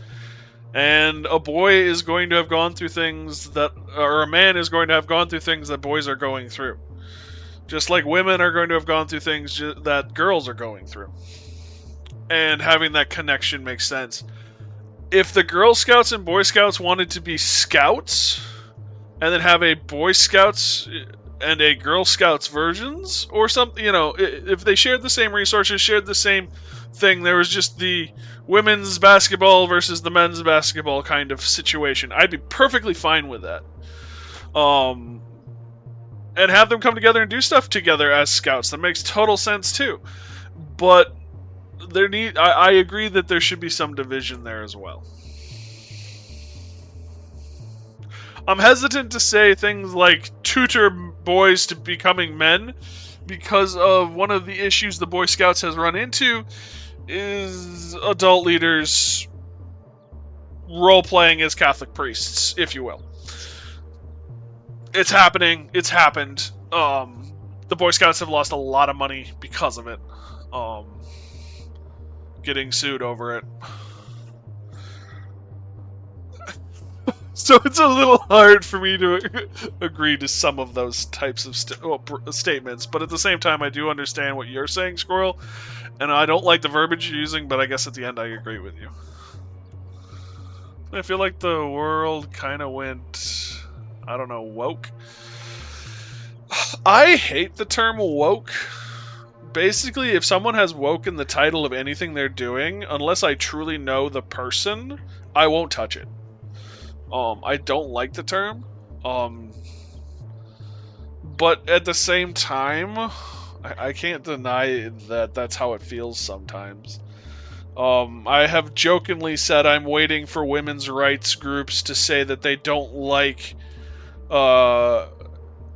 And a boy is going to have gone through things or a man is going to have gone through things that boys are going through. Just like women are going to have gone through things that girls are going through. And having that connection makes sense. If the Girl Scouts and Boy Scouts wanted to be scouts, and then have a Boy Scouts and a Girl Scouts versions, or something, if they shared the same resources, shared the same thing, there was just the women's basketball versus the men's basketball kind of situation, I'd be perfectly fine with that. And have them come together and do stuff together as scouts. That makes total sense too. But I agree that there should be some division there as well. I'm hesitant to say things like tutor boys to becoming men because of one of the issues the Boy Scouts has run into is adult leaders role-playing as Catholic priests, if you will. It's happening. It's happened. The Boy Scouts have lost a lot of money because of it. Getting sued over it. So it's a little hard for me to agree to some of those types of statements, but at the same time, I do understand what you're saying, Squirrel, and I don't like the verbiage you're using, but I guess at the end I agree with you. I feel like the world kind of went, I don't know, woke. I hate the term woke. Basically, if someone has woke in the title of anything they're doing, unless I truly know the person, I won't touch it. I don't like the term. But at the same time, I can't deny that that's how it feels sometimes. I have jokingly said I'm waiting for women's rights groups to say that they don't like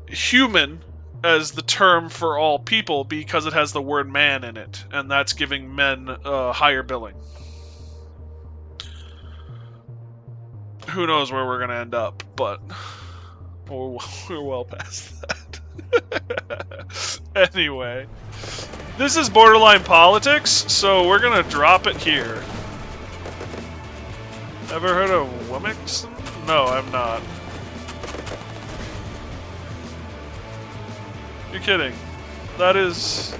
human as the term for all people because it has the word man in it, and that's giving men higher billing. Who knows where we're going to end up, but we're well past that. Anyway, this is borderline politics, so we're going to drop it here. Ever heard of Wemmix? No, I've not. You're kidding. That is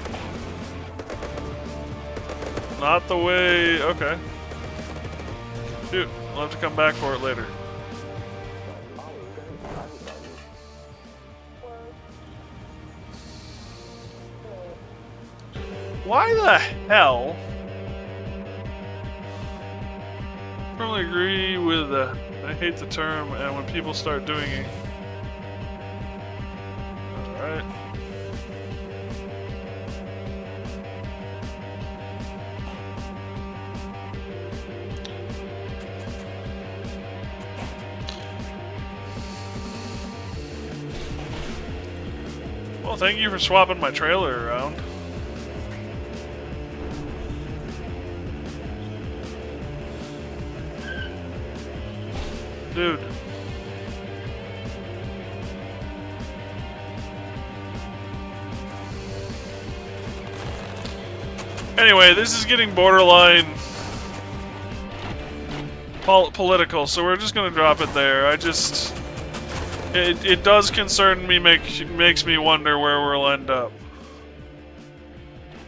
not the way... Okay. Shoot, I'll have to come back for it later. Why the hell? I firmly agree with I hate the term, and when people start doing it... Alright. Well, thank you for swapping my trailer around. Dude. Anyway, this is getting borderline political, so we're just gonna drop it there. It does concern me, makes me wonder where we'll end up.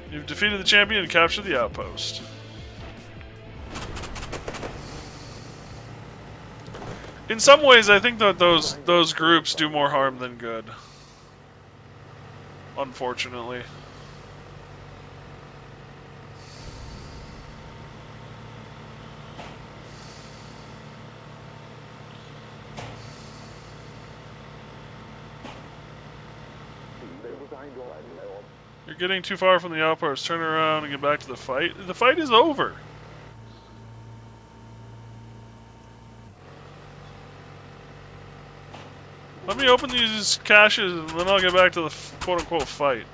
You've defeated the champion and captured the outpost. In some ways, I think that those groups do more harm than good. Unfortunately. You're getting too far from the outpost. Turn around and get back to the fight. The fight is over. Let me open these caches and then I'll get back to the quote-unquote fight.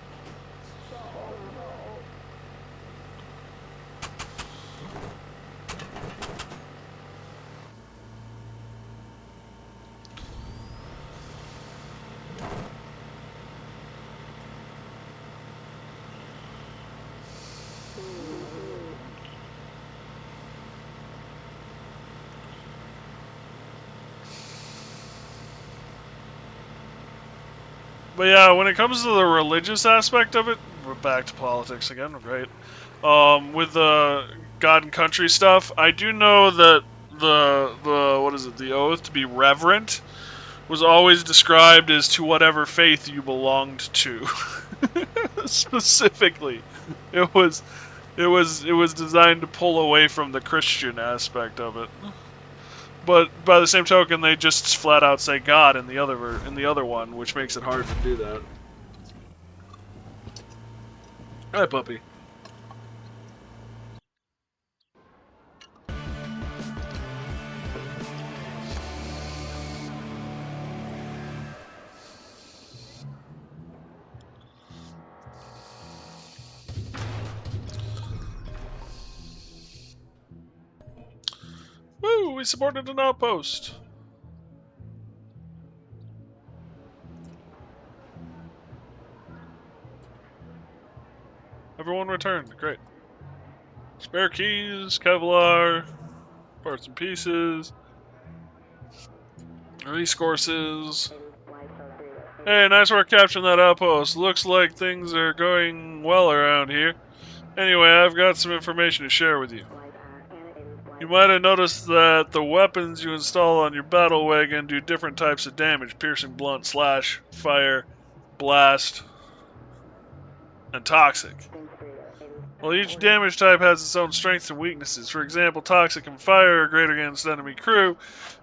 But yeah, when it comes to the religious aspect of it, we're back to politics again, right? With the God and country stuff, I do know that the oath to be reverent was always described as to whatever faith you belonged to. Specifically, it was designed to pull away from the Christian aspect of it. But by the same token, they just flat out say God in the other one, which makes it hard to do that. Hi, puppy. Woo! we supported an outpost. Everyone returned. Great. Spare keys, Kevlar, parts and pieces, release courses. Hey, nice work capturing that outpost. Looks like things are going well around here. Anyway, I've got some information to share with you. You might have noticed that the weapons you install on your battle wagon do different types of damage: piercing, blunt, slash, fire, blast, and toxic. Well, each damage type has its own strengths and weaknesses. For example, toxic and fire are great against enemy crew,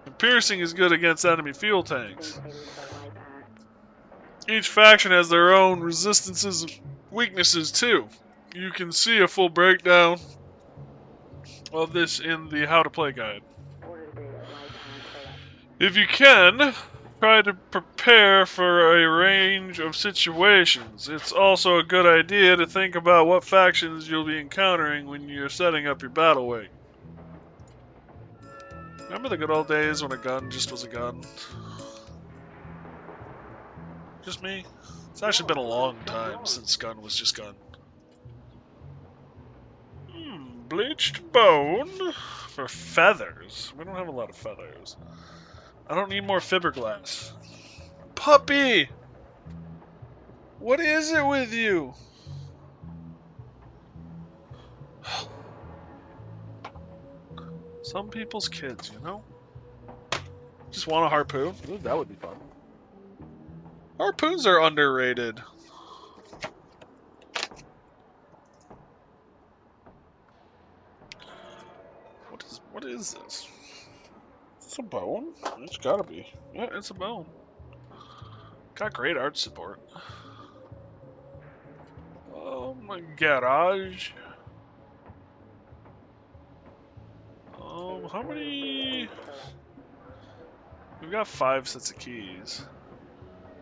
and piercing is good against enemy fuel tanks. Each faction has their own resistances and weaknesses too. You can see a full breakdown of this in the How to Play guide. If you can, try to prepare for a range of situations. It's also a good idea to think about what factions you'll be encountering when you're setting up your battle wagon. Remember the good old days when a gun just was a gun? Just me? It's actually been a long time since gun was just gun. Bleached bone for feathers. We don't have a lot of feathers. I don't need more fiberglass. Puppy! What is it with you? Some people's kids, you know? Just want a harpoon? Ooh, that would be fun. Harpoons are underrated. What is this? It's a bone? It's gotta be. Yeah, it's a bone. Got great art support. Oh, my garage. How many? We've got 5 sets of keys.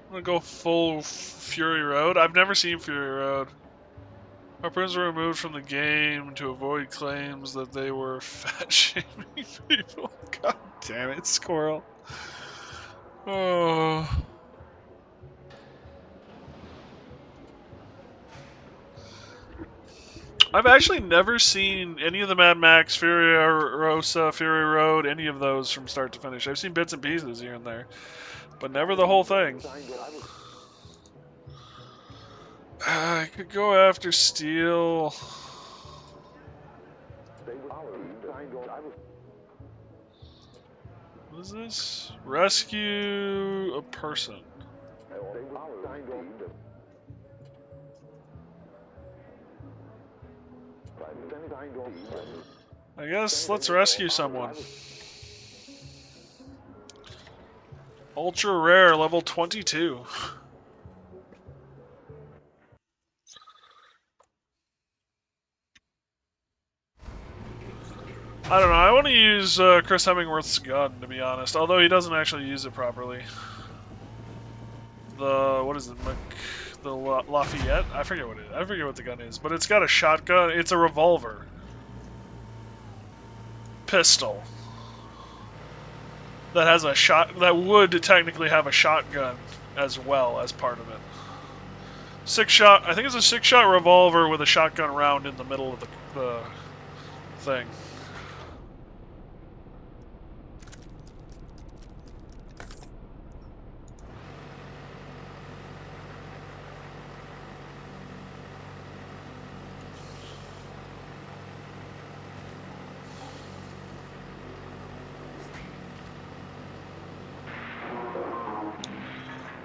I'm gonna go full Fury Road. I've never seen Fury Road. Harpoons were removed from the game to avoid claims that they were fat shaming people. God damn it, squirrel. Oh. I've actually never seen any of the Mad Max, Furiosa, Fury Road, any of those from start to finish. I've seen bits and pieces here and there, but never the whole thing. I could go after Steel. What is this? Rescue a person. I guess let's rescue someone. Ultra rare, level 22. I don't know, I want to use Chris Hemingworth's gun, to be honest, although he doesn't actually use it properly. What is it, the Lafayette? I forget what the gun is, but it's got a shotgun, it's a revolver. Pistol. That has a that would technically have a shotgun as well as part of it. I think it's a 6-shot revolver with a shotgun round in the middle of the thing.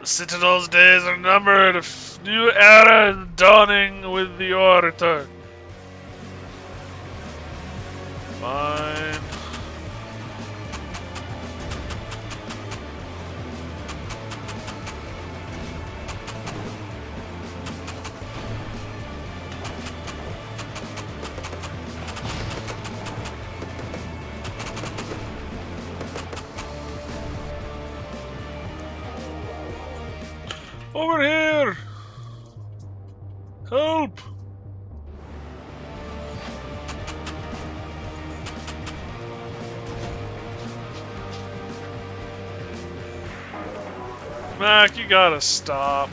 The Citadel's days are numbered. A new era is dawning with the Orator. Fine. Over here! Help! Mac, you gotta stop.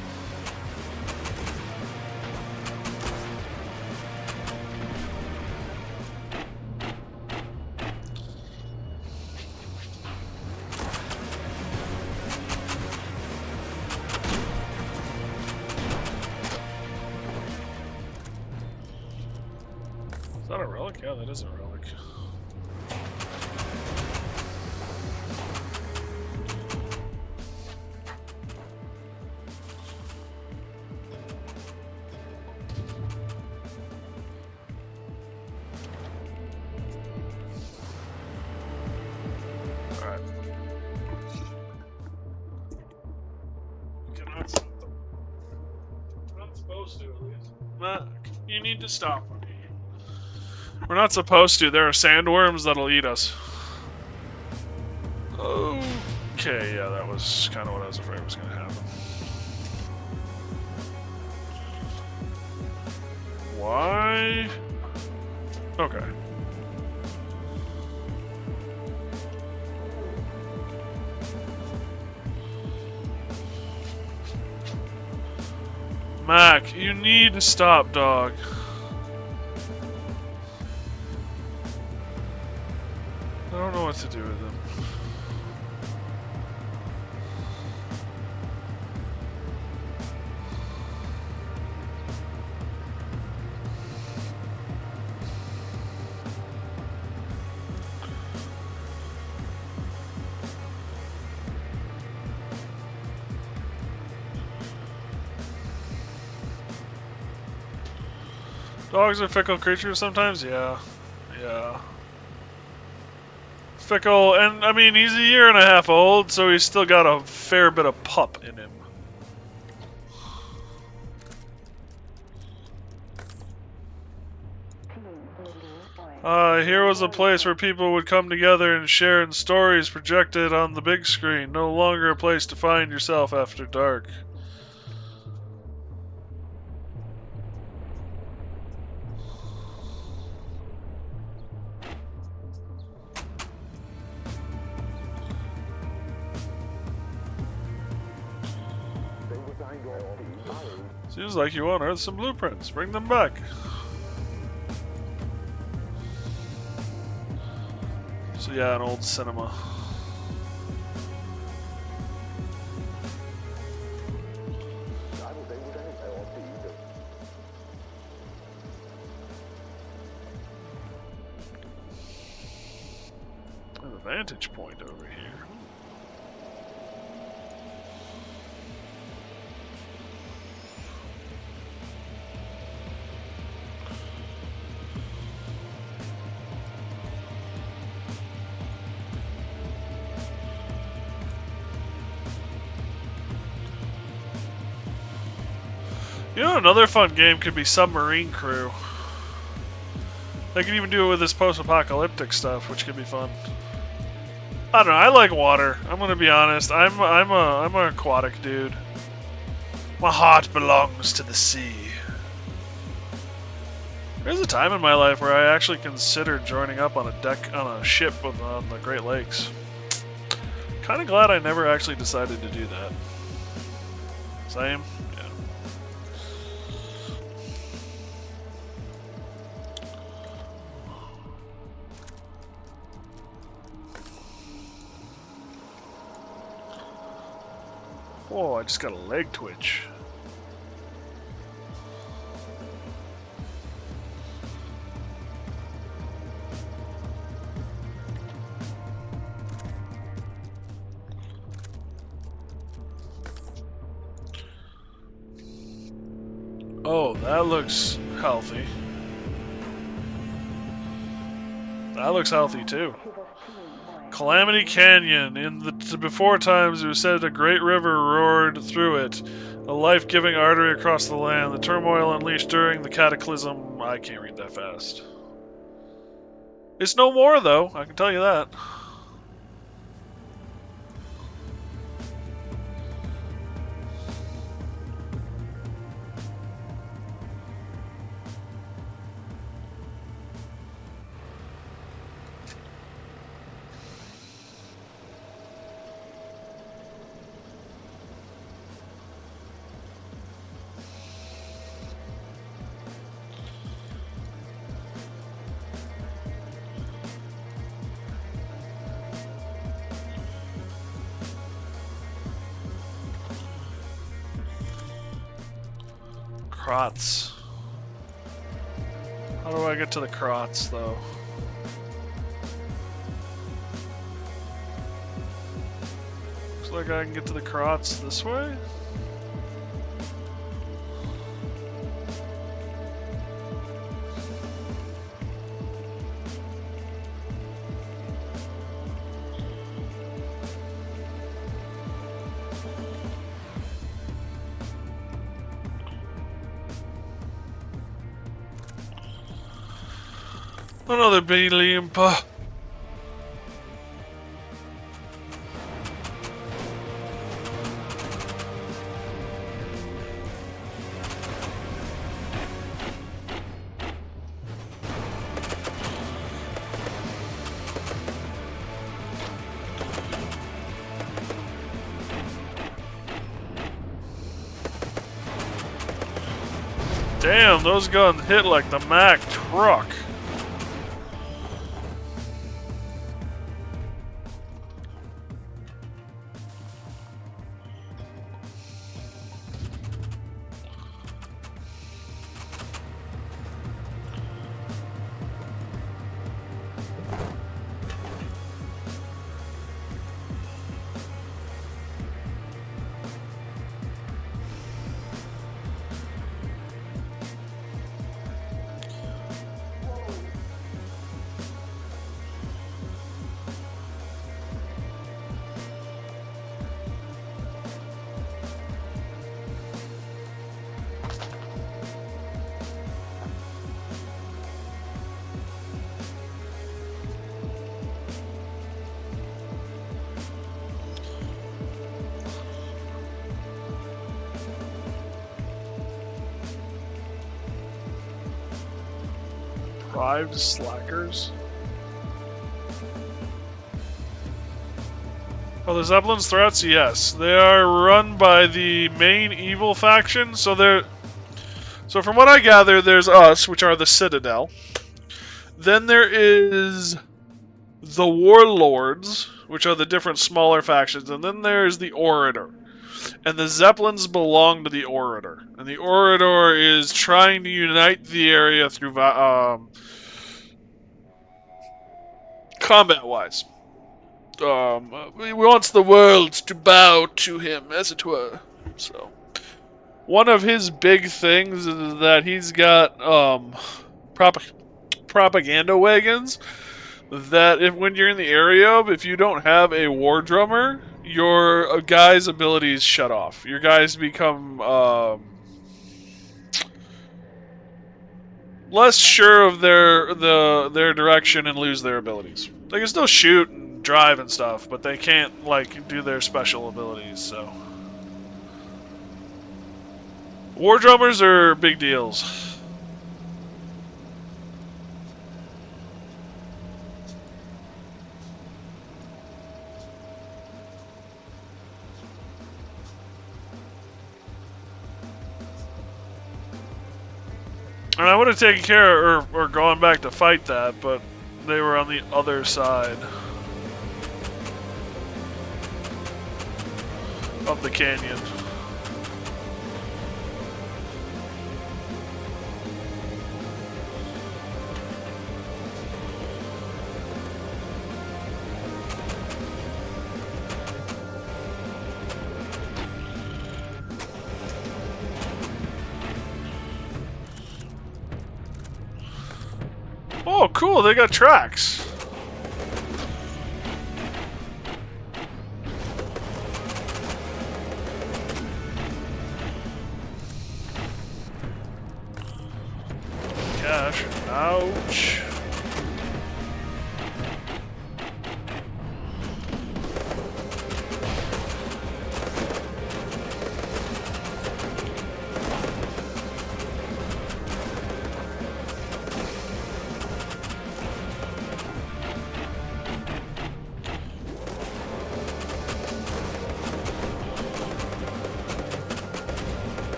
Is that a relic? Yeah, that is a relic. Alright. Cannot stop them. We're not supposed to, at least. Mac, you need to stop. We're not supposed to. There are sandworms that'll eat us. Okay, yeah, that was kind of what I was afraid was going to happen. Why? Okay. Mac, you need to stop, dog. I don't know what to do with him. Dogs are fickle creatures sometimes? Yeah. Yeah. Fickle, and I mean, he's a year and a half old, so he's still got a fair bit of pup in him. Here was a place where people would come together and share in stories projected on the big screen. No longer a place to find yourself after dark. Seems like you unearthed some blueprints. Bring them back. So yeah, an old cinema. There's a vantage point over here. You know, another fun game could be Submarine Crew. They can even do it with this post-apocalyptic stuff, which could be fun. I don't know. I like water. I'm gonna be honest. I'm an aquatic dude. My heart belongs to the sea. There's a time in my life where I actually considered joining up on a ship on the Great Lakes. Kind of glad I never actually decided to do that. Same. Whoa, I just got a leg twitch. Oh, that looks healthy. That looks healthy too. Calamity Canyon. In the before times, it was said a great river roared through it, a life-giving artery across the land. The turmoil unleashed during the cataclysm. I can't read that fast. It's no more, though. I can tell you that. Crots. How do I get to the Crots, though? Looks like I can get to the Crots this way? Another Belimpa. Damn, those guns hit like the Mack truck. Deprived slackers. Oh, the Zeppelin's threats? Yes. They are run by the main evil faction, so from what I gather, there's us, which are the Citadel. Then there is the Warlords, which are the different smaller factions, and then there's the Orator. And the Zeppelins belong to the Orator. And the Orator is trying to unite the area through combat-wise. He wants the world to bow to him, as it were. So, one of his big things is that he's got propaganda wagons. That when you're in the area, if you don't have a war drummer, your guy's abilities shut off. Your guys become less sure of their direction and lose their abilities. They can still shoot and drive and stuff, but they can't like do their special abilities. So, war drummers are big deals. And I would have taken care or gone back to fight that, but they were on the other side of the canyon. Oh, cool, they got tracks. Gosh, ouch.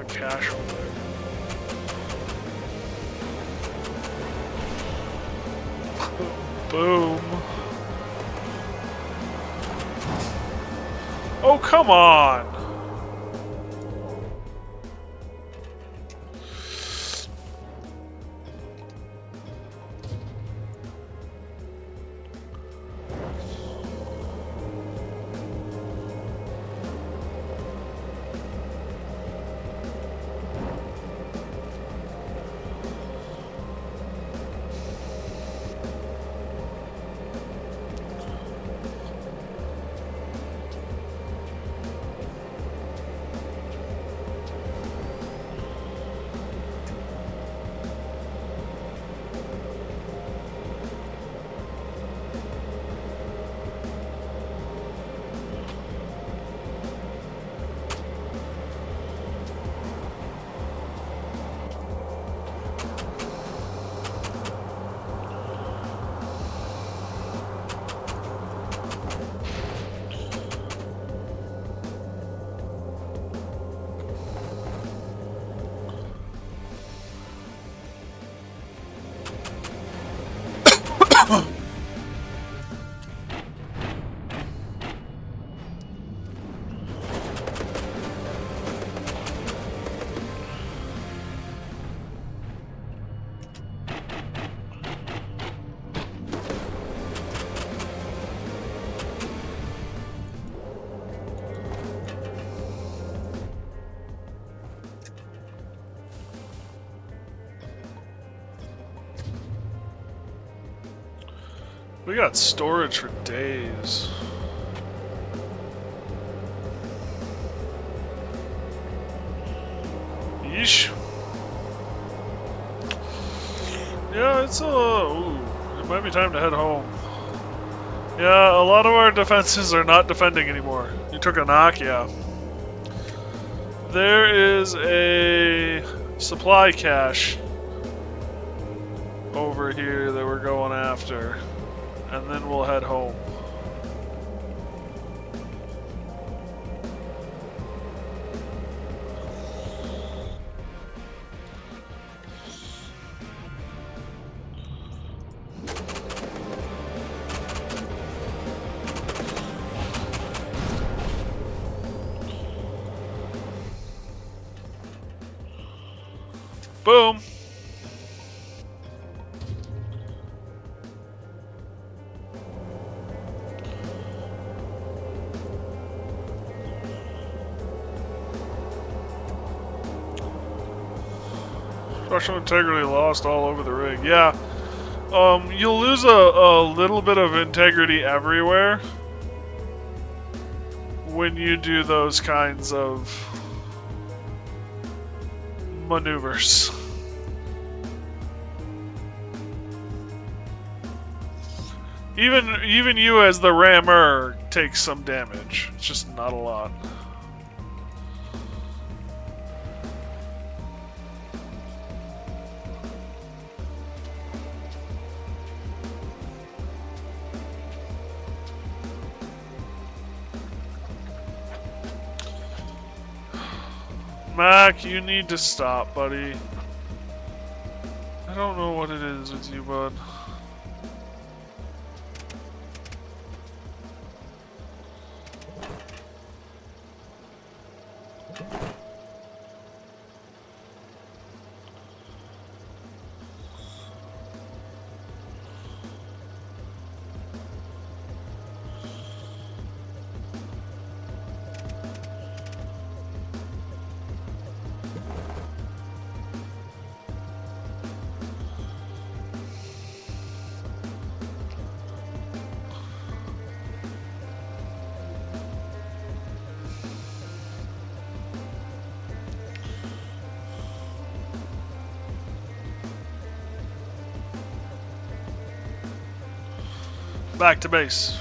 Cash over there. Boom. Oh, come on! We got storage for days. Yeesh. Yeah, it's ooh, it might be time to head home. Yeah, a lot of our defenses are not defending anymore. You took a knock, yeah. There is a supply cache over here that we're going after, and then we'll head home. Boom! Structural integrity lost all over the rig. Yeah. You'll lose a little bit of integrity everywhere when you do those kinds of maneuvers. Even you as the rammer takes some damage. It's just not a lot. Mac, you need to stop, buddy. I don't know what it is with you, bud. Back to base.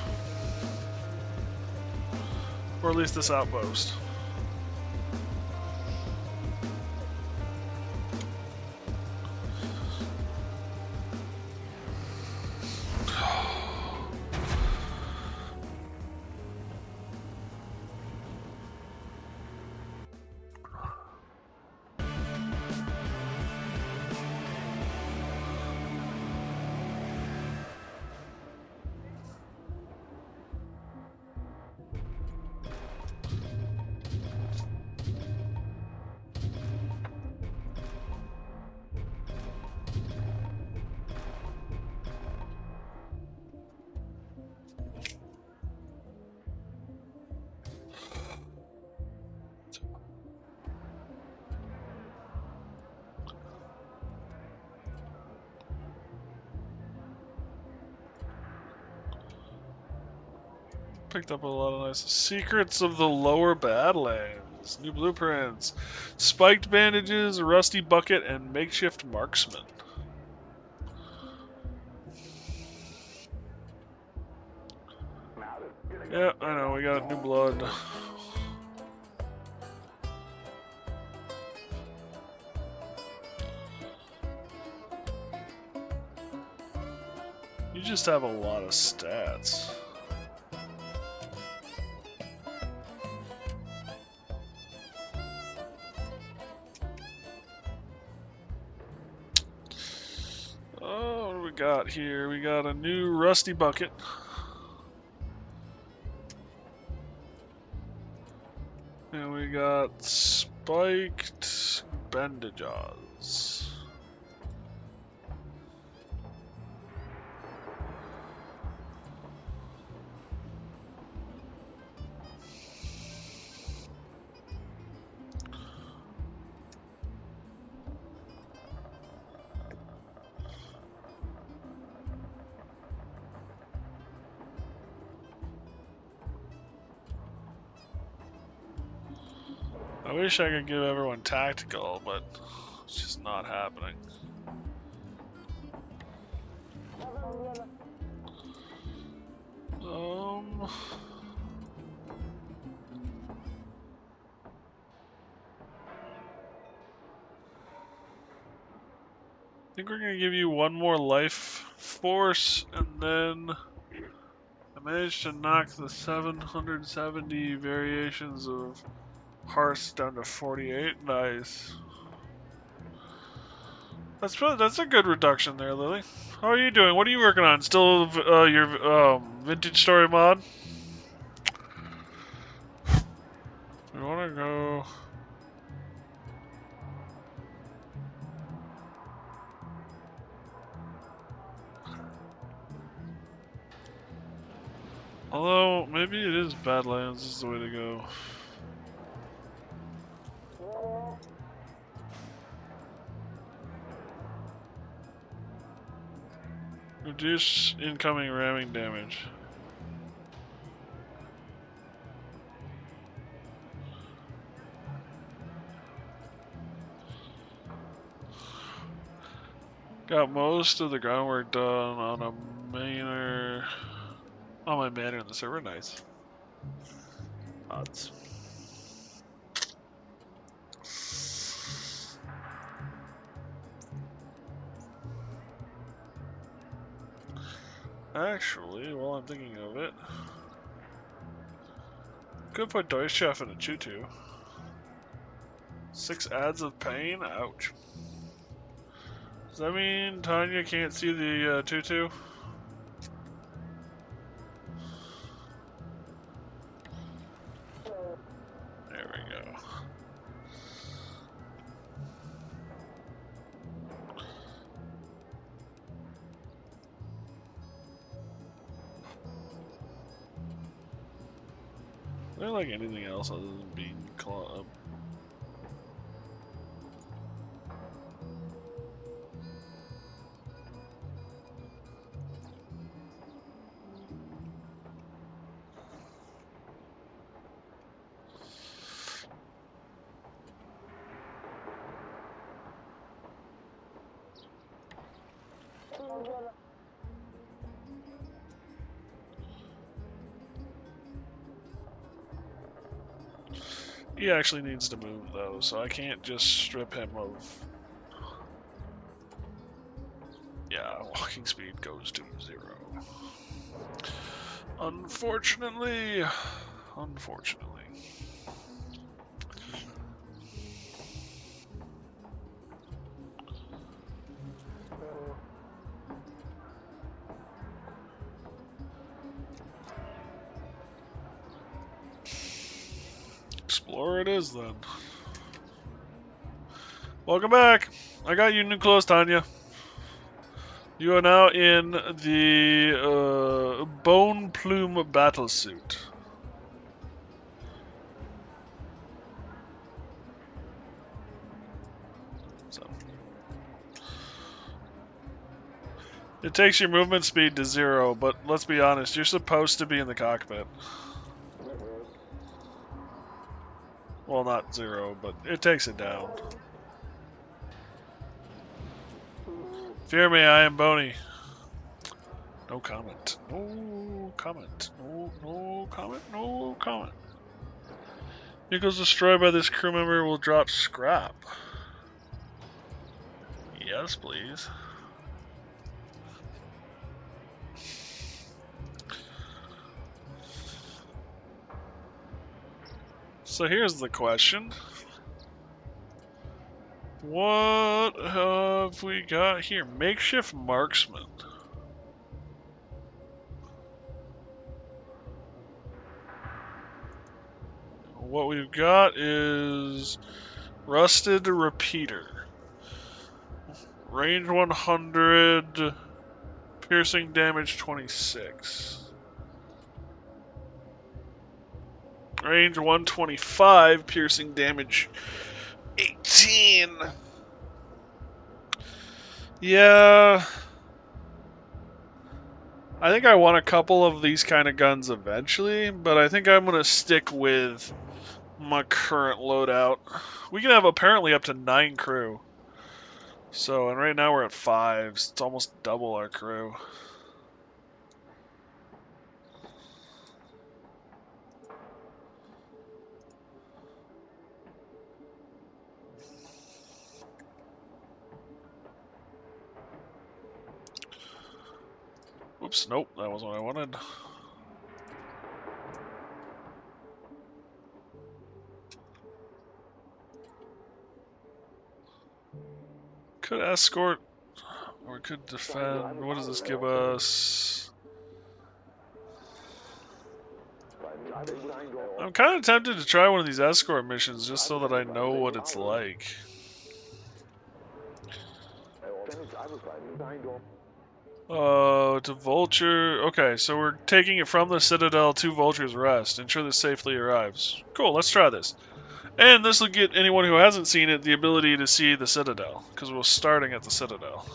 Or at least this outpost. Picked up a lot of nice secrets of the lower Badlands. New blueprints, spiked bandages, a rusty bucket, and makeshift marksman. Yeah, I know, we got new blood. You just have a lot of stats. Oh, what do we got here? We got a new rusty bucket. And we got spiked bandages. I wish I could give everyone tactical, but it's just not happening. I think we're gonna give you one more life force, and then I managed to knock the 770 variations of hearths down to 48. Nice. That's a good reduction there, Lily. How are you doing? What are you working on? Still your vintage story mod? We want to go. Although maybe it is Badlands is the way to go. Reduce incoming ramming damage. Got most of the groundwork done on a manor. On my manor in the server, nice. Odds. Actually, while I'm thinking of it, could put Dice Chef in a tutu. 6 adds of pain? Ouch. Does that mean Tanya can't see the tutu? There we go. I don't like anything else other than being club. He actually needs to move though, so I can't just strip him of. Yeah, walking speed goes to 0. Unfortunately. Explorer it is then. Welcome back. I got you new clothes, Tanya. You are now in the bone plume battle suit. So It takes your movement speed to 0, but let's be honest, you're supposed to be in the cockpit. Well, not 0, but it takes it down. Fear me, I am Boney. No comment. No comment. No comment. No comment. Vehicles destroyed by this crew member will drop scrap. Yes, please. So here's the question. What have we got here? Makeshift marksman. What we've got is rusted repeater. Range 100, piercing damage 26. Range 125, piercing damage 18. Yeah. I think I want a couple of these kind of guns eventually, but I think I'm going to stick with my current loadout. We can have apparently up to 9 crew. So, and right now we're at 5. So it's almost double our crew. Oops, nope, that wasn't what I wanted. Could escort, or could defend. What does this give us? I'm kind of tempted to try one of these escort missions just so that I know what it's like. To Vulture. Okay, so we're taking it from the Citadel to Vulture's Rest. Ensure this safely arrives. Cool, let's try this. And this will get anyone who hasn't seen it the ability to see the Citadel, because we're starting at the Citadel.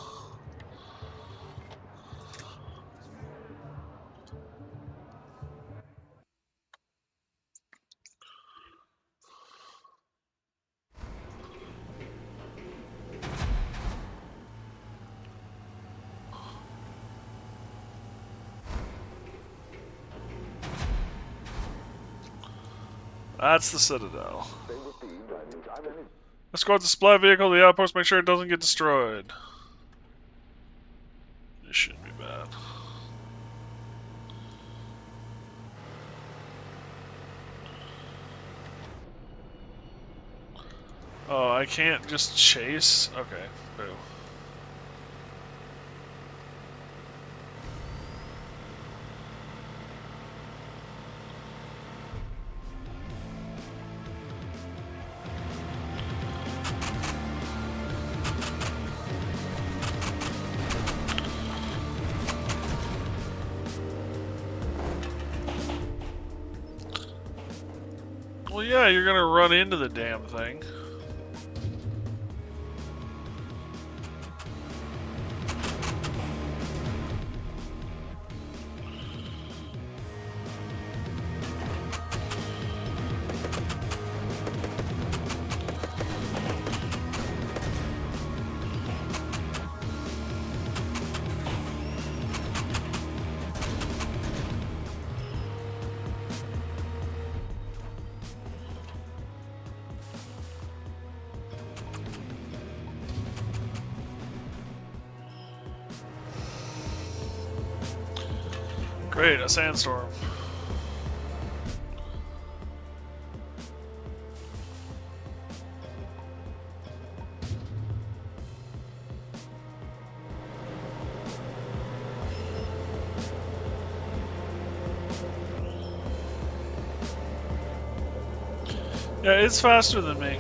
That's the Citadel. Escort the supply vehicle to the outpost, make sure it doesn't get destroyed. This shouldn't be bad. Oh, I can't just chase? Okay, boo. Well, yeah, you're gonna run into the damn thing. Great, a sandstorm. Yeah, it's faster than me.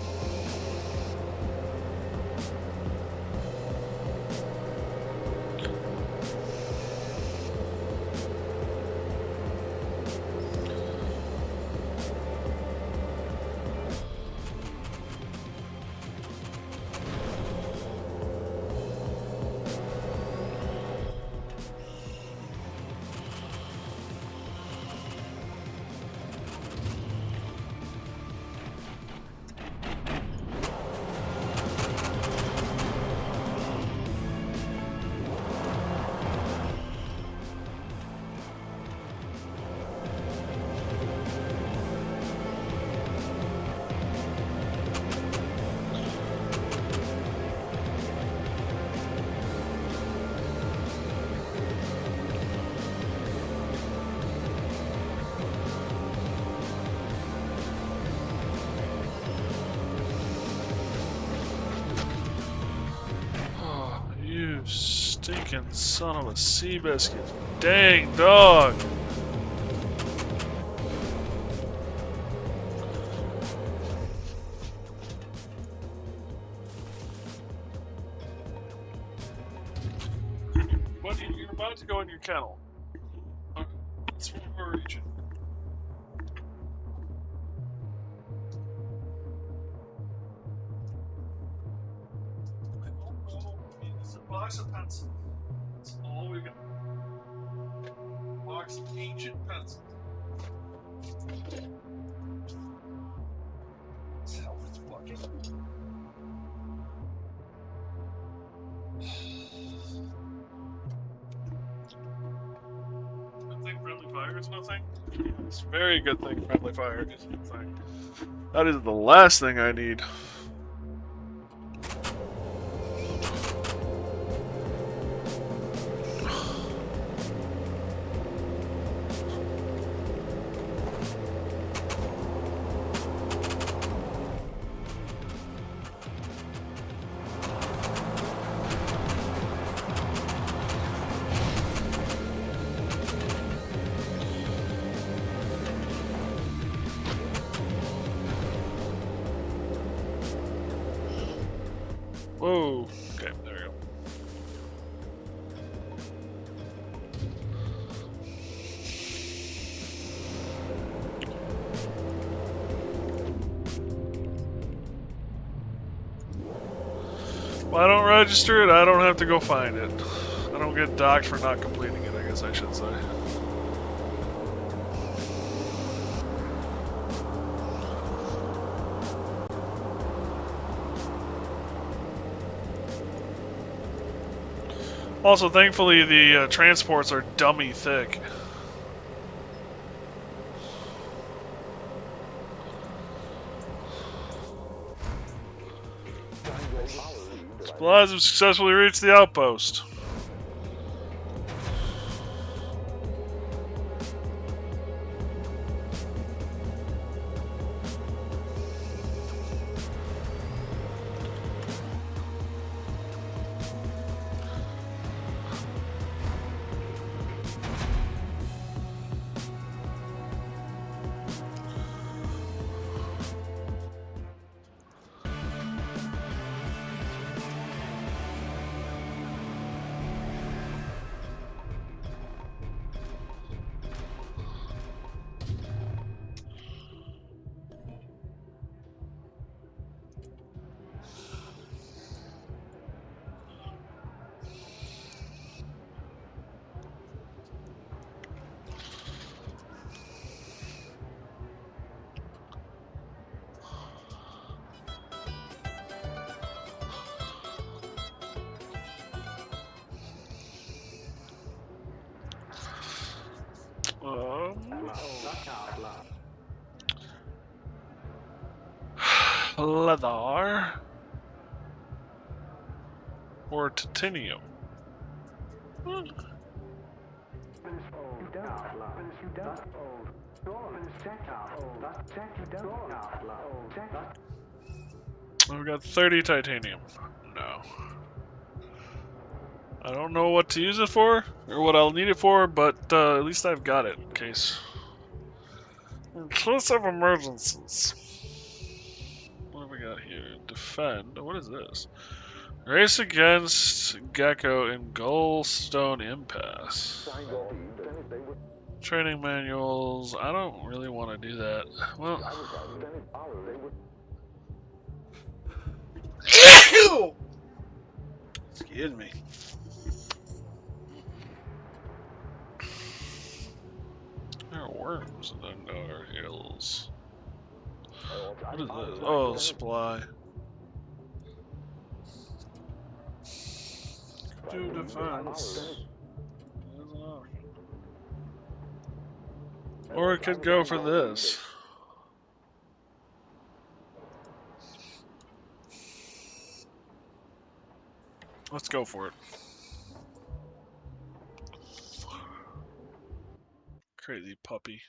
Stinking son of a sea biscuit. Dang dog. Buddy, you're about to go in your kennel. Okay, that's what we're reaching. I don't know. It's a box of pencils. That's all we got. A box of ancient pencils. Hell, it's fucking. Good thing friendly fire is nothing. It's a very good thing friendly fire is nothing. That is the last thing I need. Whoa. Okay, there we go. If I don't register it, I don't have to go find it. I don't get docked for not completing it, I guess I should say. Also, thankfully, the transports are dummy thick. Supplies have successfully reached the outpost. Leather or titanium. We've got 30 titanium. No. I don't know what to use it for, or what I'll need it for, but at least I've got it in case. In case of emergencies. What have we got here? Defend. What is this? Race against Gecko in Goldstone Impasse. Training manuals. I don't really want to do that. Well. Excuse me. There are worms in the North Hills. What is this? Oh, supply. Do defense. Or it could go for this. Let's go for it. Crazy puppy.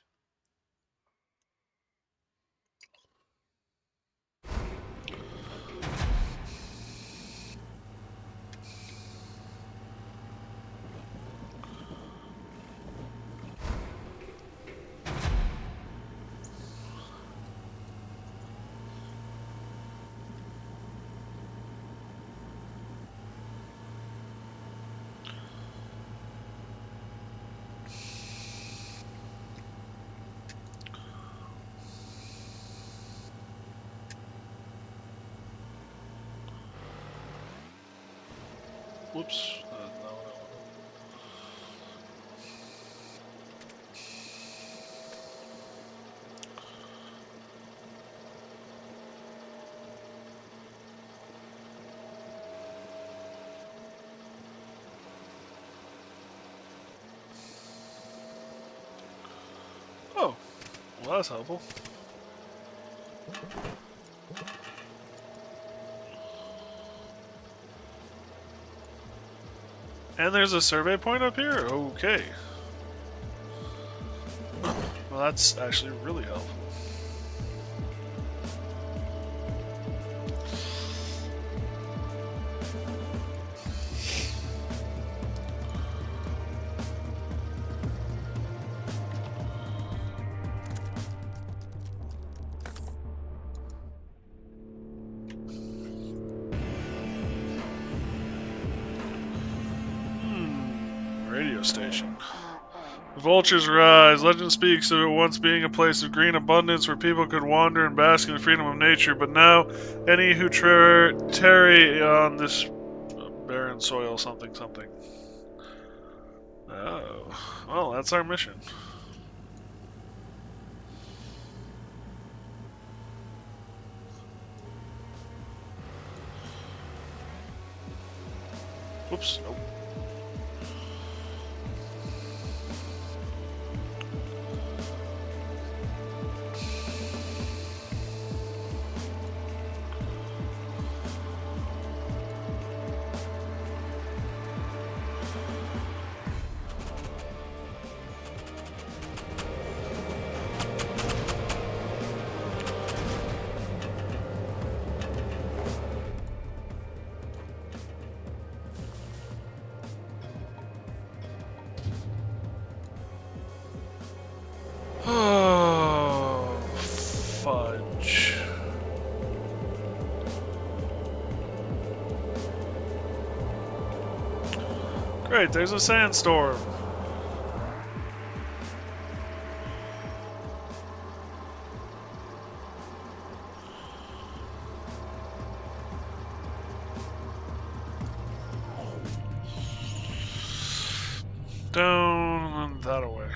Whoops. That's not what I wanted. Oh, well, that's helpful. And there's a survey point up here? Okay. Well, that's actually really helpful. Radio station. The vultures rise. Legend speaks of it once being a place of green abundance where people could wander and bask in the freedom of nature, but now any who tarry on this barren soil something something. Oh, well, that's our mission. Whoops, nope. Oh, fudge. Great, there's a sandstorm. Down and that away.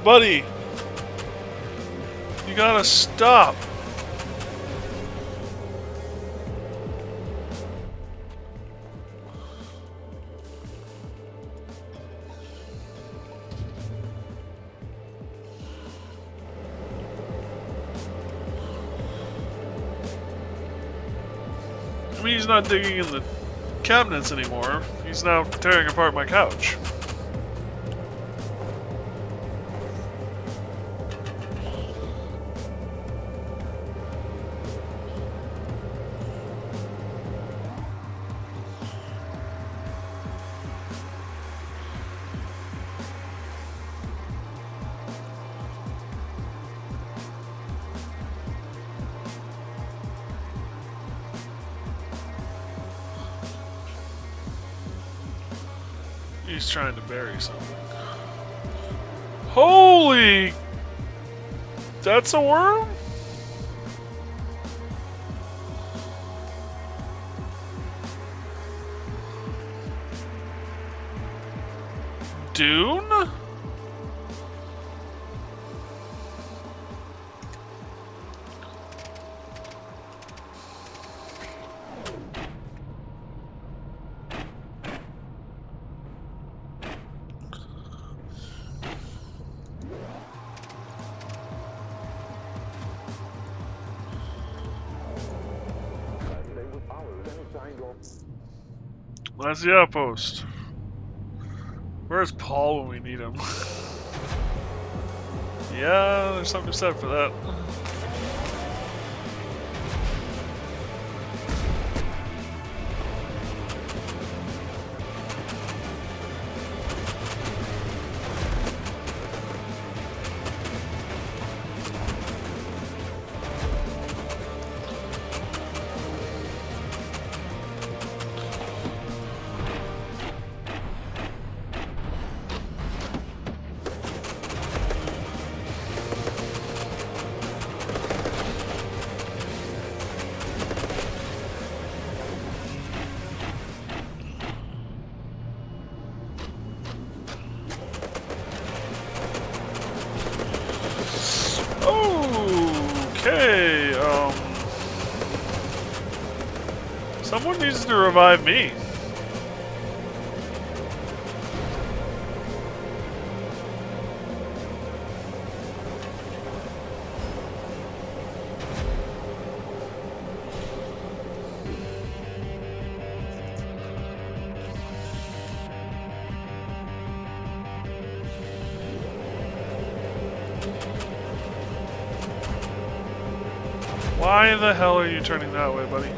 Buddy, you gotta stop. I mean, he's not digging in the cabinets anymore. He's now tearing apart my couch. He's trying to bury something. Holy! That's a worm? Dune? That's the outpost. Where's Paul when we need him? Yeah, there's something to be said for that. Okay, someone needs to revive me. Why the hell are you turning that way, buddy?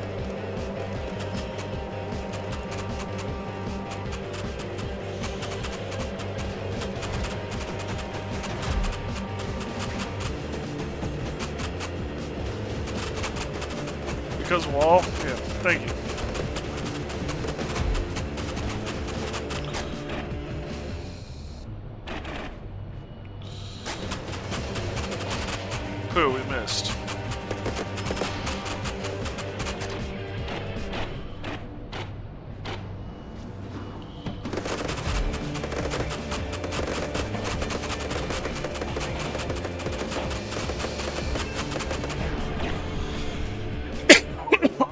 Because wall? Yeah, thank you. Pooh, we missed.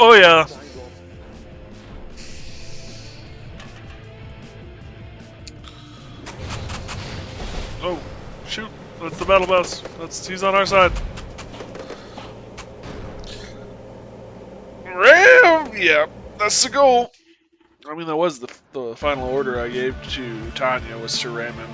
Oh yeah. Oh, shoot. That's the battle bus. He's on our side. Ram! Yeah, that's the goal. I mean, that was the final order I gave to Tanya, was to ram him.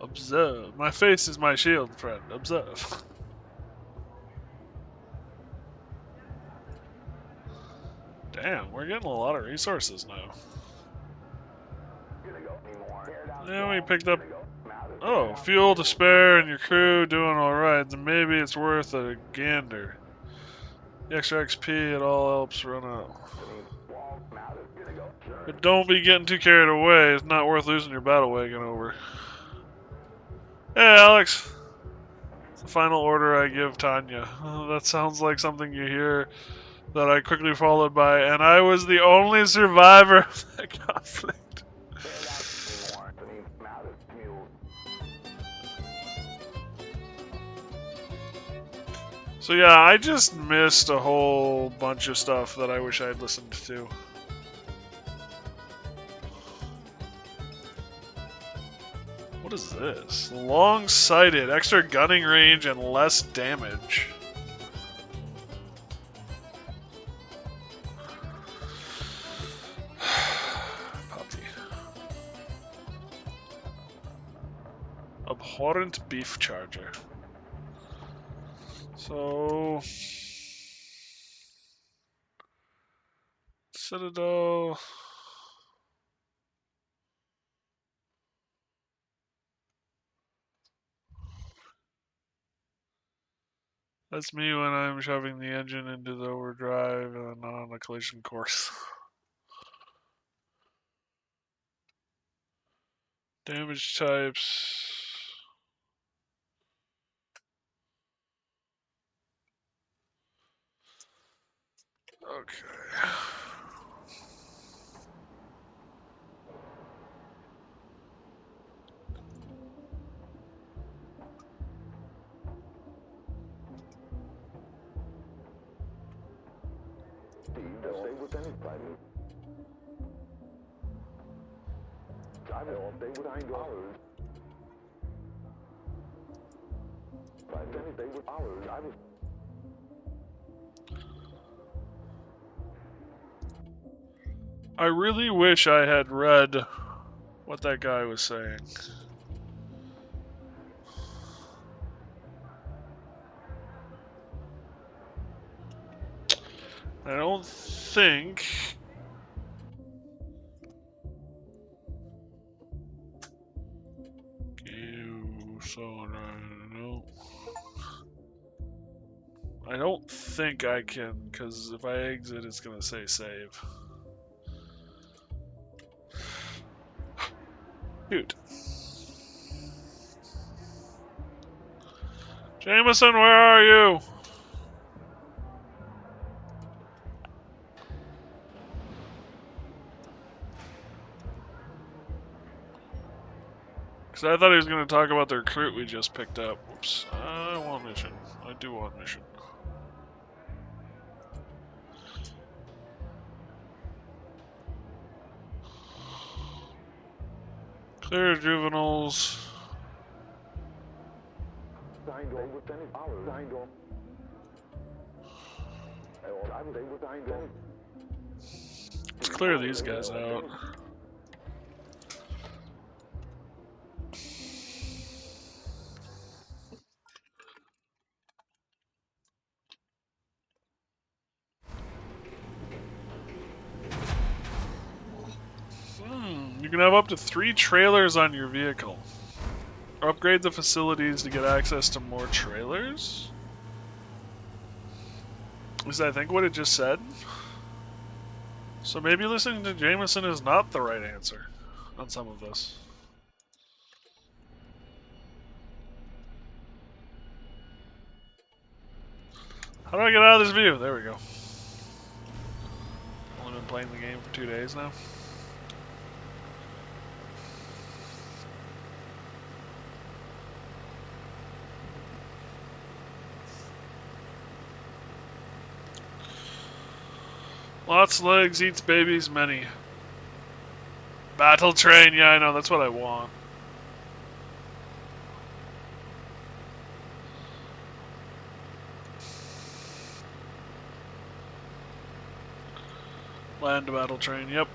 Observe. My face is my shield, friend. Observe. Damn, we're getting a lot of resources now. Yeah, we picked up... Oh, fuel to spare and your crew doing alright. Then maybe it's worth a gander. The extra XP, it all helps run out. But don't be getting too carried away. It's not worth losing your battle wagon over. Hey, Alex. It's the final order I give Tanya. Oh, that sounds like something you hear that I quickly followed by, and I was the only survivor of that conflict. So yeah, I just missed a whole bunch of stuff that I wish I'd listened to. What is this? Long-sighted, extra gunning range and less damage. Puppy. Abhorrent beef charger. So... Citadel... That's me when I'm shoving the engine into the overdrive and on a collision course. Damage types. Okay. Stay with anybody. I will stay with ours. Stay with ours. I was. I really wish I had read what that guy was saying. I don't think... No. I don't think I can, because if I exit, it's going to say save. Shoot. Jameson, where are you? Because I thought he was going to talk about the recruit we just picked up. Whoops. I want mission. I do want mission. Clear juveniles. Signed on with any ours. Signed on. I was able to signed on. Let's clear these guys out. You can have up to 3 trailers on your vehicle. Upgrade the facilities to get access to more trailers? Is that, I think, what it just said? So maybe listening to Jameson is not the right answer on some of this. How do I get out of this view? There we go. Only been playing the game for 2 days now. Lots of legs, eats babies, many. Battle train, yeah, I know, that's what I want. Land battle train, yep.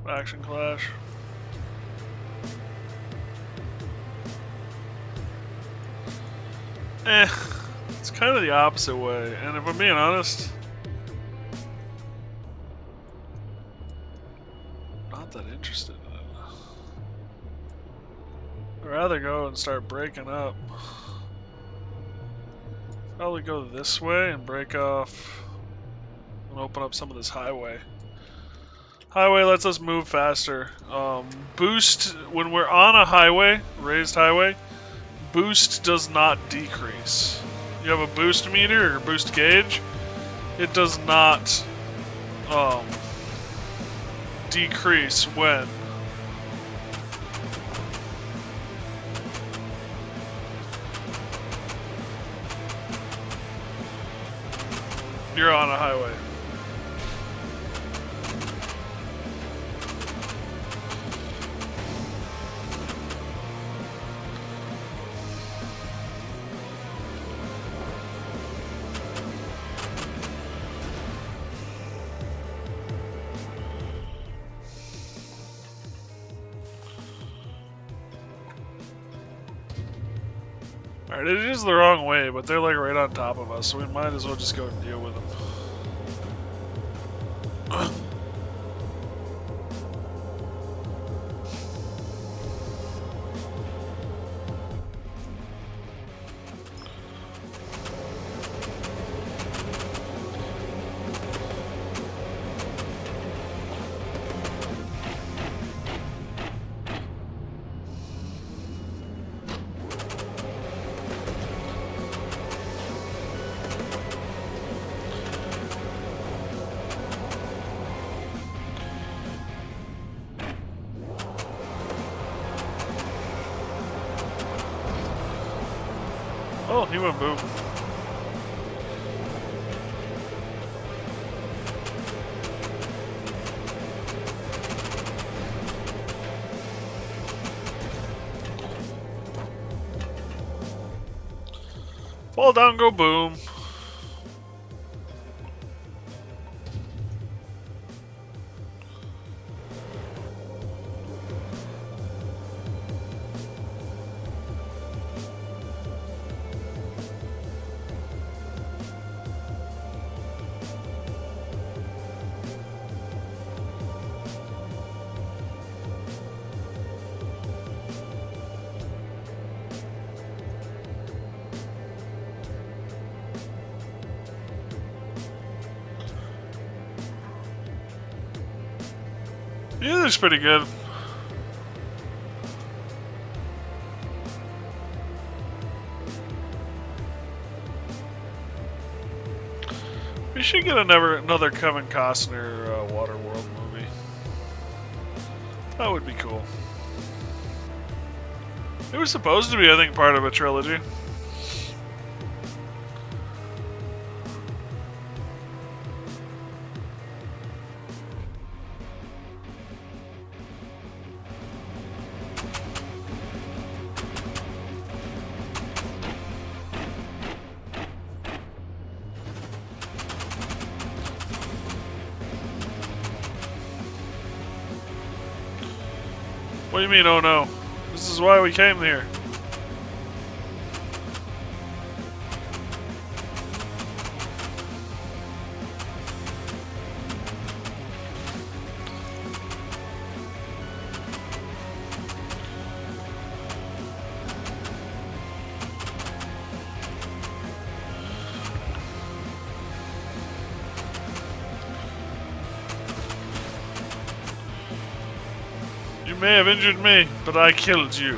Action clash. It's kind of the opposite way, and if I'm being honest, not that interested in it. I'd rather go and start breaking up. Probably go this way and break off and open up some of this highway. Highway lets us move faster. Boost, when we're on a highway, raised highway, boost does not decrease. You have a boost meter or boost gauge, it does not decrease when you're on a highway. Alright, it is the wrong way, but they're like right on top of us, so we might as well just go and deal with them. Oh, he went boom. Fall down, go boom. Yeah, that's pretty good. We should get another Kevin Costner Waterworld movie. That would be cool. It was supposed to be, I think, part of a trilogy. What do you mean, oh no? This is why we came here. You may have injured me, but I killed you.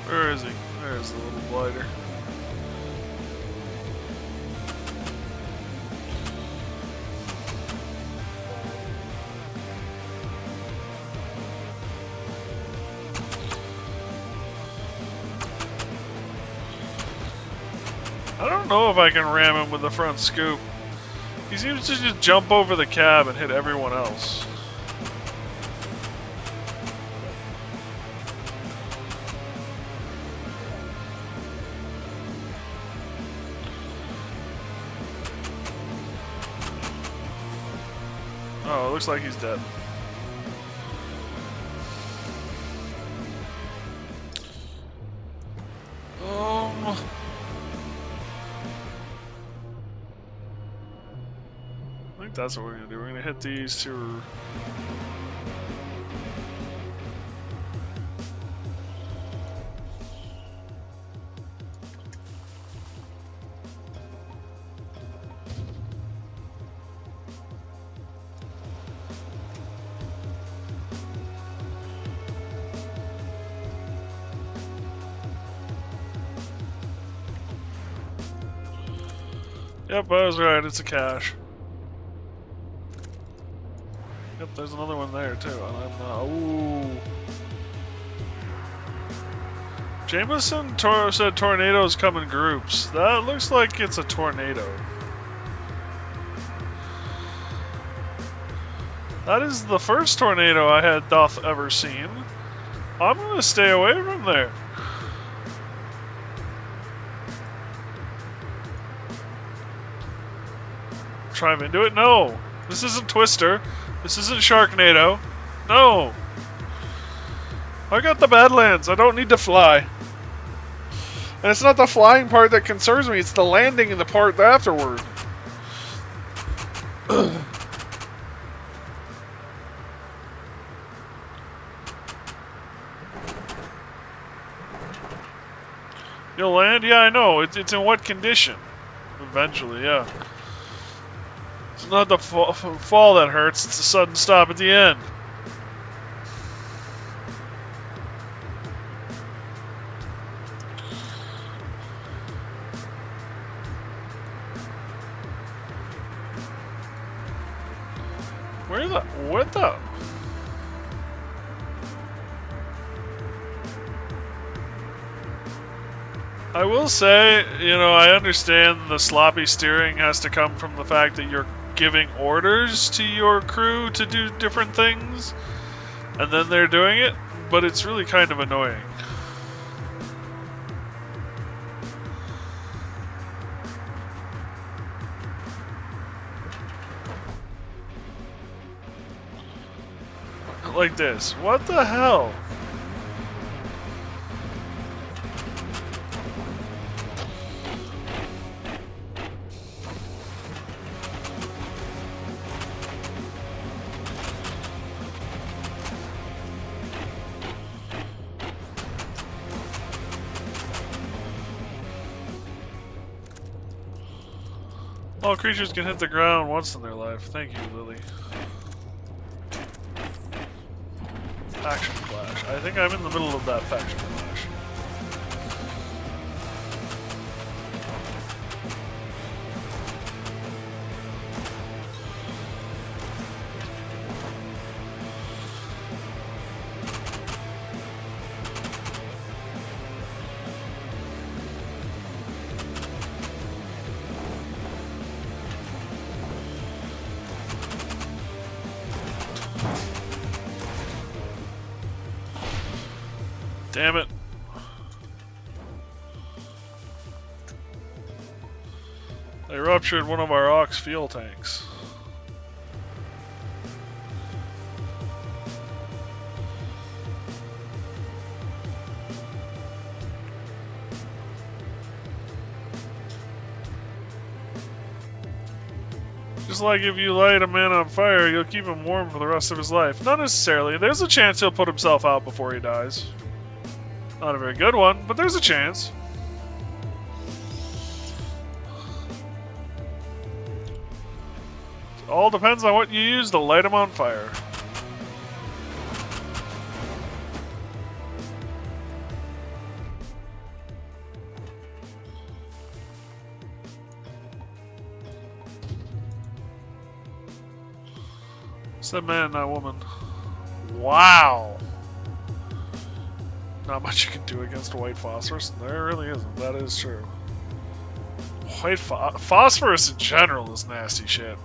Where is he? There's the little blighter. I don't know if I can ram him with the front scoop. He seems to just jump over the cab and hit everyone else. Oh, it looks like he's dead. I think that's what we're gonna do. We're gonna hit these two. Yep, I was right. It's a cache. Yep, there's another one there too, and I'm not. Ooh. Jameson said tornadoes come in groups. That looks like it's a tornado. That is the first tornado I had doth ever seen. I'm gonna stay away from there. Drive into it? No. This isn't Twister. This isn't Sharknado. No. I got the Badlands. I don't need to fly. And it's not the flying part that concerns me. It's the landing and the part afterward. You'll land? Yeah, I know. It's in what condition? Eventually, yeah. It's not the fall that hurts, it's the sudden stop at the end. What the? I will say, you know, I understand the sloppy steering has to come from the fact that you're giving orders to your crew to do different things, and then they're doing it, but it's really kind of annoying. Like this. What the hell? All creatures can hit the ground once in their life. Thank you, Lily. Faction clash. I think I'm in the middle of that faction clash. Damn it. They ruptured one of our Ox fuel tanks. Just like if you light a man on fire, you'll keep him warm for the rest of his life. Not necessarily. There's a chance he'll put himself out before he dies. Not a very good one, but there's a chance. It all depends on what you use to light him on fire. It's that man, not woman. Wow. Not much you can do against white phosphorus. There really isn't. That is true. White phosphorus in general is nasty shit.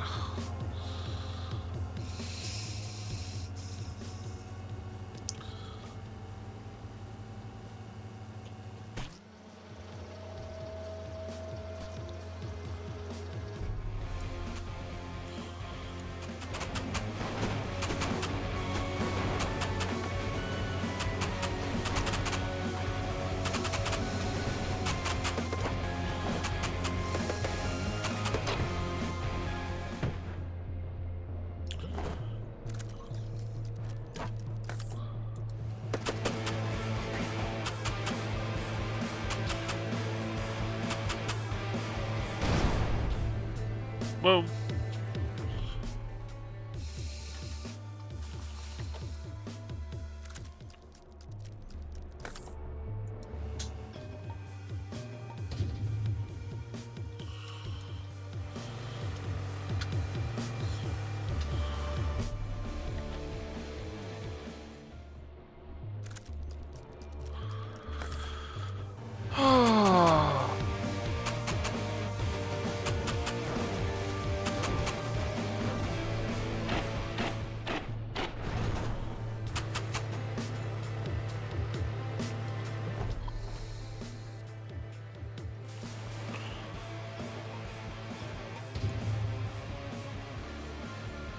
Boom.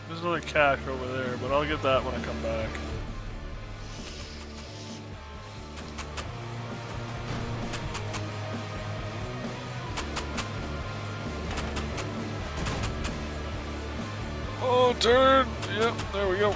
There's another cache over there, but I'll get that when I come back. Oh, turn! Yep, there we go.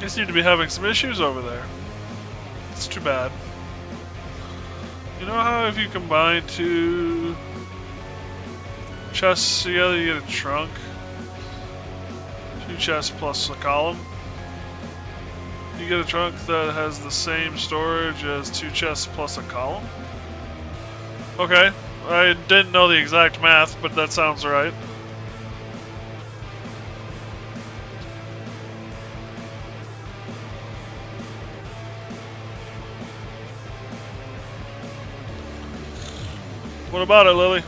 They seem to be having some issues over there. It's too bad. You know how if you combine two chests together, you get a trunk? Two chests plus a column. You get a trunk that has the same storage as two chests plus a column? Okay. I didn't know the exact math, but that sounds right. What about it, Lily?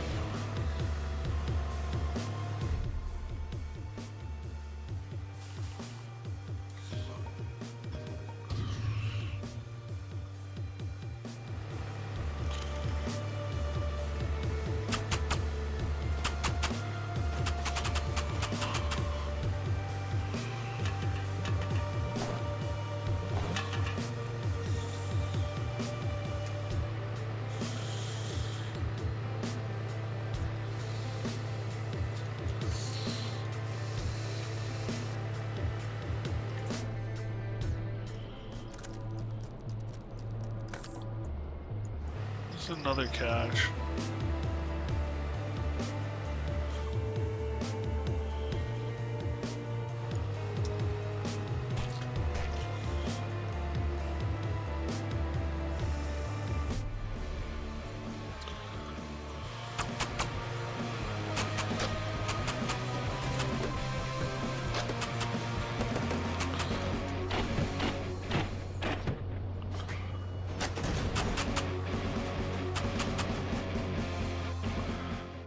There's another cache.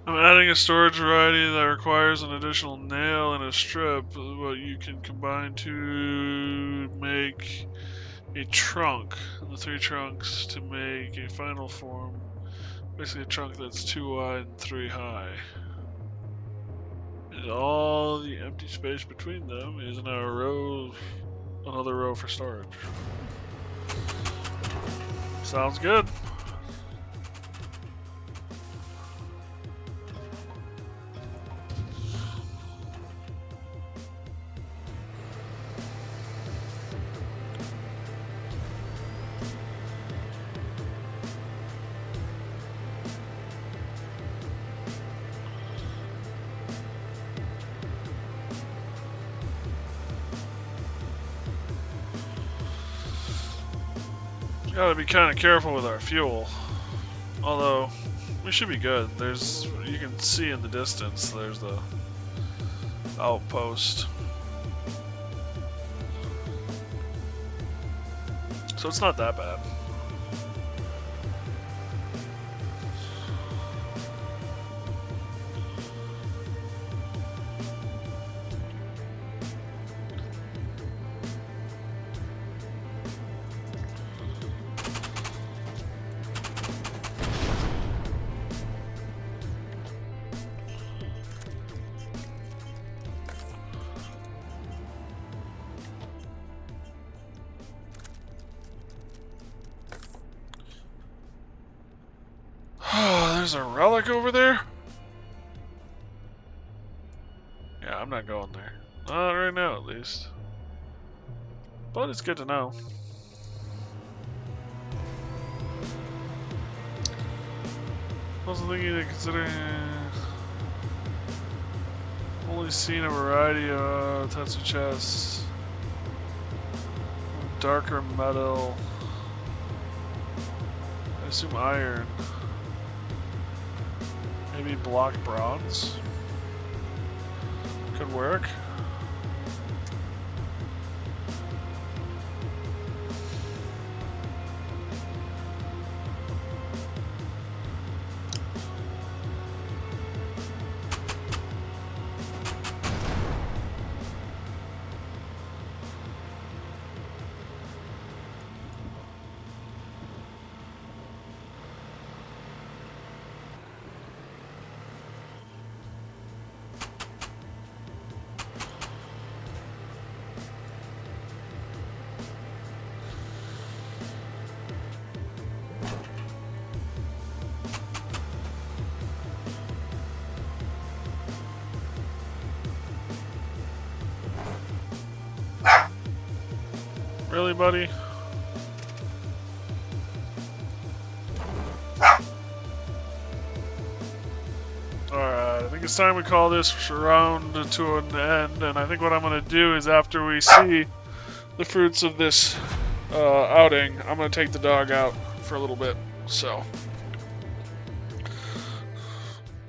I'm adding a storage variety that requires an additional nail and a strip, what you can combine to make a trunk. And the three trunks to make a final form. Basically a trunk that's 2 wide and 3 high. And all the empty space between them is now a row, another row for storage. Sounds good. Gotta be kind of careful with our fuel. Although, we should be good. You can see in the distance, there's the outpost. So it's not that bad. There's a relic over there? Yeah, I'm not going there. Not right now, at least. But it's good to know. Also thinking to consider... Only seen a variety of types of chests. Darker metal. I assume iron. Maybe block bronze? Could work. Really, buddy? Alright, I think it's time we call this round to an end, and I think what I'm going to do is after we see the fruits of this outing, I'm going to take the dog out for a little bit, so.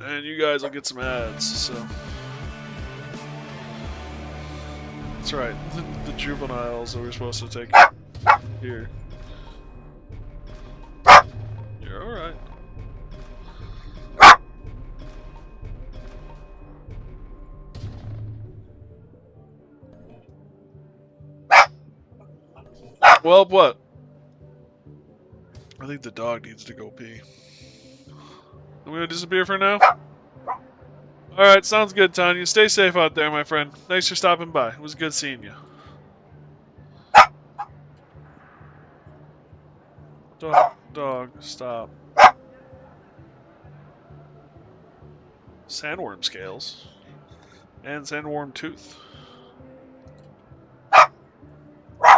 And you guys will get some ads, so. That's right, the juveniles that we're supposed to take here. You're alright. Well, what? I think the dog needs to go pee. I'm gonna disappear for now? Alright, sounds good, Tanya. Stay safe out there, my friend. Thanks for stopping by. It was good seeing you. Dog, stop. Sandworm scales. And sandworm tooth.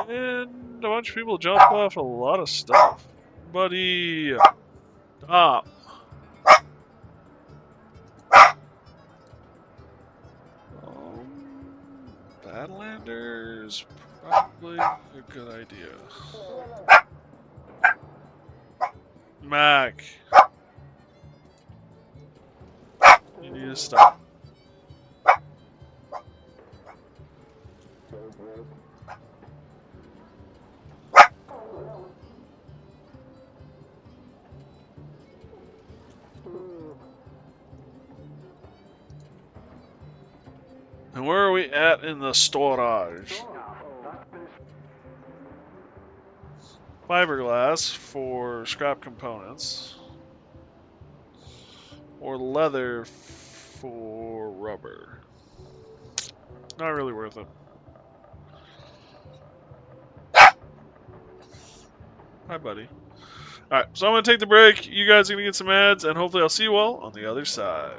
And a bunch of people jumped off a lot of stuff. Buddy, stop. Badlanders, probably a good idea. Mac, you need to stop. And where are we at in the storage? Fiberglass for scrap components. Or leather for rubber. Not really worth it. Hi, buddy. Alright, so I'm going to take the break. You guys are going to get some ads, and hopefully I'll see you all on the other side.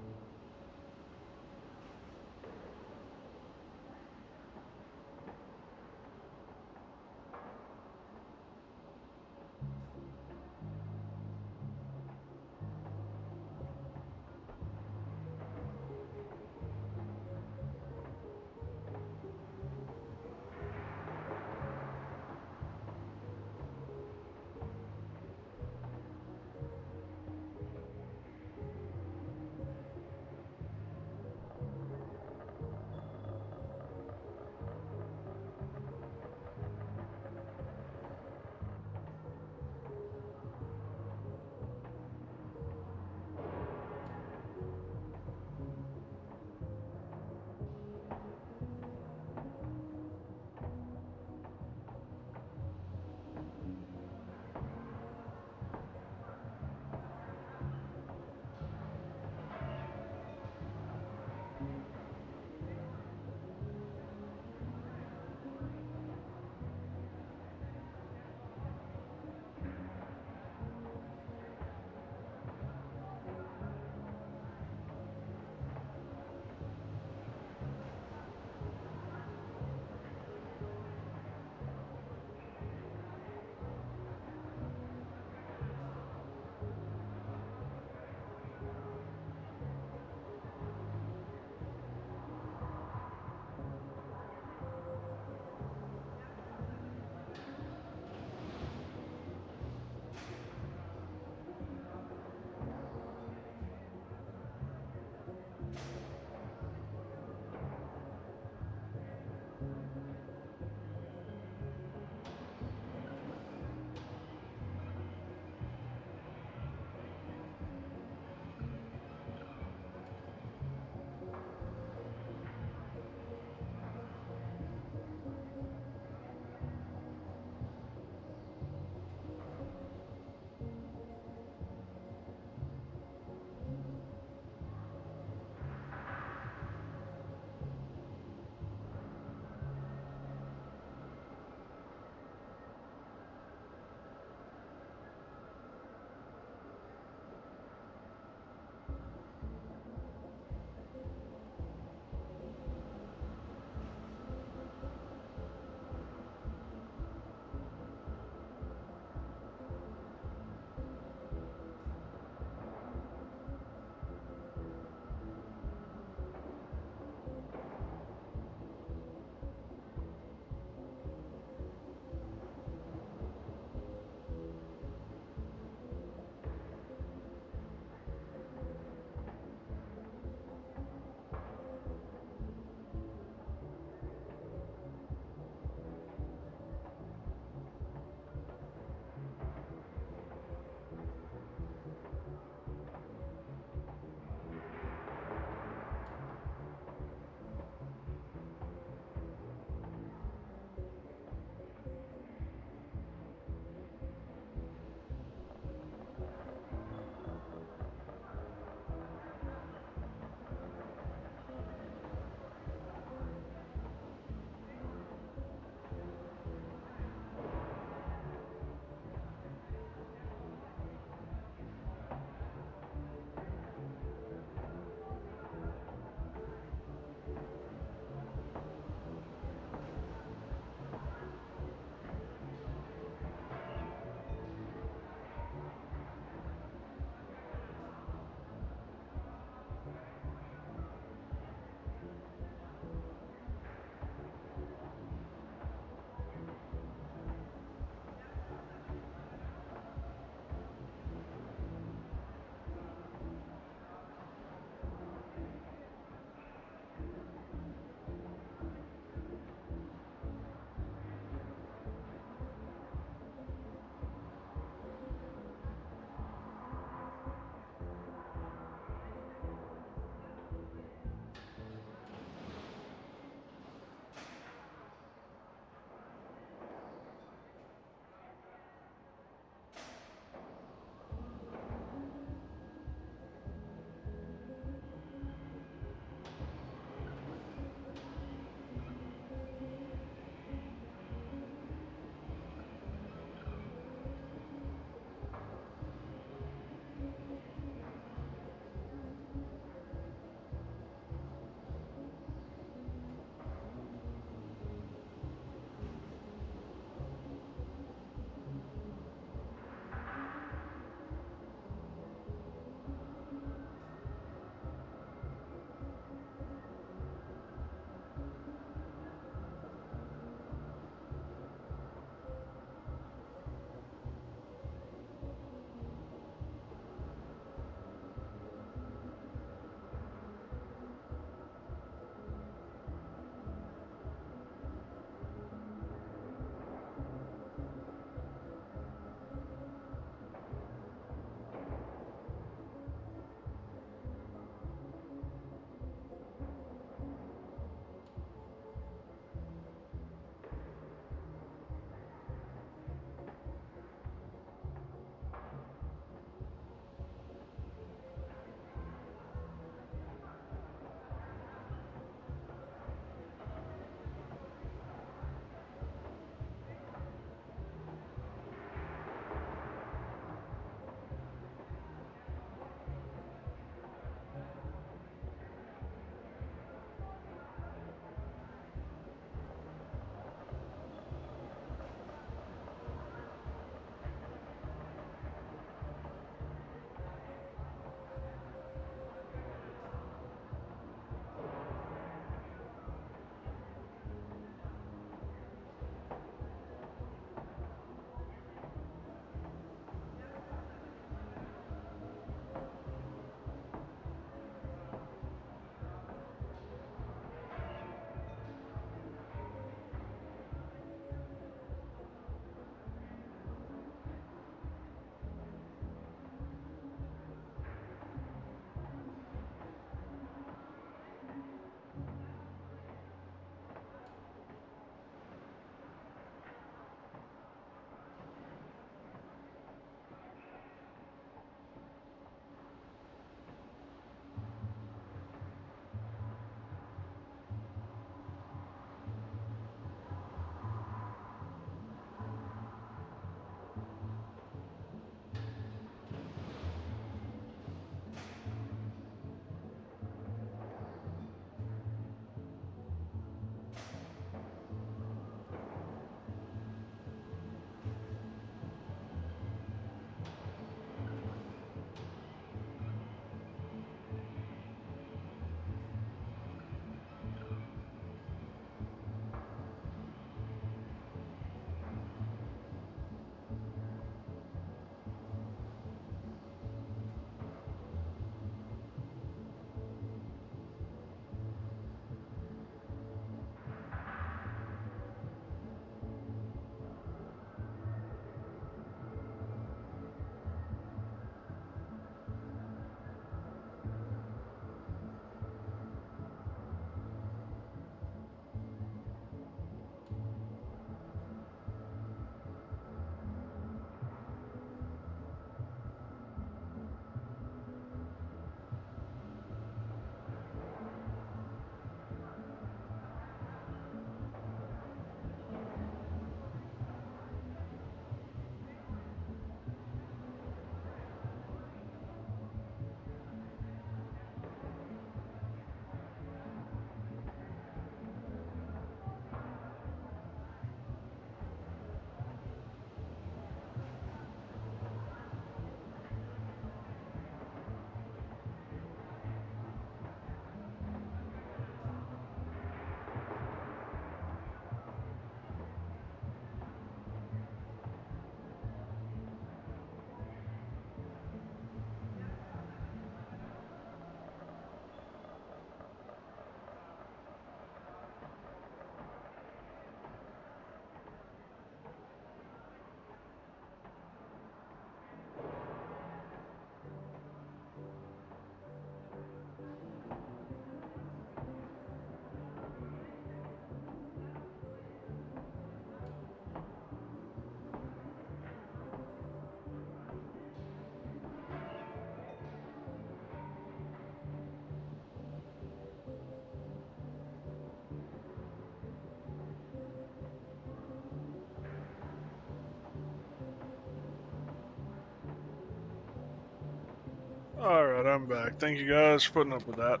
Alright, I'm back. Thank you guys for putting up with that.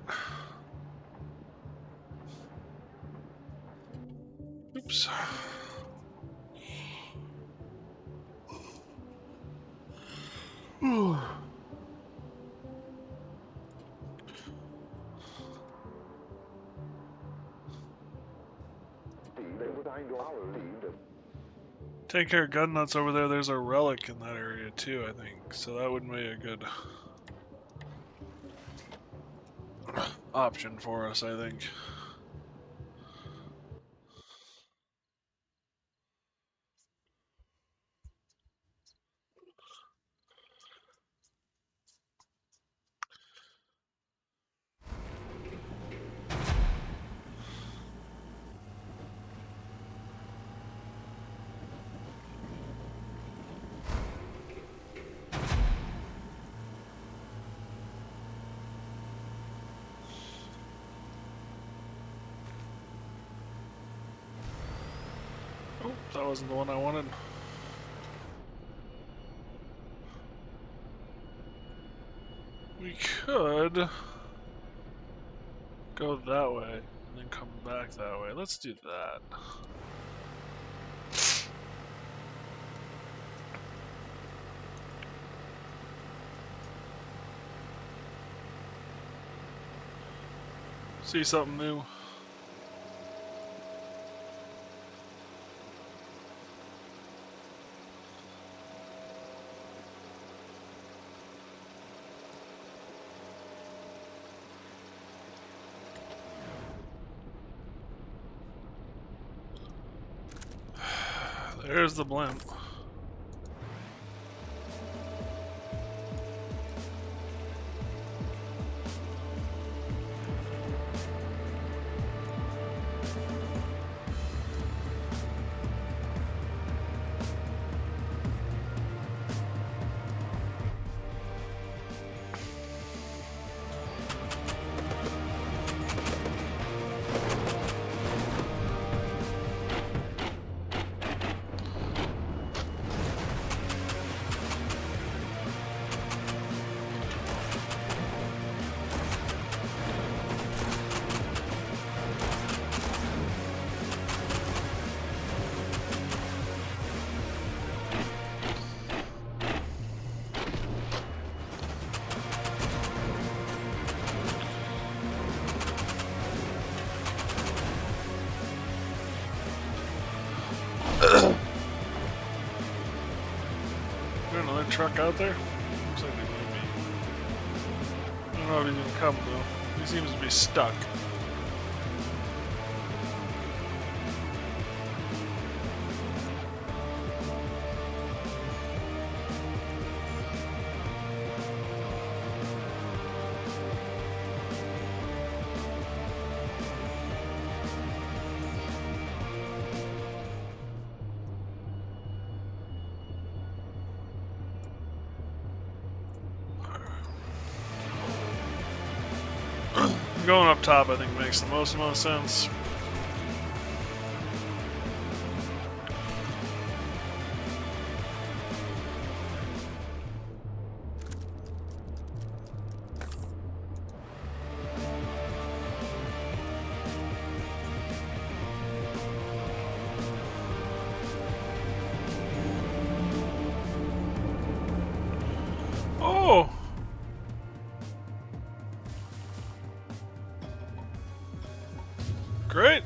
Oops. They were behind ours. Take care of gun nuts over there. There's a relic in that area too, I think. So that would be a good option for us, I think. Oh, that wasn't the one I wanted. We could go that way and then come back that way. Let's do that. See something new. There's the blimp. Is there another truck out there? Looks like there might be. I don't know if he's gonna come though. He seems to be stuck. Going up top, I think, makes the most amount of sense. Oh! Great!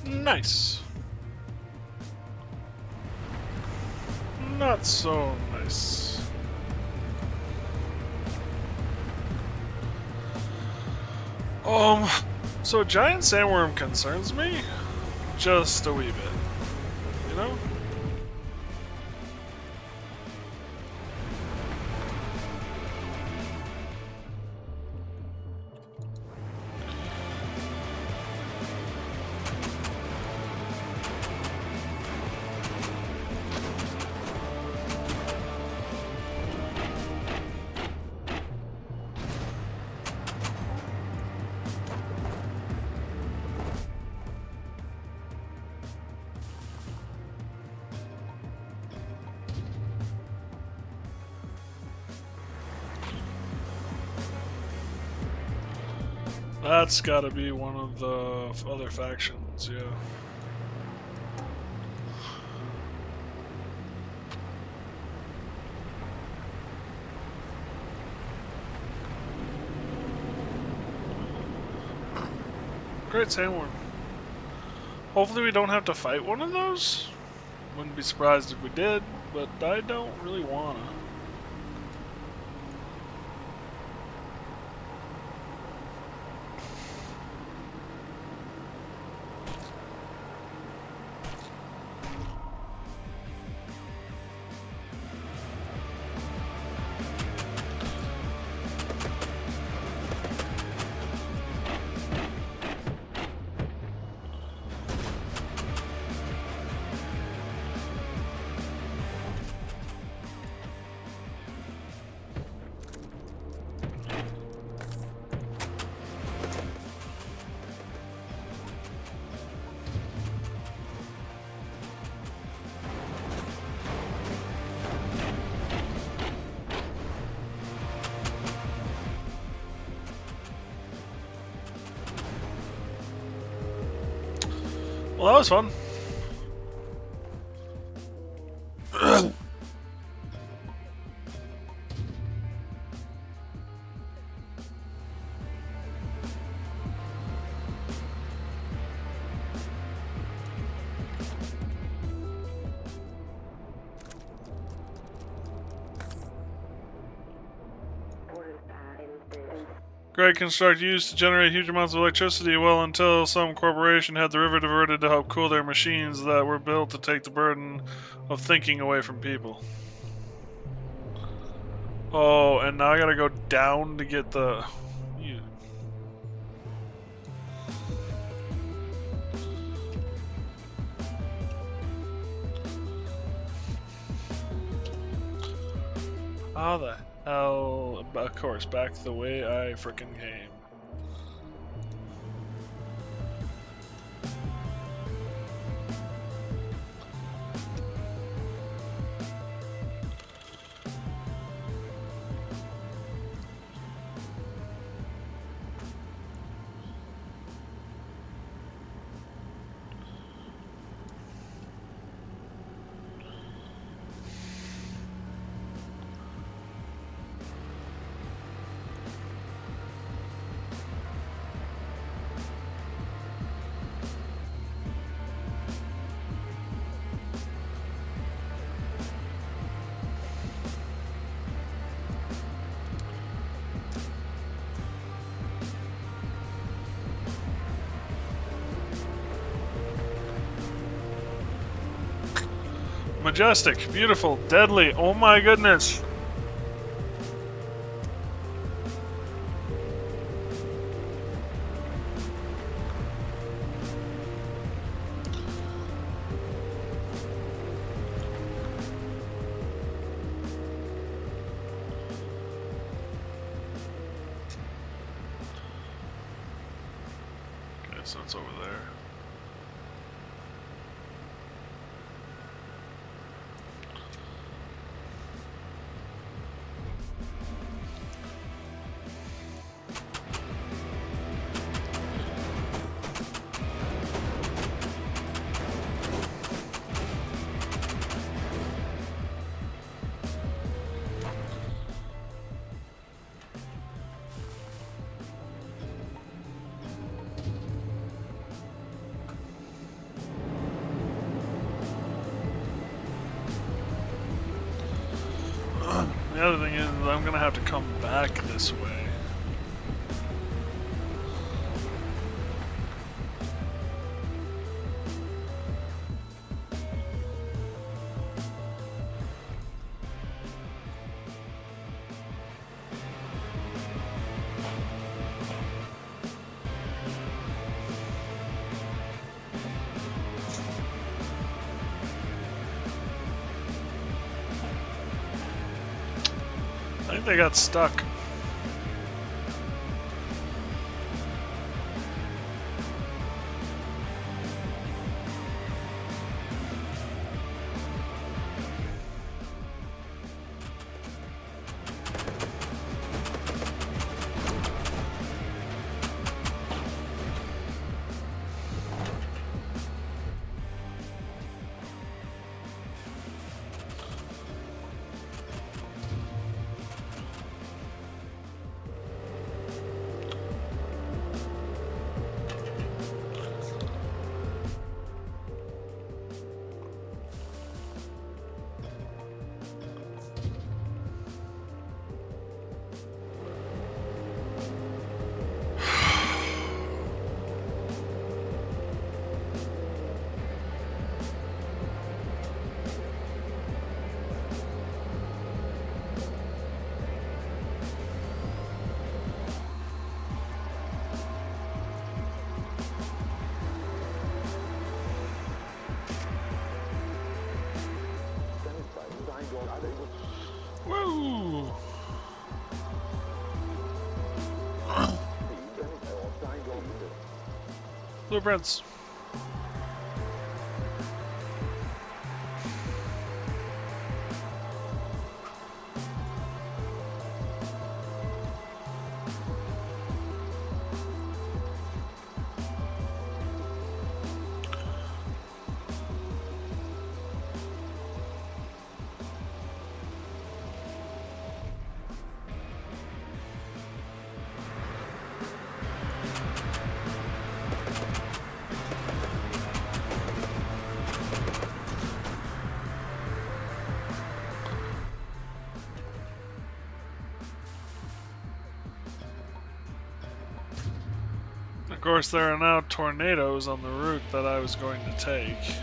Nice. Not so nice. So a giant sandworm concerns me just a wee bit, you know? That's gotta be one of the other factions, yeah. Great sandworm. Hopefully we don't have to fight one of those. Wouldn't be surprised if we did, but I don't really wanna. Well, that was fun. Greg construct used to generate huge amounts of electricity well until some corporation had the river diverted to help cool their machines that were built to take the burden of thinking away from people. Oh, and now I gotta go down to get the... You. How the hell? Of course, back the way I frickin' came. Majestic, beautiful, deadly, oh my goodness. Okay, so it's over there. The other thing is I'm gonna have to come back this way. think they got stuck. Woo! Blueprints. Of course, there are now tornadoes on the route that I was going to take.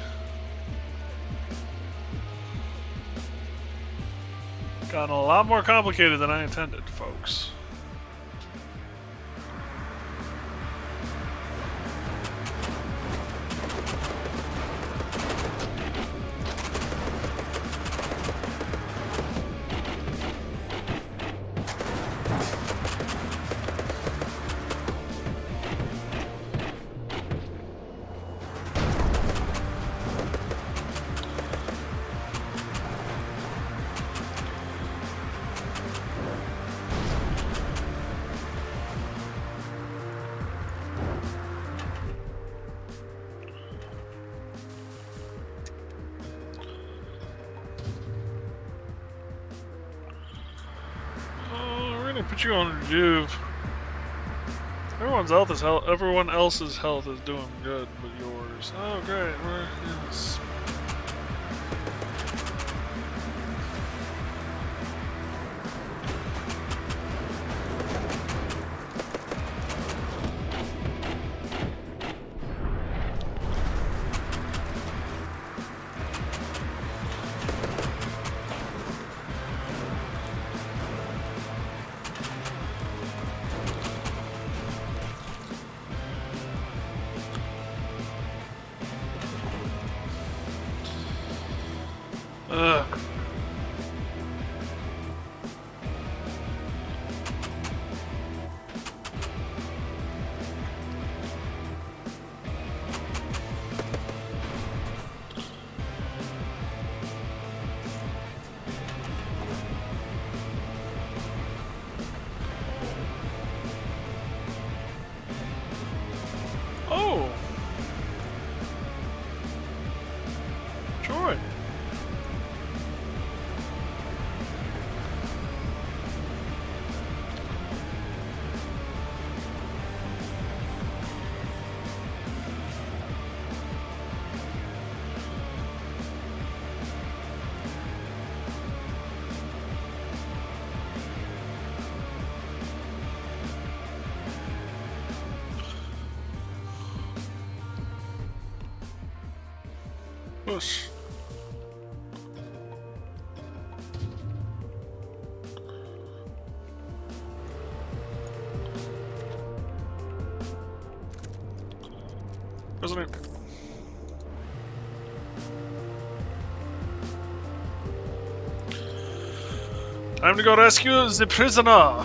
Gotten a lot more complicated than I intended, folks. Put you on rejuve. Everyone else's health is doing good, but yours. Oh great, we're yes. Oh! Troy! Push. President. Time to go rescue the prisoner.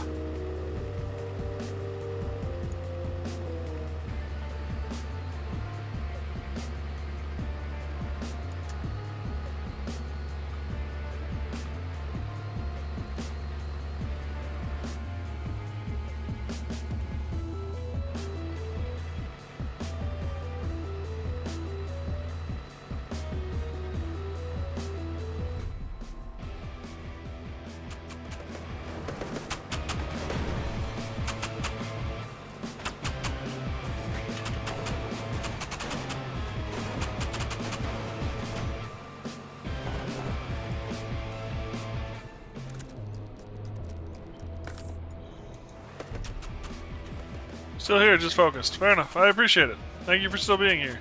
Still here, just focused. Fair enough. I appreciate it. Thank you for still being here.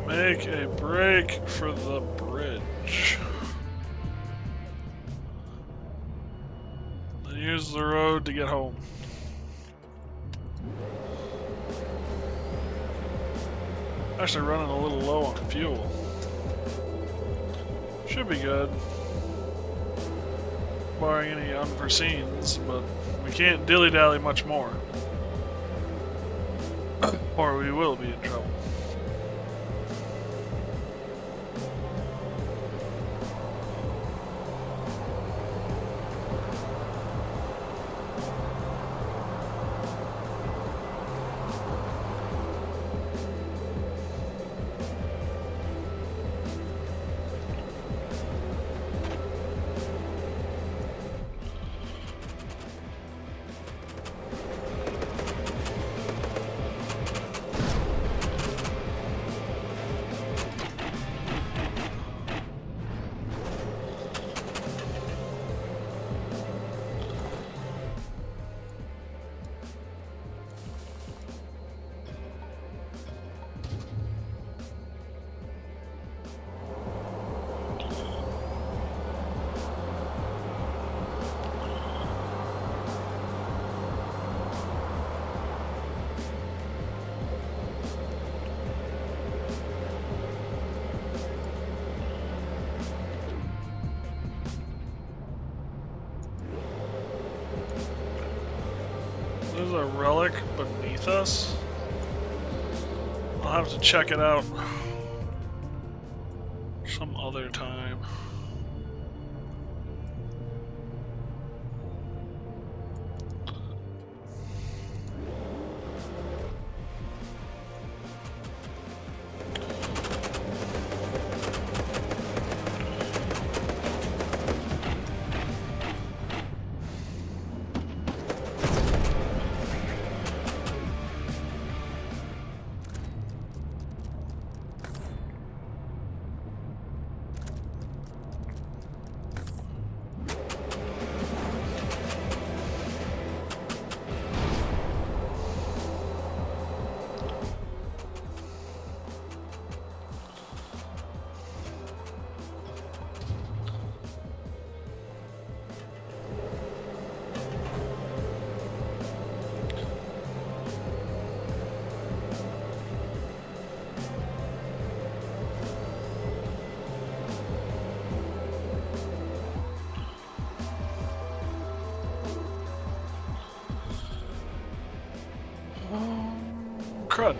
Make a break for the bridge. Then use the road to get home. Actually running a little low on fuel. Should be good. Barring any unforeseens, but we can't dilly-dally much more. Or we will be in trouble. There's a relic beneath us. I'll have to check it out some other time. crud.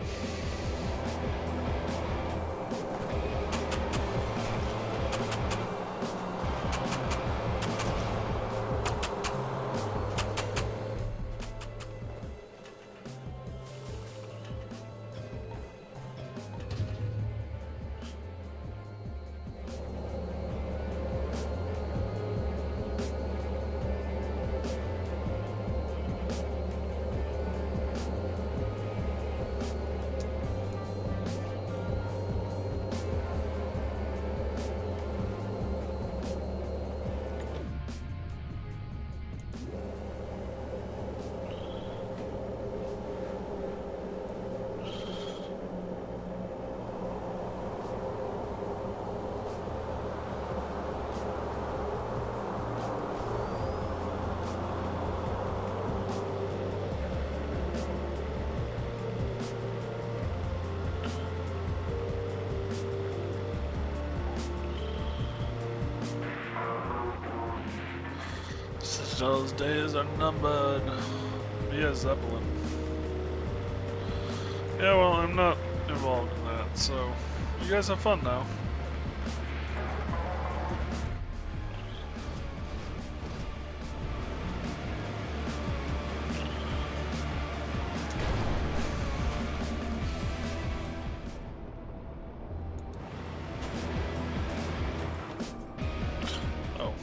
Those days are numbered. Yeah, Zeppelin. Yeah, well, I'm not involved in that, so you guys have fun now. Oh.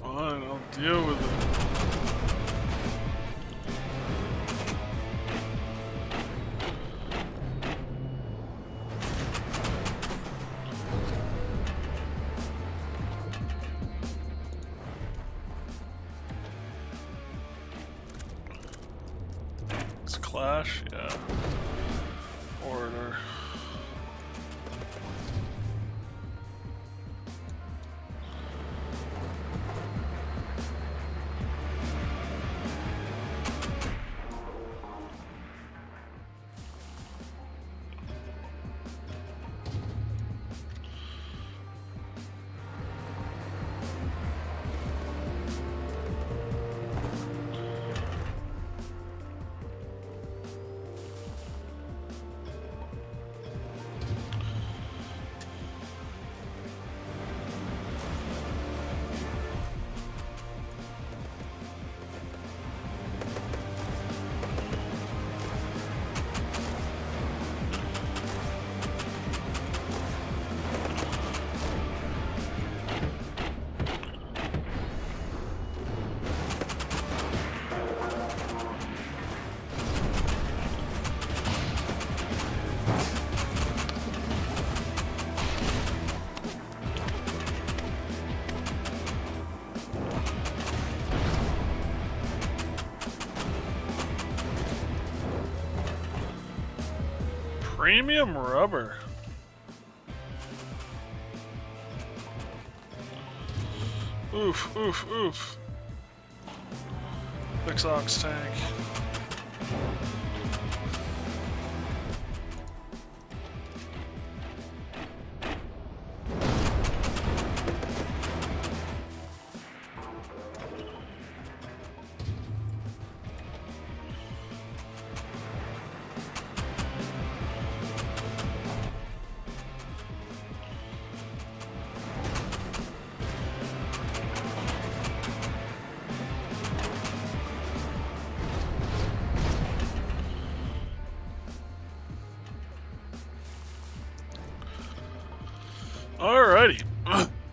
Fine, I'll deal with it. It's Clash, yeah. Order. Premium rubber. Oof, oof, oof. Fix ox tank. Alrighty,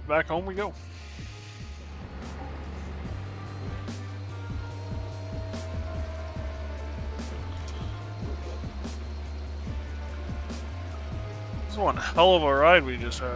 back home we go. This is one hell of a ride we just had.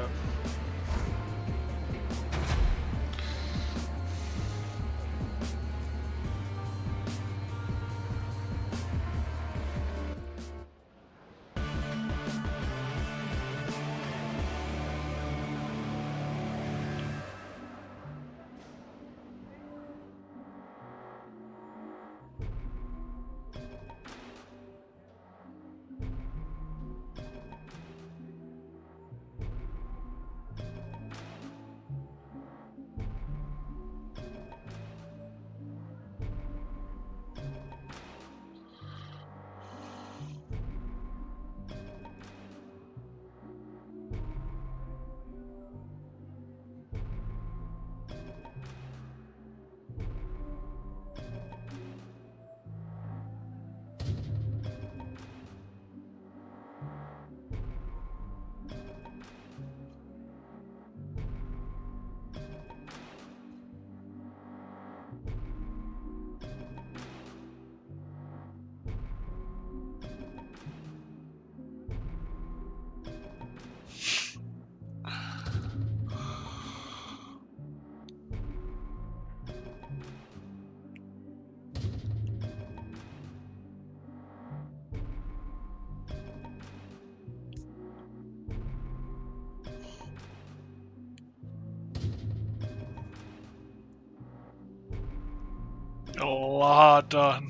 Got a lot done.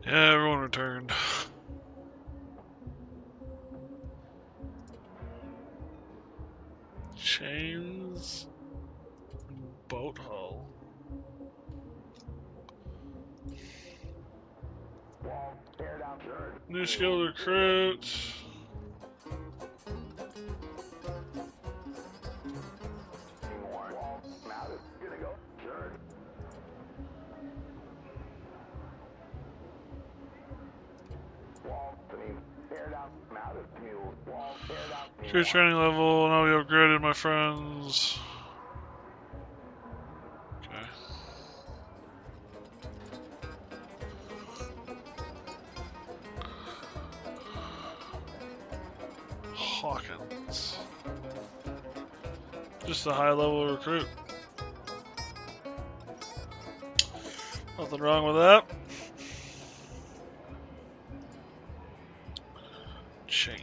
Yeah, everyone returned. Chains. Boat hull. New skill recruit. Crew training level, now we upgraded my friends. Okay. Hawkins. Just a high level recruit. Nothing wrong with that. Chains.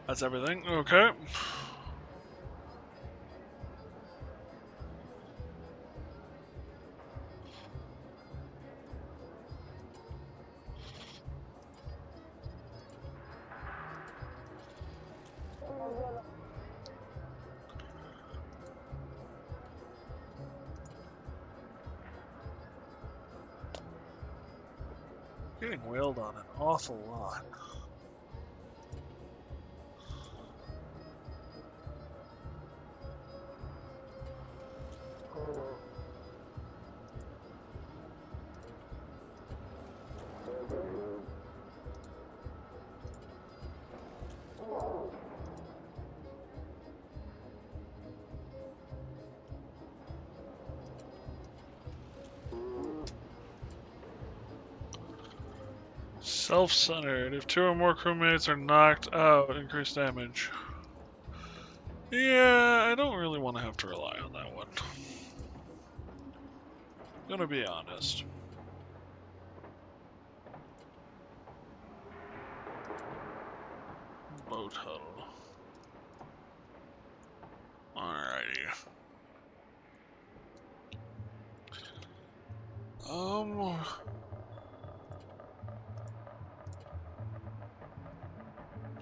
That's everything. Okay. Getting wailed on an awful lot. Self-centered. If 2 or more crewmates are knocked out, increase damage. Yeah, I don't really want to have to rely on that one. Gonna be honest. Boat huddle. Alrighty.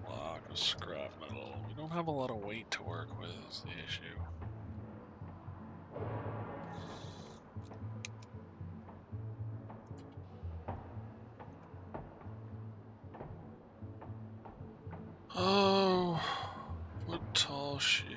Block of scrap metal. We don't have a lot of weight to work with, is the issue. Oh, what tall shield.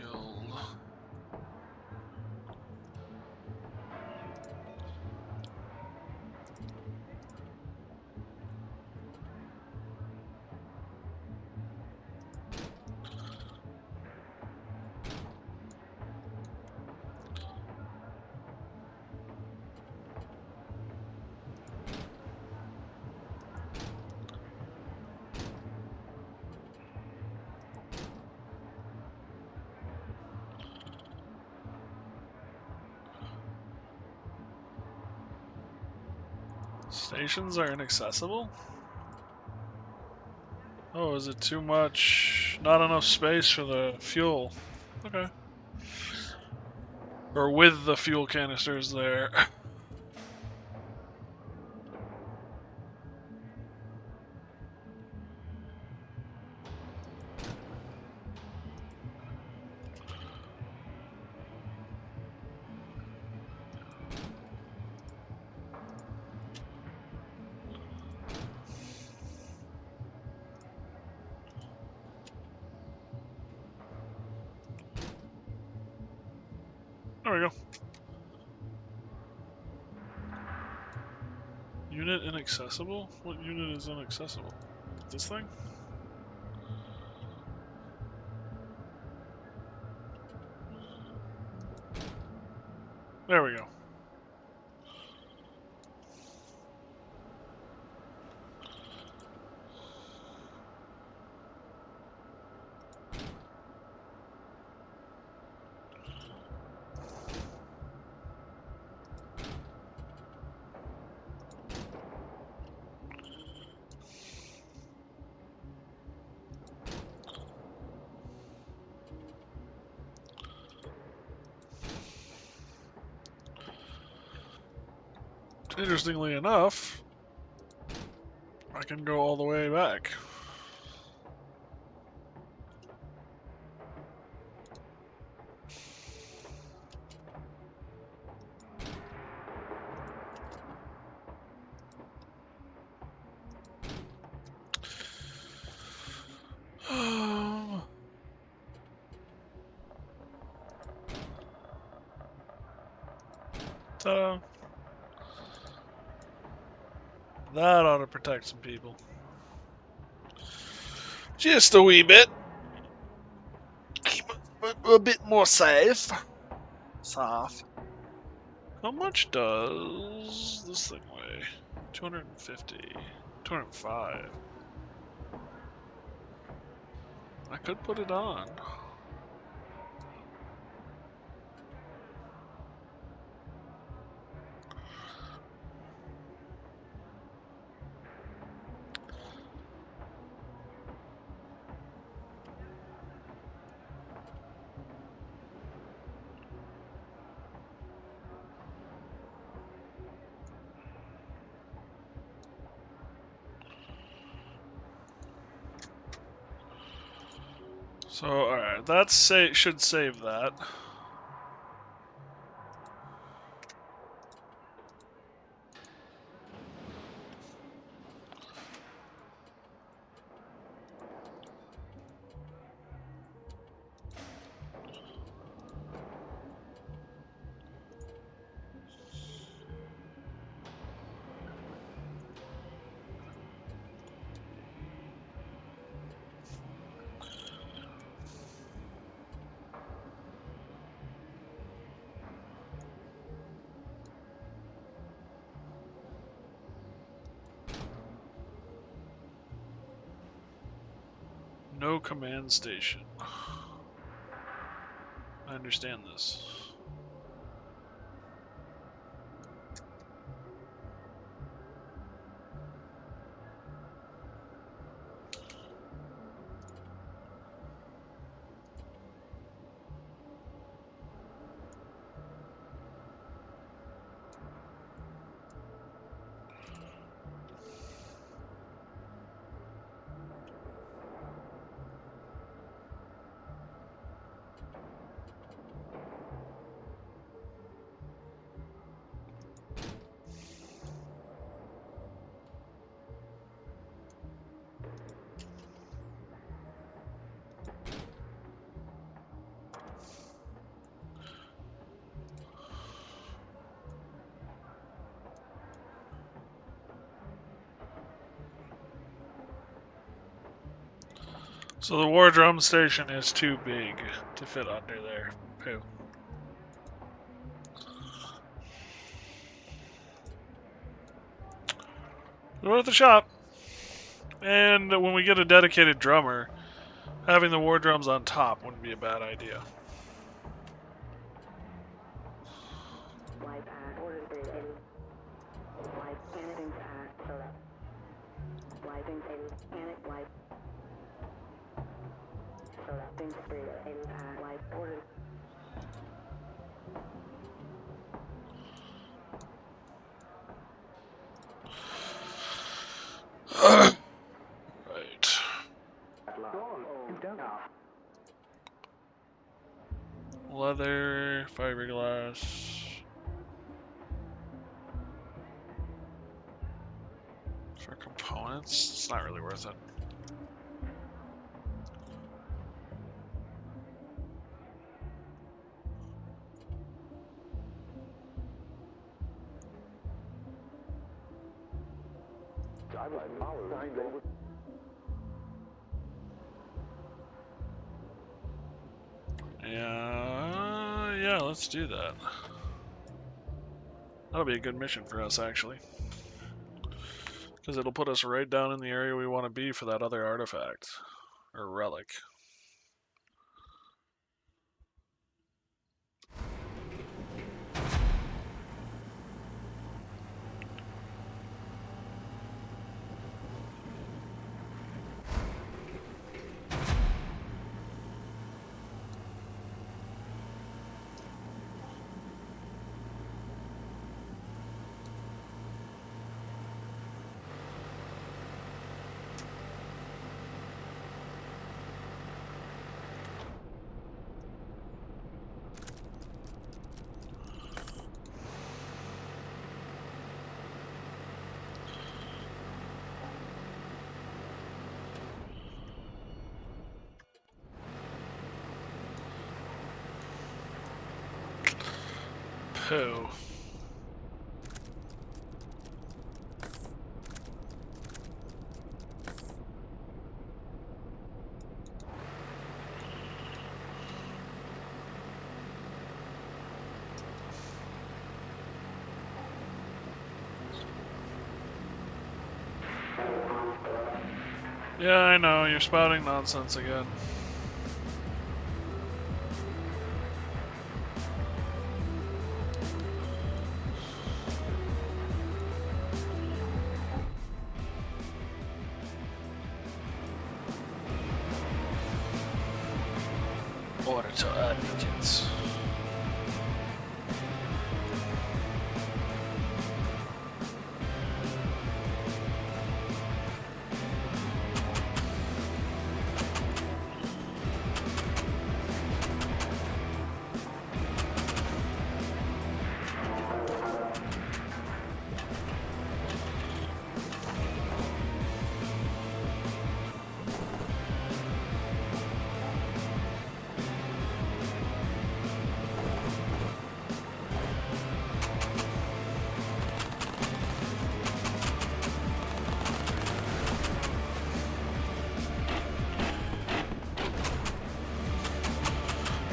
Stations are inaccessible? Oh, is it too much? Not enough space for the fuel. Okay. Or with the fuel canisters there. There we go. Unit inaccessible? What unit is inaccessible? This thing? There we go. Interestingly enough, I can go all the way back. Ta-da. That ought to protect some people. Just a wee bit. Keep it a bit more safe. Soft. How much does this thing weigh? 250. 205. I could put it on. So, alright, that should save that. No command station. I understand this. So the war drum station is too big to fit under there. Poo. Worth the shop. And when we get a dedicated drummer, having the war drums on top wouldn't be a bad idea. Right. Leather, fiberglass. For components, it's not really worth it. Badlands Crew. Yeah, let's do that. That'll be a good mission for us, actually. Because it'll put us right down in the area we want to be for that other artifact. Or relic. Pooh. Yeah, I know, you're spouting nonsense again. Order to allegiance.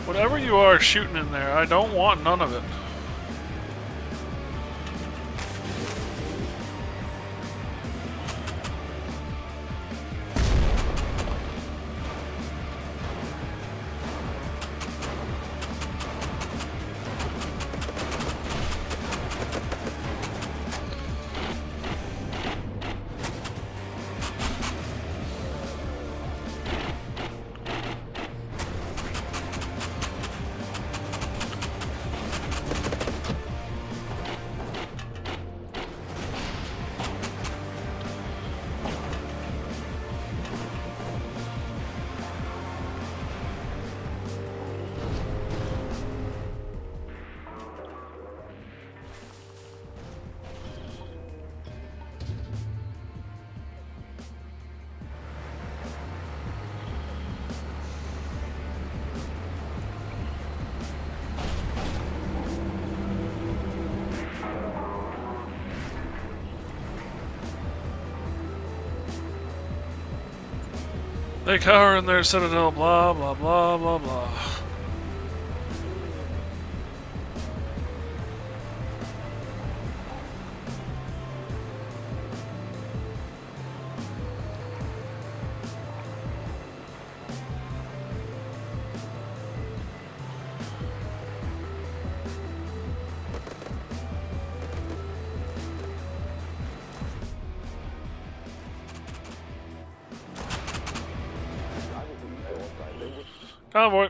Whatever you are shooting in there, I don't want none of it. They cower in their citadel, blah, blah, blah, blah, blah. Convoy.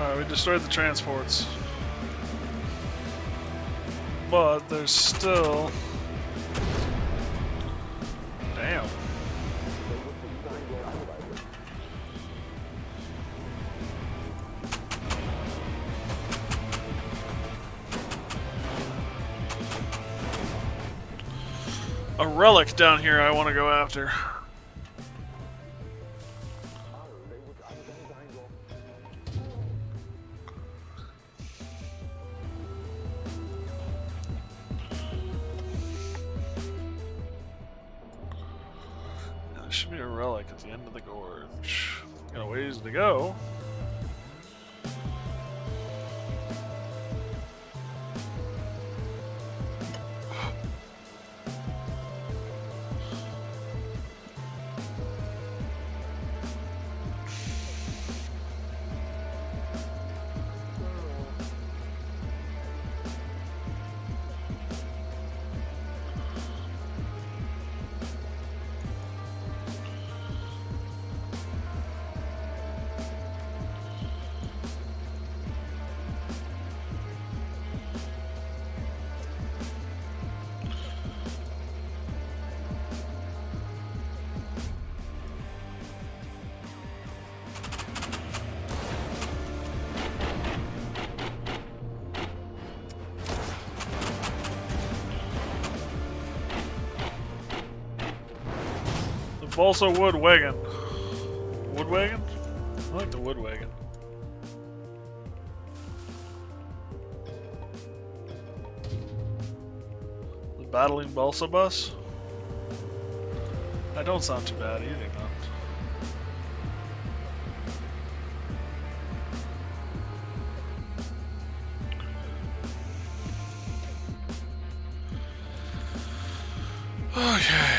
Alright, we destroyed the transports. But there's still... Damn. A relic down here I want to go after. There should be a relic at the end of the gorge. Got a ways to go. Balsa wood wagon. Wood wagon? I like the wood wagon. The battling balsa bus? That don't sound too bad either, though. Okay.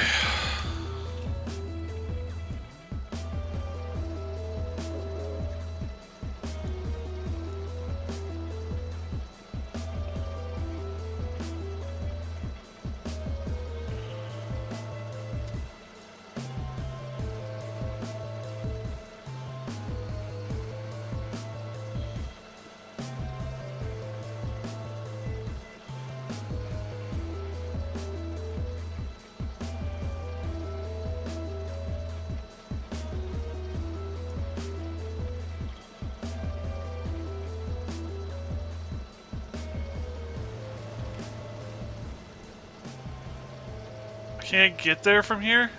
Can't get there from here?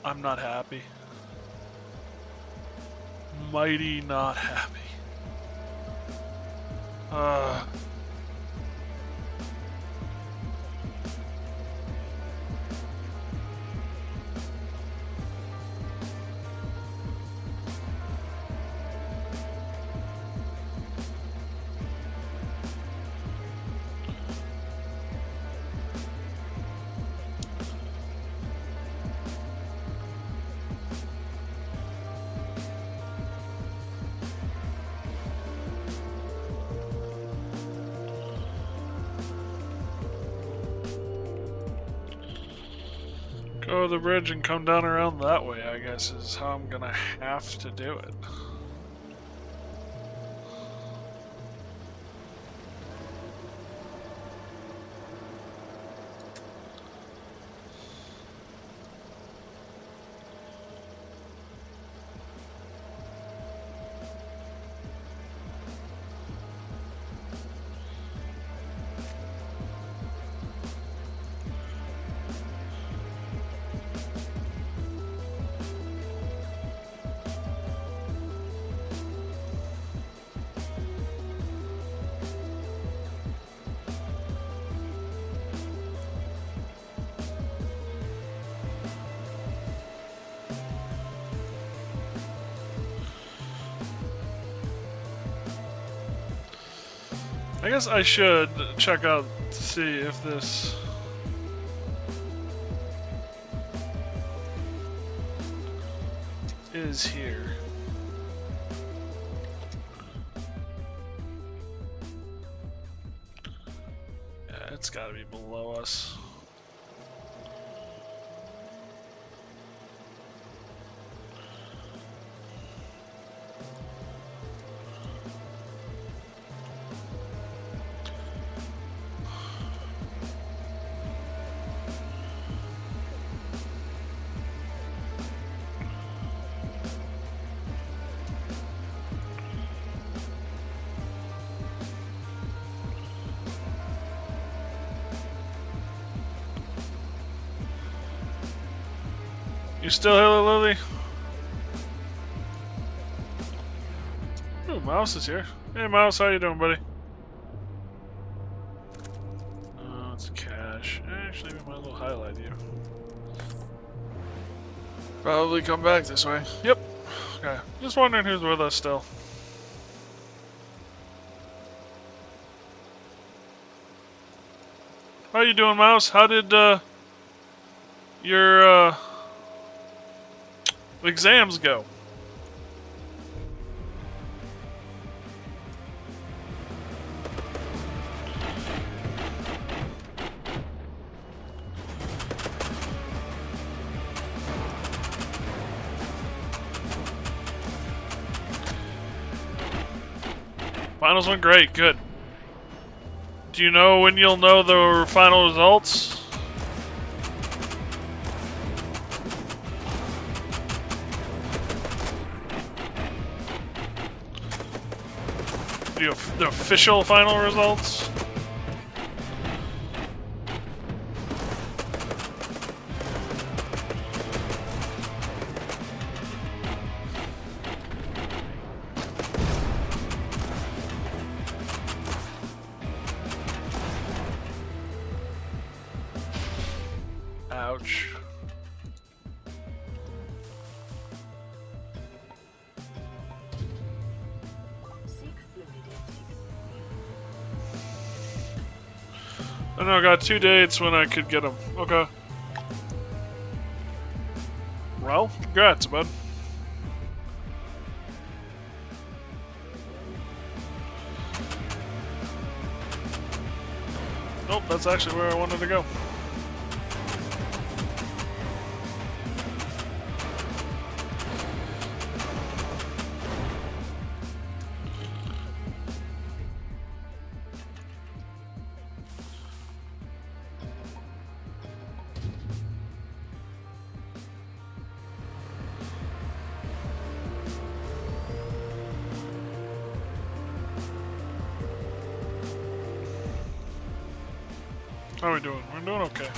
I'm not happy. Mighty not happy. Go the bridge and come down around that way, I guess, is how I'm gonna have to do it. I guess I should check out to see if this is here. Yeah, it's gotta be below us. You still here, Lily? Ooh, Mouse is here. Hey, Mouse, how you doing, buddy? Oh, it's cash. Actually, we might as well highlight you. Probably come back this way. Yep. Okay. Just wondering who's with us still. How you doing, Mouse? How did your exams go? Finals went great. Good. Do you know when you'll know the final results? The official final results? Ouch. I know I got 2 dates when I could get them. Okay. Well, congrats, bud. Nope, that's actually where I wanted to go. How are we doing? We're doing okay.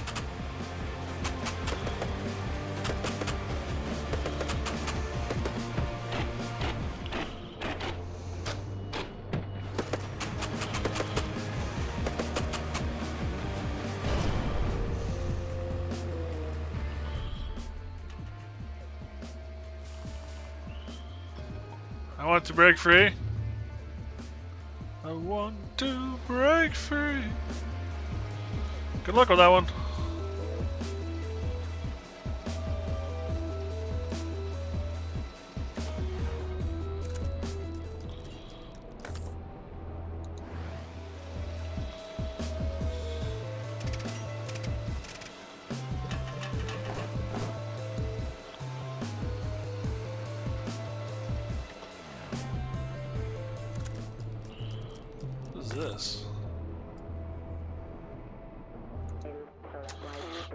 I want to break free. I want to break free. Good luck with that one. What is this?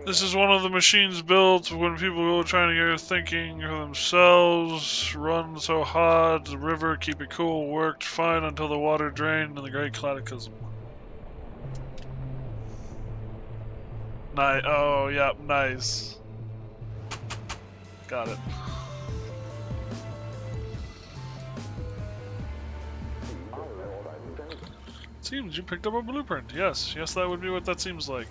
This is one of the machines built when people go trying to get thinking for themselves. Run so hot, the river, keep it cool, worked fine until the water drained in the Great Cataclysm. Nice. Oh, yeah, nice. Got it. Seems you picked up a blueprint. Yes, yes, that would be what that seems like.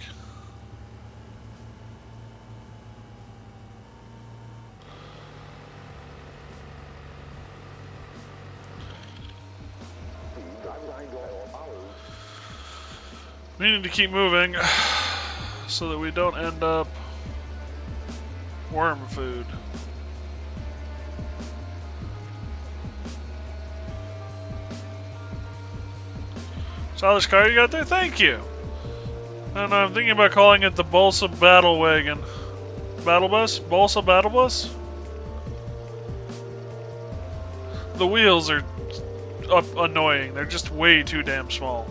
Meaning to keep moving so that we don't end up worm food. Stylish car you got there? Thank you. And I'm thinking about calling it the Bolsa Battle Wagon. Battle Bus? Bolsa Battle Bus? The wheels are annoying. They're just way too damn small.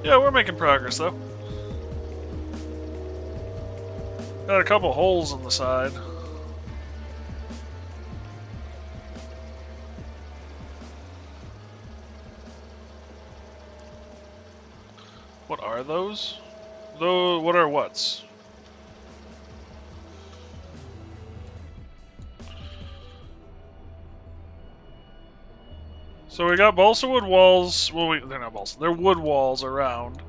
Yeah, we're making progress though. Got a couple holes in the side. What are those? Though, what are what's? So we got balsa wood walls. Well, they're not balsa. They're wood walls around.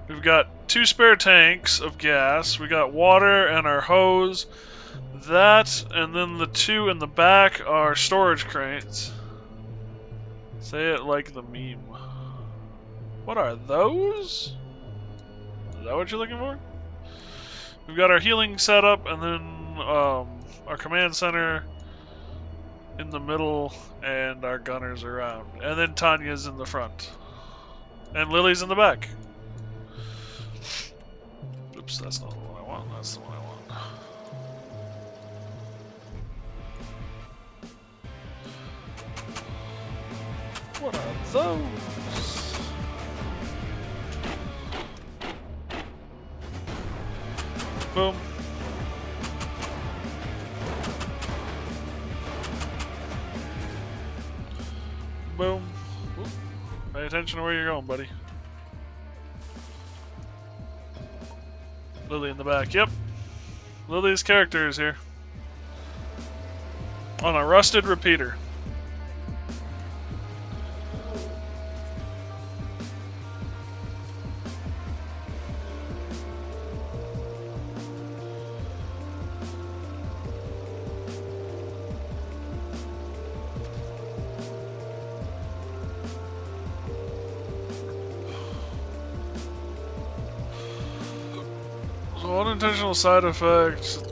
We've got 2 spare tanks of gas. We got water and our hose. That, and then the 2 in the back are storage crates. Say it like the meme. What are those? Is that what you're looking for? We've got our healing setup, and then our command center in the middle, and our gunners around. And then Tanya's in the front. And Lily's in the back. Oops, that's not the one I want. That's the one I want. What are those? Boom. Boom. Oop. Pay attention to where you're going, buddy. Lily in the back. Yep. Lily's character is here. On a rusted repeater. So unintentional side effect,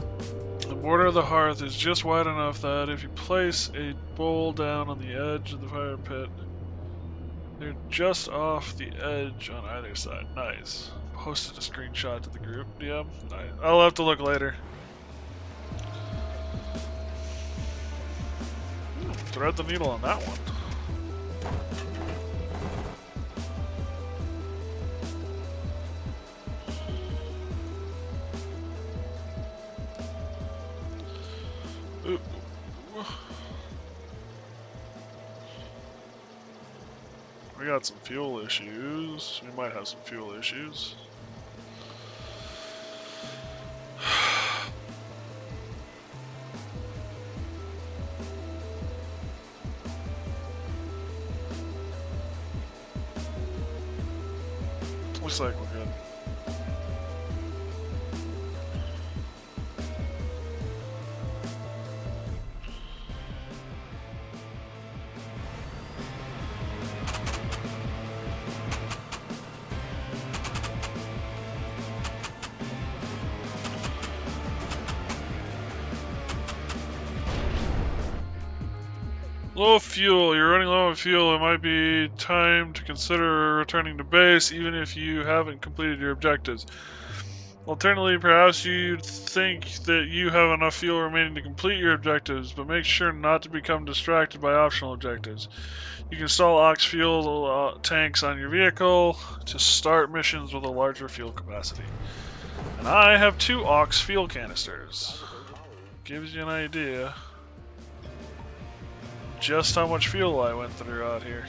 the border of the hearth is just wide enough that if you place a bowl down on the edge of the fire pit, they're just off the edge on either side. Nice. Posted a screenshot to the group. Yeah, nice. I'll have to look later. Thread the needle on that one. Ooh. We got some fuel issues. We might have some fuel issues. Looks like we're good. Low fuel. You're running low on fuel. It might be time to consider returning to base, even if you haven't completed your objectives. Alternatively, perhaps you think that you have enough fuel remaining to complete your objectives, but make sure not to become distracted by optional objectives. You can install ox fuel tanks on your vehicle to start missions with a larger fuel capacity. And I have 2 ox fuel canisters. Gives you an idea just how much fuel I went through out here.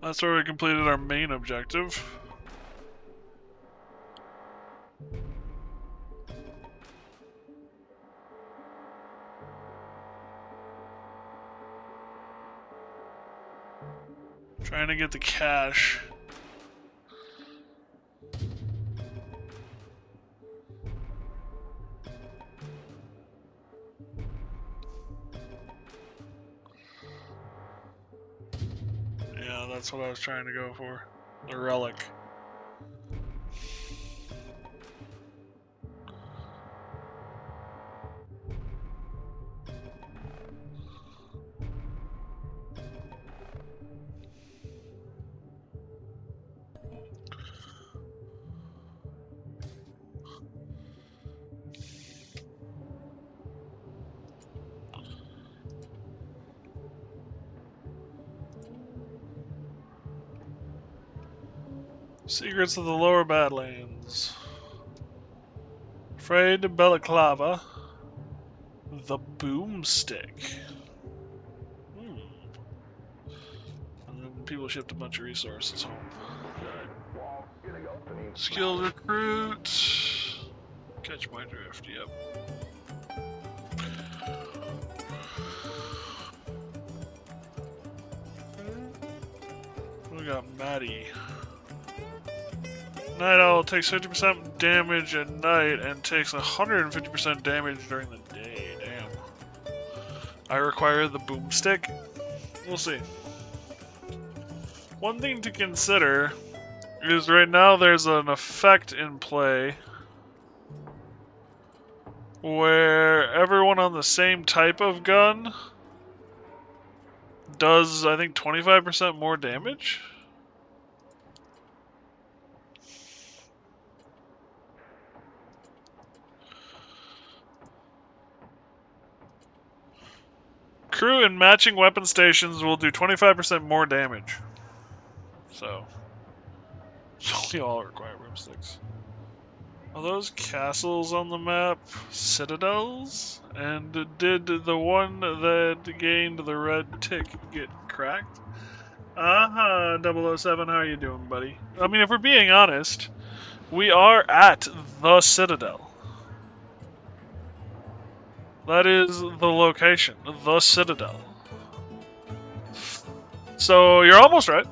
That's where we completed our main objective. Trying to get the cash. Yeah, that's what I was trying to go for. The relic. Secrets of the Lower Badlands. Afraid Balaclava. The Boomstick. Hmm. And then people shipped a bunch of resources home. Skilled recruit. Catch my drift, yep. We got Maddie. Night Owl takes 50% damage at night and takes 150% damage during the day. Damn. I require the boomstick. We'll see. One thing to consider is right now there's an effect in play where everyone on the same type of gun does, I think, 25% more damage. Crew and matching weapon stations will do 25% more damage. So we all require broomsticks. Are those castles on the map citadels? And did the one that gained the red tick get cracked? Uh-huh, 007, how are you doing, buddy? I mean, if we're being honest, we are at the citadel. That is the location, the citadel. So you're almost right.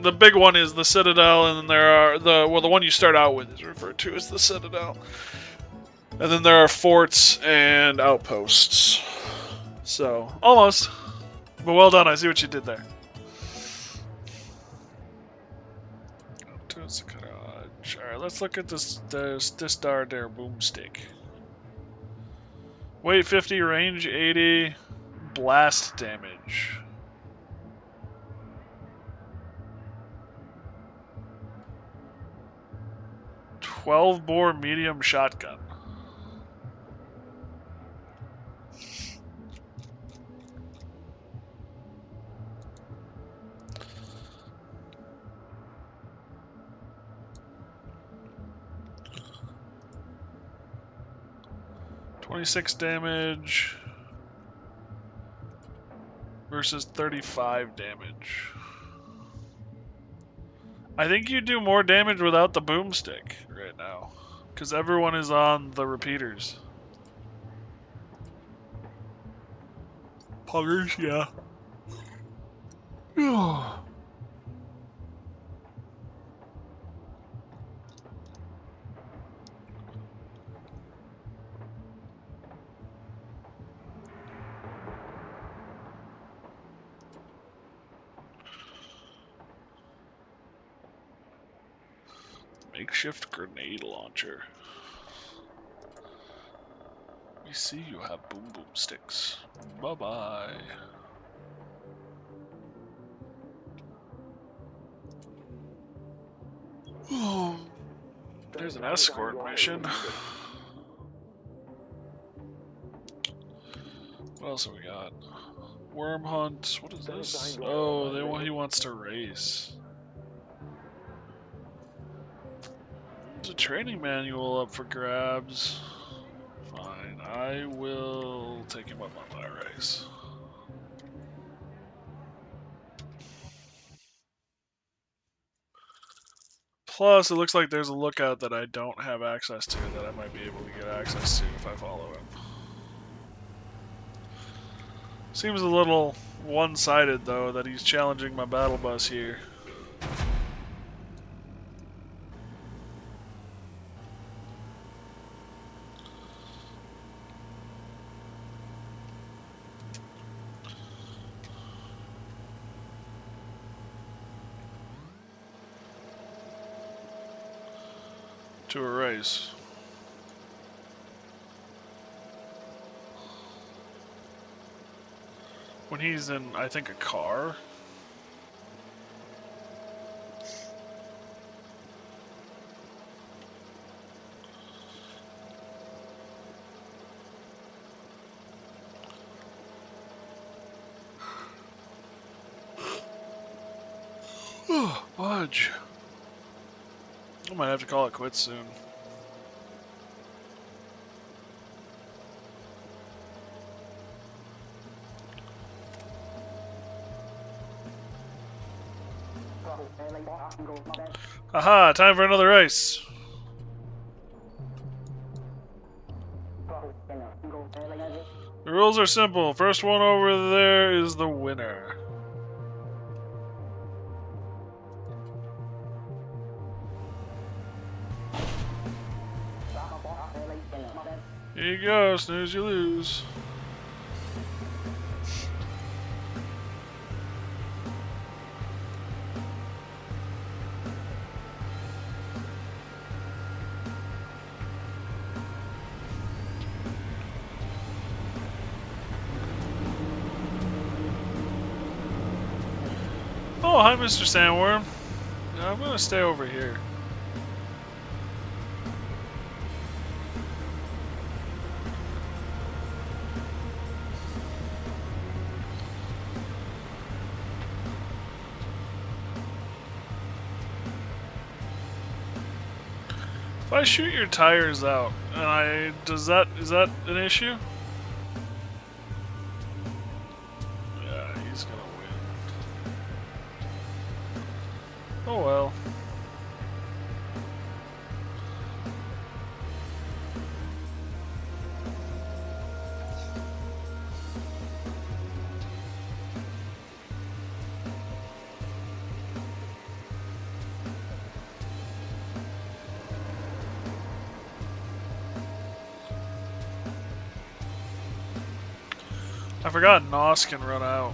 The big one is the citadel, and then there are the one you start out with is referred to as the citadel. And then there are forts and outposts. So, almost. But well done, I see what you did there. Alright, let's look at this Dare boomstick. Weight 50, range 80, blast damage. .12-bore medium shotgun. .26 damage versus 35 damage. I think you do more damage without the boomstick right now, because everyone is on the repeaters. Poggers, yeah. Makeshift grenade launcher. We see you have boom sticks. Bye bye. There's an escort mission. What else have we got? Worm hunt. What is this? Oh, he wants to race. There's a training manual up for grabs. Fine, I will take him up on that race. Plus, it looks like there's a lookout that I don't have access to that I might be able to get access to if I follow him. Seems a little one-sided, though, that he's challenging my battle bus here. To a race. When he's in, I think, a car. Fudge. might have to call it quits soon. Aha, time for another race. The rules are simple. First one over there is the winner. Here you go, snooze you lose. Oh, hi, Mr. Sandworm. I'm gonna stay over here. If I shoot your tires out, and is that an issue? Yeah, he's gonna win. Oh well. I forgot NOS can run out.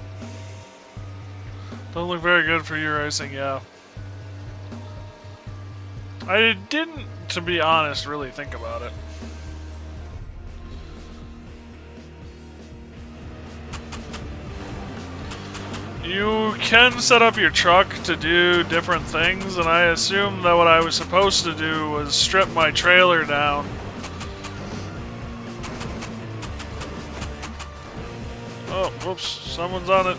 Don't look very good for your racing, yeah. I didn't, to be honest, really think about it. You can set up your truck to do different things, and I assume that what I was supposed to do was strip my trailer down. Oh, whoops, someone's on it.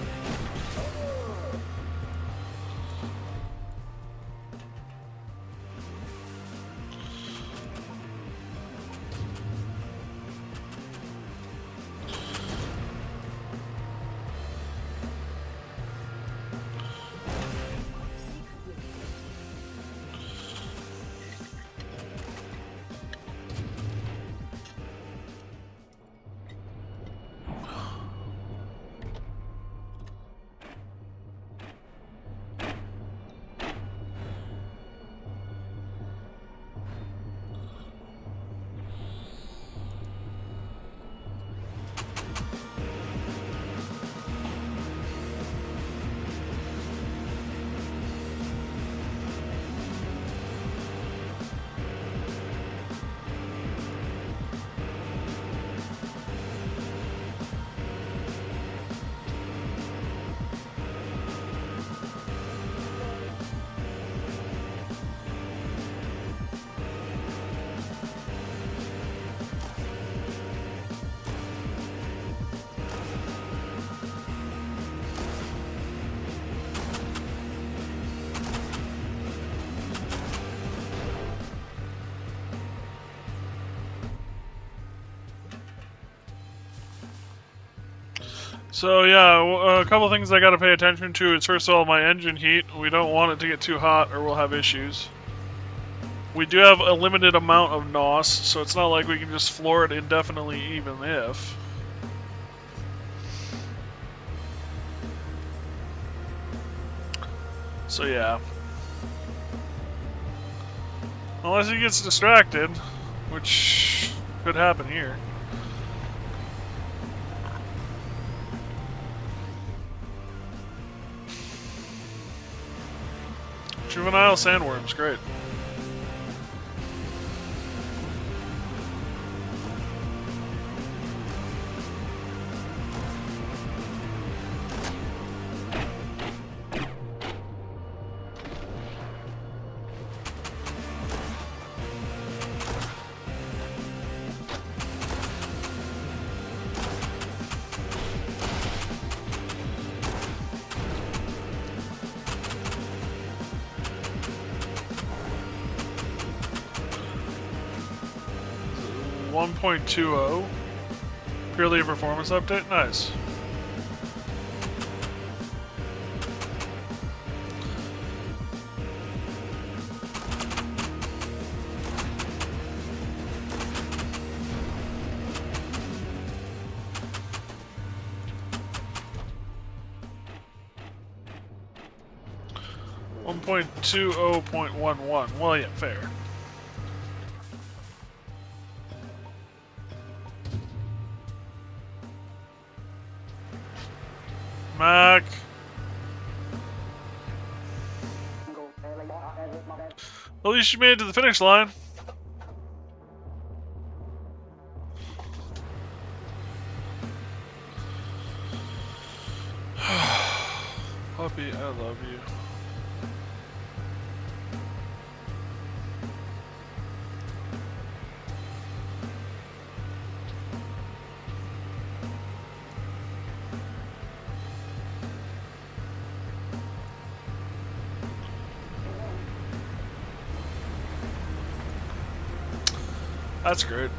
So yeah, a couple things I gotta pay attention to is first of all my engine heat. We don't want it to get too hot or we'll have issues. We do have a limited amount of NOS, so it's not like we can just floor it indefinitely even if. So yeah. Unless he gets distracted, which could happen here. Juvenile sandworms, great. 1.20. Purely a performance update? Nice. One point 2.0.11. Well, yeah, fair. Mac. At least you made it to the finish line. Puppy, I love you. That's great.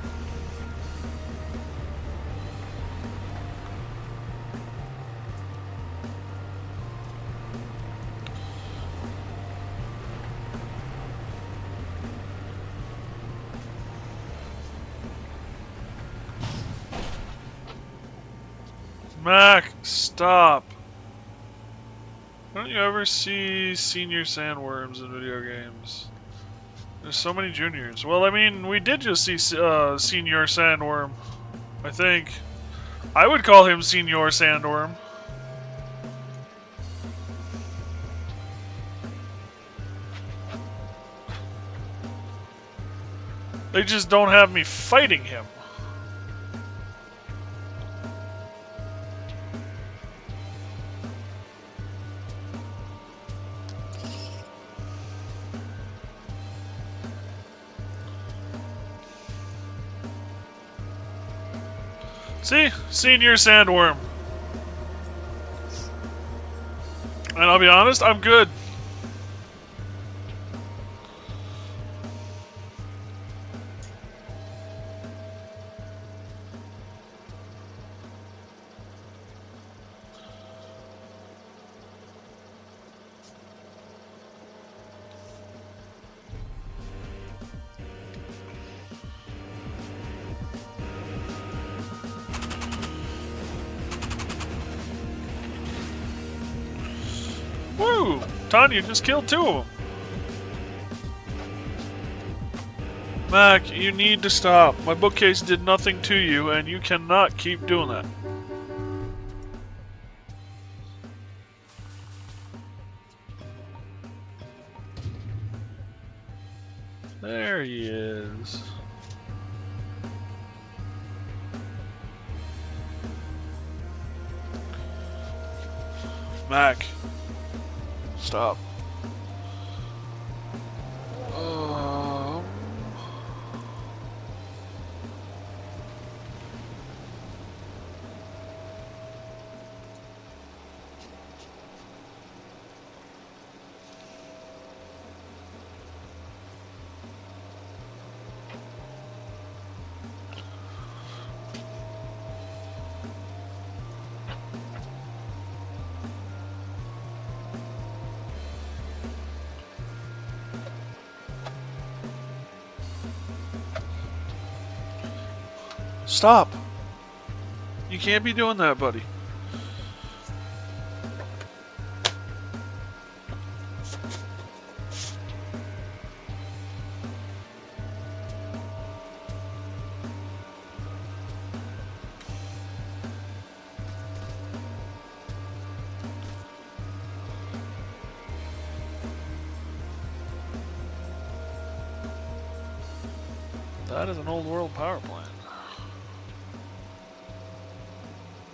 Mac, stop. Don't you ever see senior sandworms in video games? There's so many juniors. Well, I mean, we did just see senior sandworm, I think. I would call him senior sandworm. They just don't have me fighting him. See? Senior sandworm. And I'll be honest, I'm good. Woo! Tanya just killed 2 of them. Mac, you need to stop. My bookcase did nothing to you, and you cannot keep doing that. There he is. Mac. Stop. Stop. You can't be doing that, buddy. That is an old world power plant.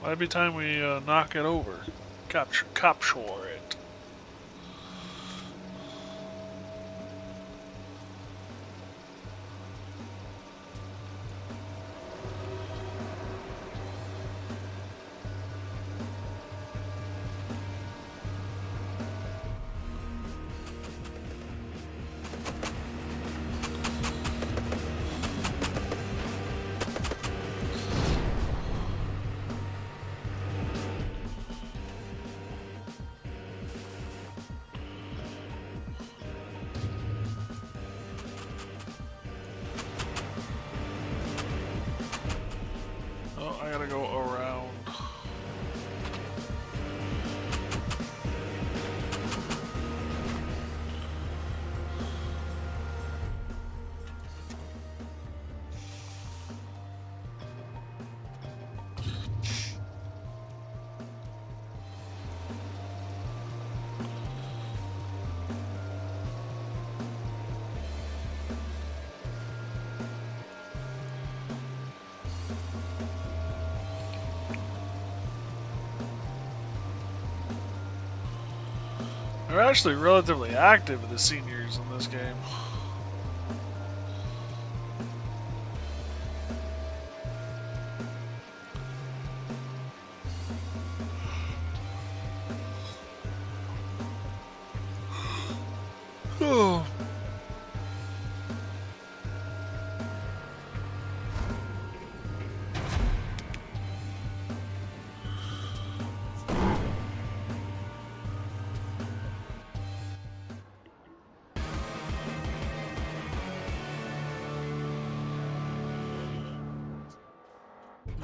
Might be time we knock it over. Capture it. No, I gotta go around. They're actually relatively active, the seniors in this game. Oh.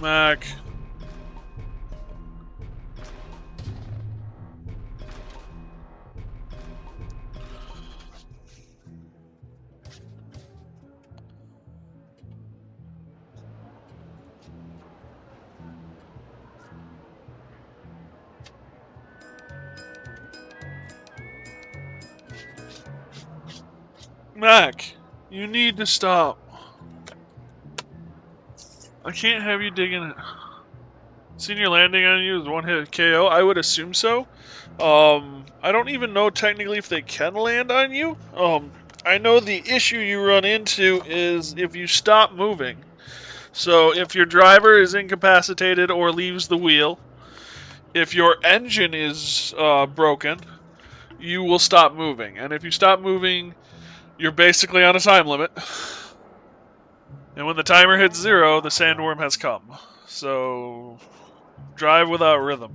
Mac. Mac, you need to stop. I can't have you digging it. Senior landing on you is one hit KO. I would assume so. I don't even know technically if they can land on you. I know the issue you run into is if you stop moving. So if your driver is incapacitated or leaves the wheel, if your engine is broken, you will stop moving. And if you stop moving, you're basically on a time limit. And when the timer hits 0, the sandworm has come. So drive without rhythm.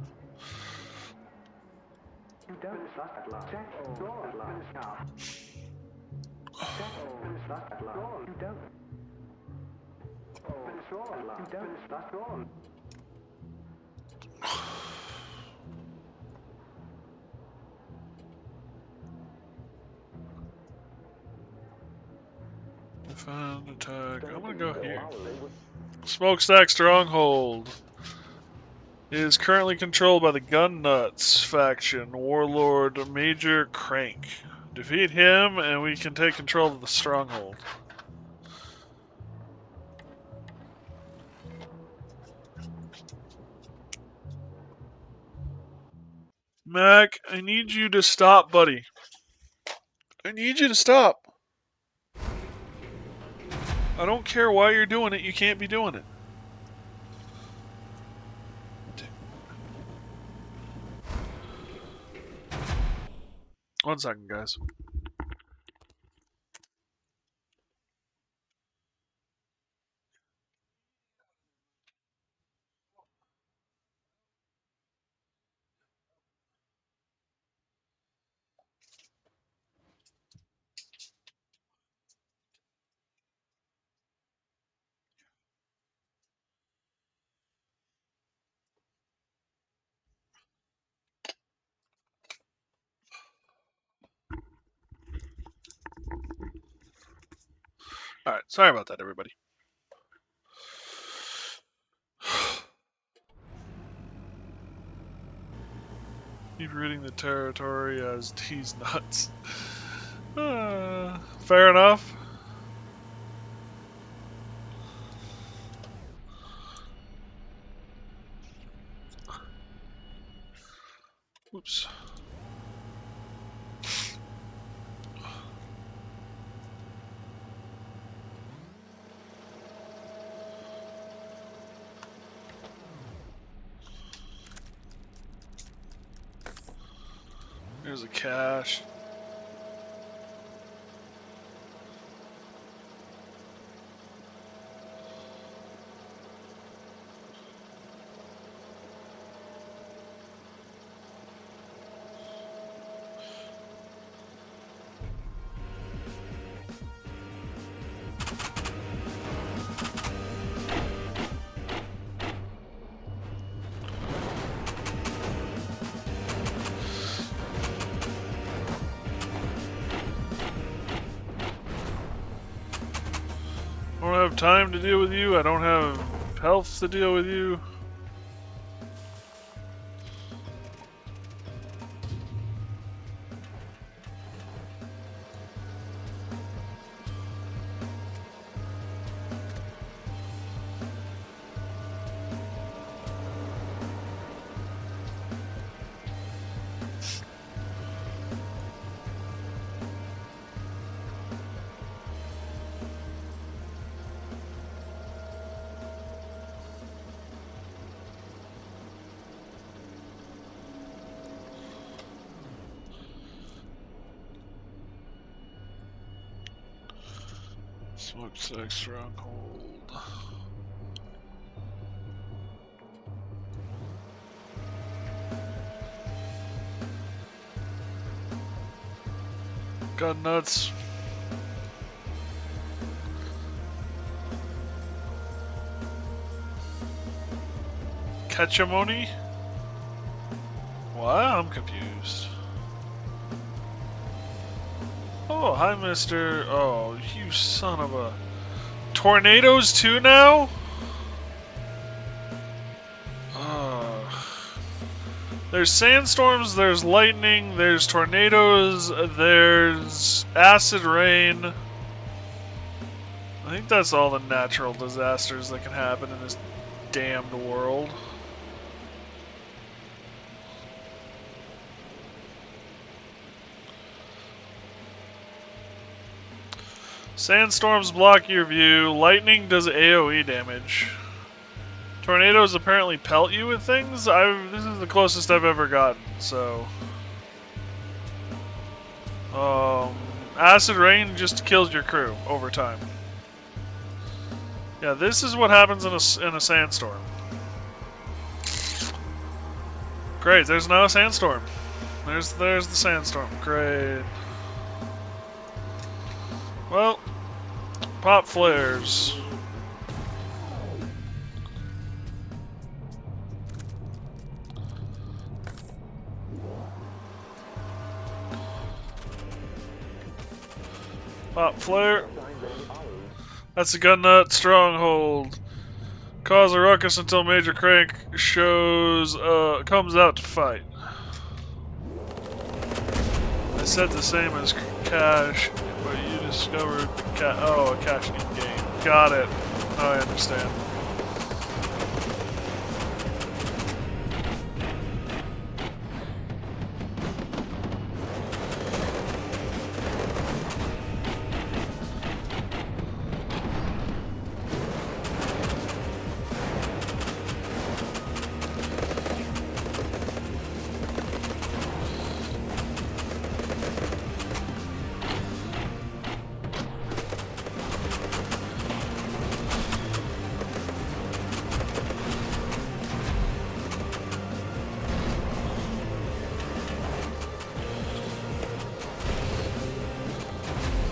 Defend, attack. I'm gonna go here. Smokestack Stronghold is currently controlled by the Gun Nuts faction, Warlord Major Crank. Defeat him, and we can take control of the stronghold. Mac, I need you to stop, buddy. I need you to stop. I don't care why you're doing it, you can't be doing it. One second, guys. Alright, sorry about that, everybody. Keep rooting the territory as these nuts. Fair enough. Oops. Here's a cache. don't have time to deal with you. I don't have health to deal with you. Smokestack stronghold. Got nuts. Catchamony? Wow, I'm confused. Oh, hi, mister. Oh, you son of a... Tornadoes too now? There's sandstorms, there's lightning, there's tornadoes, there's acid rain. I think that's all the natural disasters that can happen in this damned world. Sandstorms block your view. Lightning does AoE damage. Tornadoes apparently pelt you with things. This is the closest I've ever gotten, so... acid rain just kills your crew over time. Yeah, this is what happens in a sandstorm. Great, there's now a sandstorm. There's the sandstorm. Great. Well, pop flares. Pop flare. That's a gun nut stronghold. Cause a ruckus until Major Crank comes out to fight. I said the same as cash, but you discovered a cash in game. Got it. Now I understand.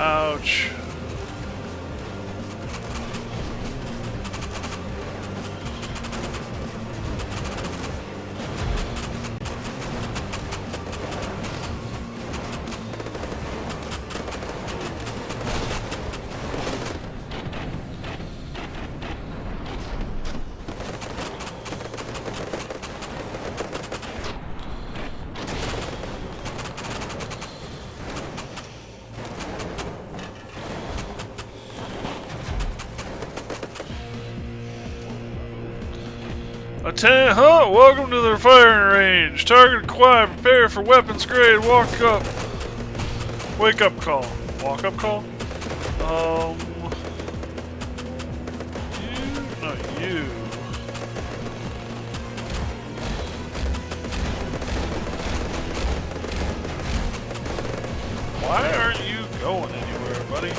Ouch. Welcome to the firing range. Target acquired. Prepare for weapons grade. Wake up call. Walk up call? You. Why aren't you going anywhere, buddy?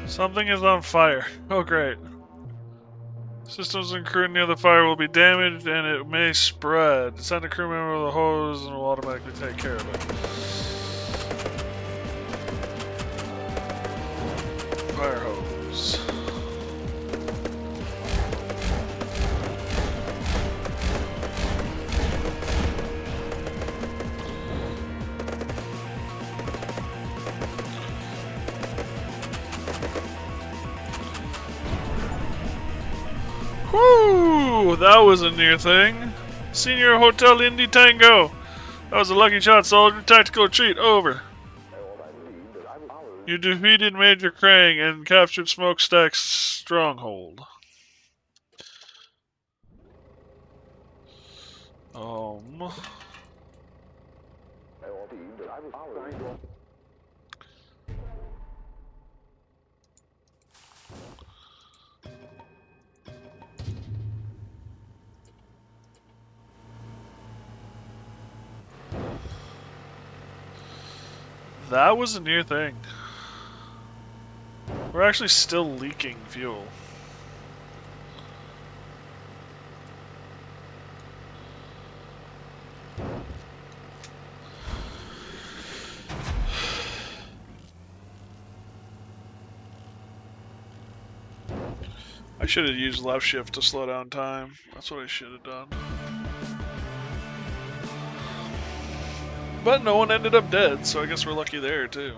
Something is on fire. Oh, great. Systems and crew near the fire will be damaged and it may spread. Send a crew member with a hose and will automatically take care of it. Fire hose. Whoo! That was a near thing. Senior Hotel Indy Tango. That was a lucky shot, soldier. Tactical retreat. Over. You defeated Major Krang and captured Smokestack's stronghold. That was a near thing. We're actually still leaking fuel. I should have used left shift to slow down time. That's what I should have done. But no one ended up dead, so I guess we're lucky there too.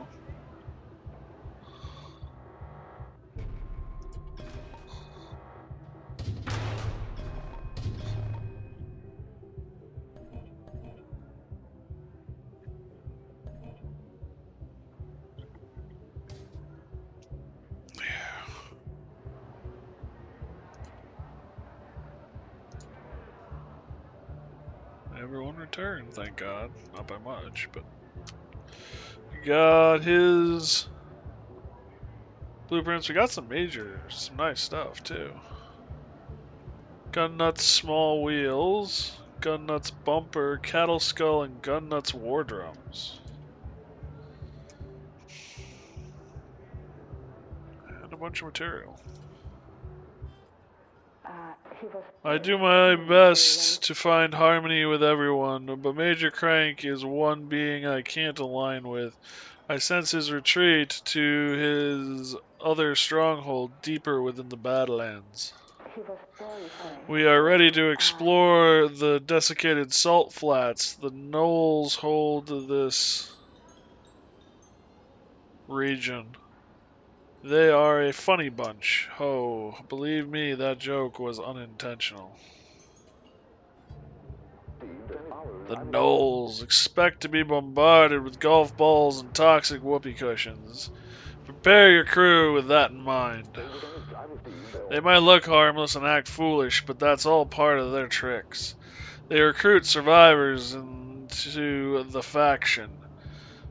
Everyone returned, thank God. Not by much, but we got his blueprints. We got some nice stuff too. Gun nuts, small wheels, gun nuts bumper, cattle skull, and gun nuts war drums. And a bunch of material. I do my best to find harmony with everyone, but Major Crank is one being I can't align with. I sense his retreat to his other stronghold deeper within the Badlands. We are ready to explore the desiccated salt flats. The gnolls hold this region. They are a funny bunch. Oh, believe me, that joke was unintentional. The gnolls expect to be bombarded with golf balls and toxic whoopee cushions. Prepare your crew with that in mind. They might look harmless and act foolish, but that's all part of their tricks. They recruit survivors into the faction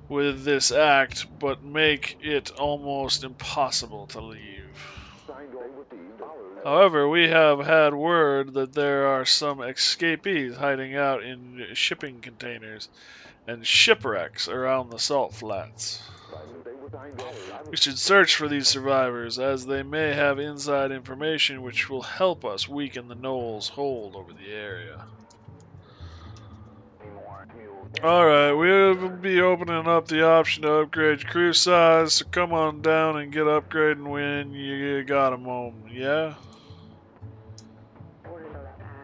with this act, but make it almost impossible to leave. However, we have had word that there are some escapees hiding out in shipping containers and shipwrecks around the salt flats. We should search for these survivors, as they may have inside information which will help us weaken the gnolls' hold over the area. Alright, we'll be opening up the option to upgrade crew size, so come on down and get upgrading when you got a moment, yeah?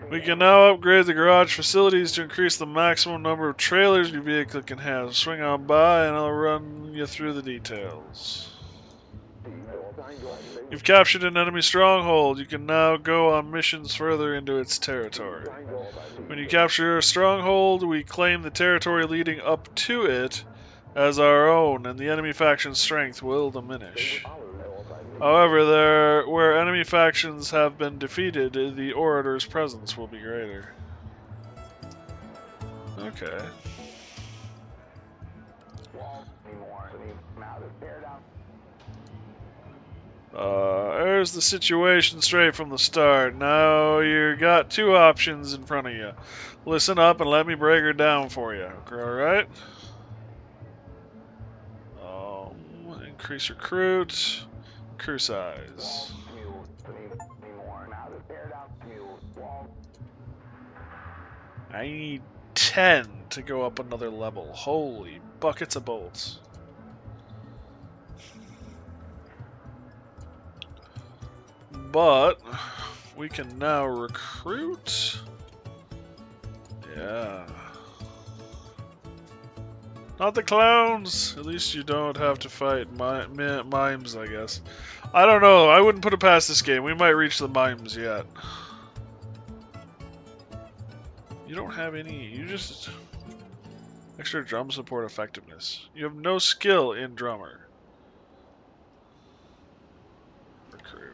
We can now upgrade the garage facilities to increase the maximum number of trailers your vehicle can have. Swing on by and I'll run you through the details. You've captured an enemy stronghold. You can now go on missions further into its territory. When you capture a stronghold, we claim the territory leading up to it as our own, and the enemy faction's strength will diminish. However, where enemy factions have been defeated, the Orator's presence will be greater. Okay. There's the situation straight from the start. Now you got two options in front of you. Listen up and let me break her down for you. Alright? Increase recruit. Crew size. I need 10 to go up another level. Holy buckets of bolts. But we can now recruit. Yeah. Not the clowns! At least you don't have to fight mimes, I guess. I don't know. I wouldn't put it past this game. We might reach the mimes yet. You don't have any. You just... Extra drum support effectiveness. You have no skill in drummer. Recruit.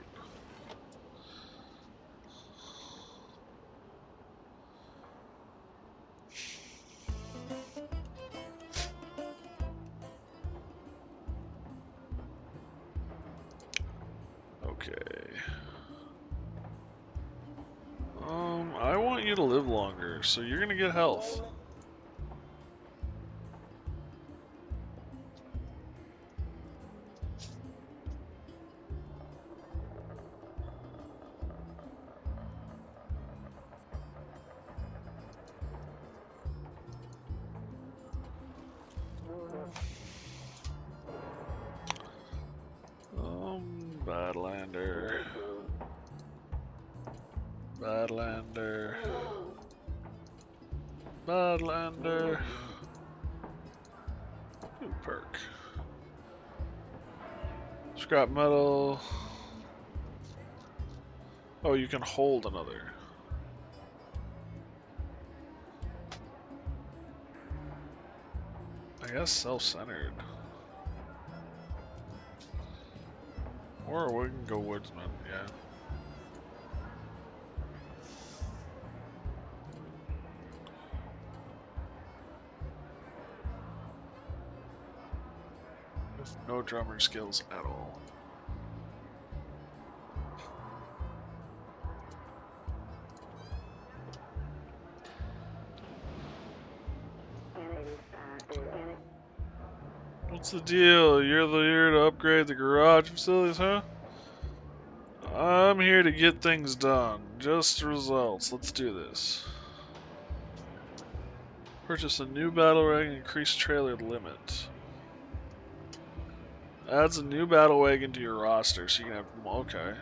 Okay. I want you to live longer, so you're gonna get health. Badlander. Badlander. Badlander. New perk. Scrap metal. Oh, you can hold another. I guess self-centered. Or we can go woodsman, yeah. With no drummer skills at all. What's the deal? You're here to upgrade the garage facilities, huh? I'm here to get things done. Just results. Let's do this. Purchase a new battle wagon, increase trailer limit. Adds a new battle wagon to your roster, so you can have... Okay.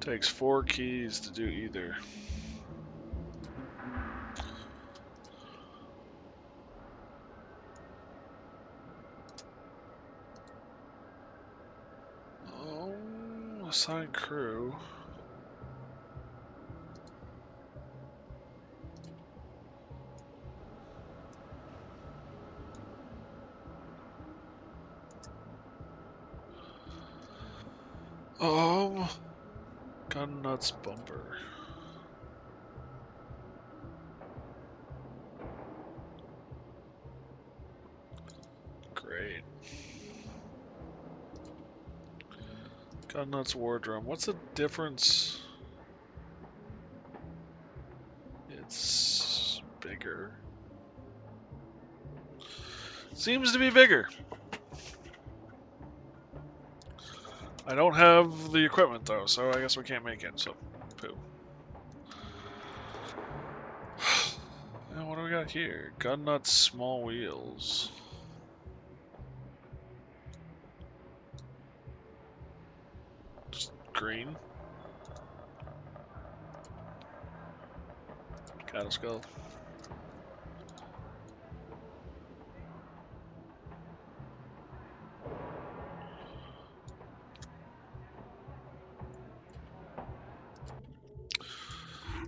Takes 4 keys to do either. Assign crew. Gun nuts bumper. Great. Gun nuts war drum. What's the difference? It's bigger. Seems to be bigger. I don't have the equipment though, so I guess we can't make it, so poo. And what do we got here? Gun nuts, small wheels. Just green. Cattle skull.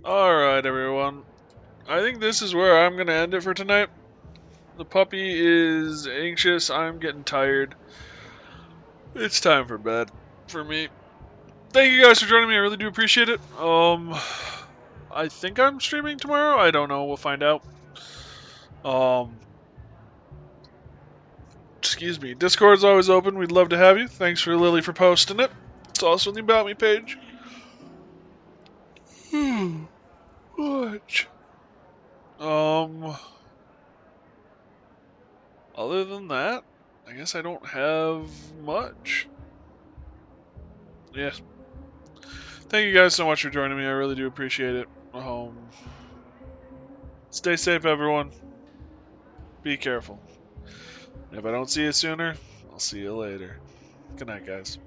Alright, everyone. I think this is where I'm going to end it for tonight. The puppy is anxious. I'm getting tired. It's time for bed for me. thank you guys for joining me. I really do appreciate it. I think I'm streaming tomorrow. I don't know. We'll find out. Excuse me. Discord's always open. We'd love to have you. Thanks for Lily for posting it. It's also on the About Me page. Watch. Other than that, I guess I don't have much. Yeah. Thank you guys so much for joining me. I really do appreciate it. Stay safe, everyone. Be careful. If I don't see you sooner, I'll see you later. Good night, guys.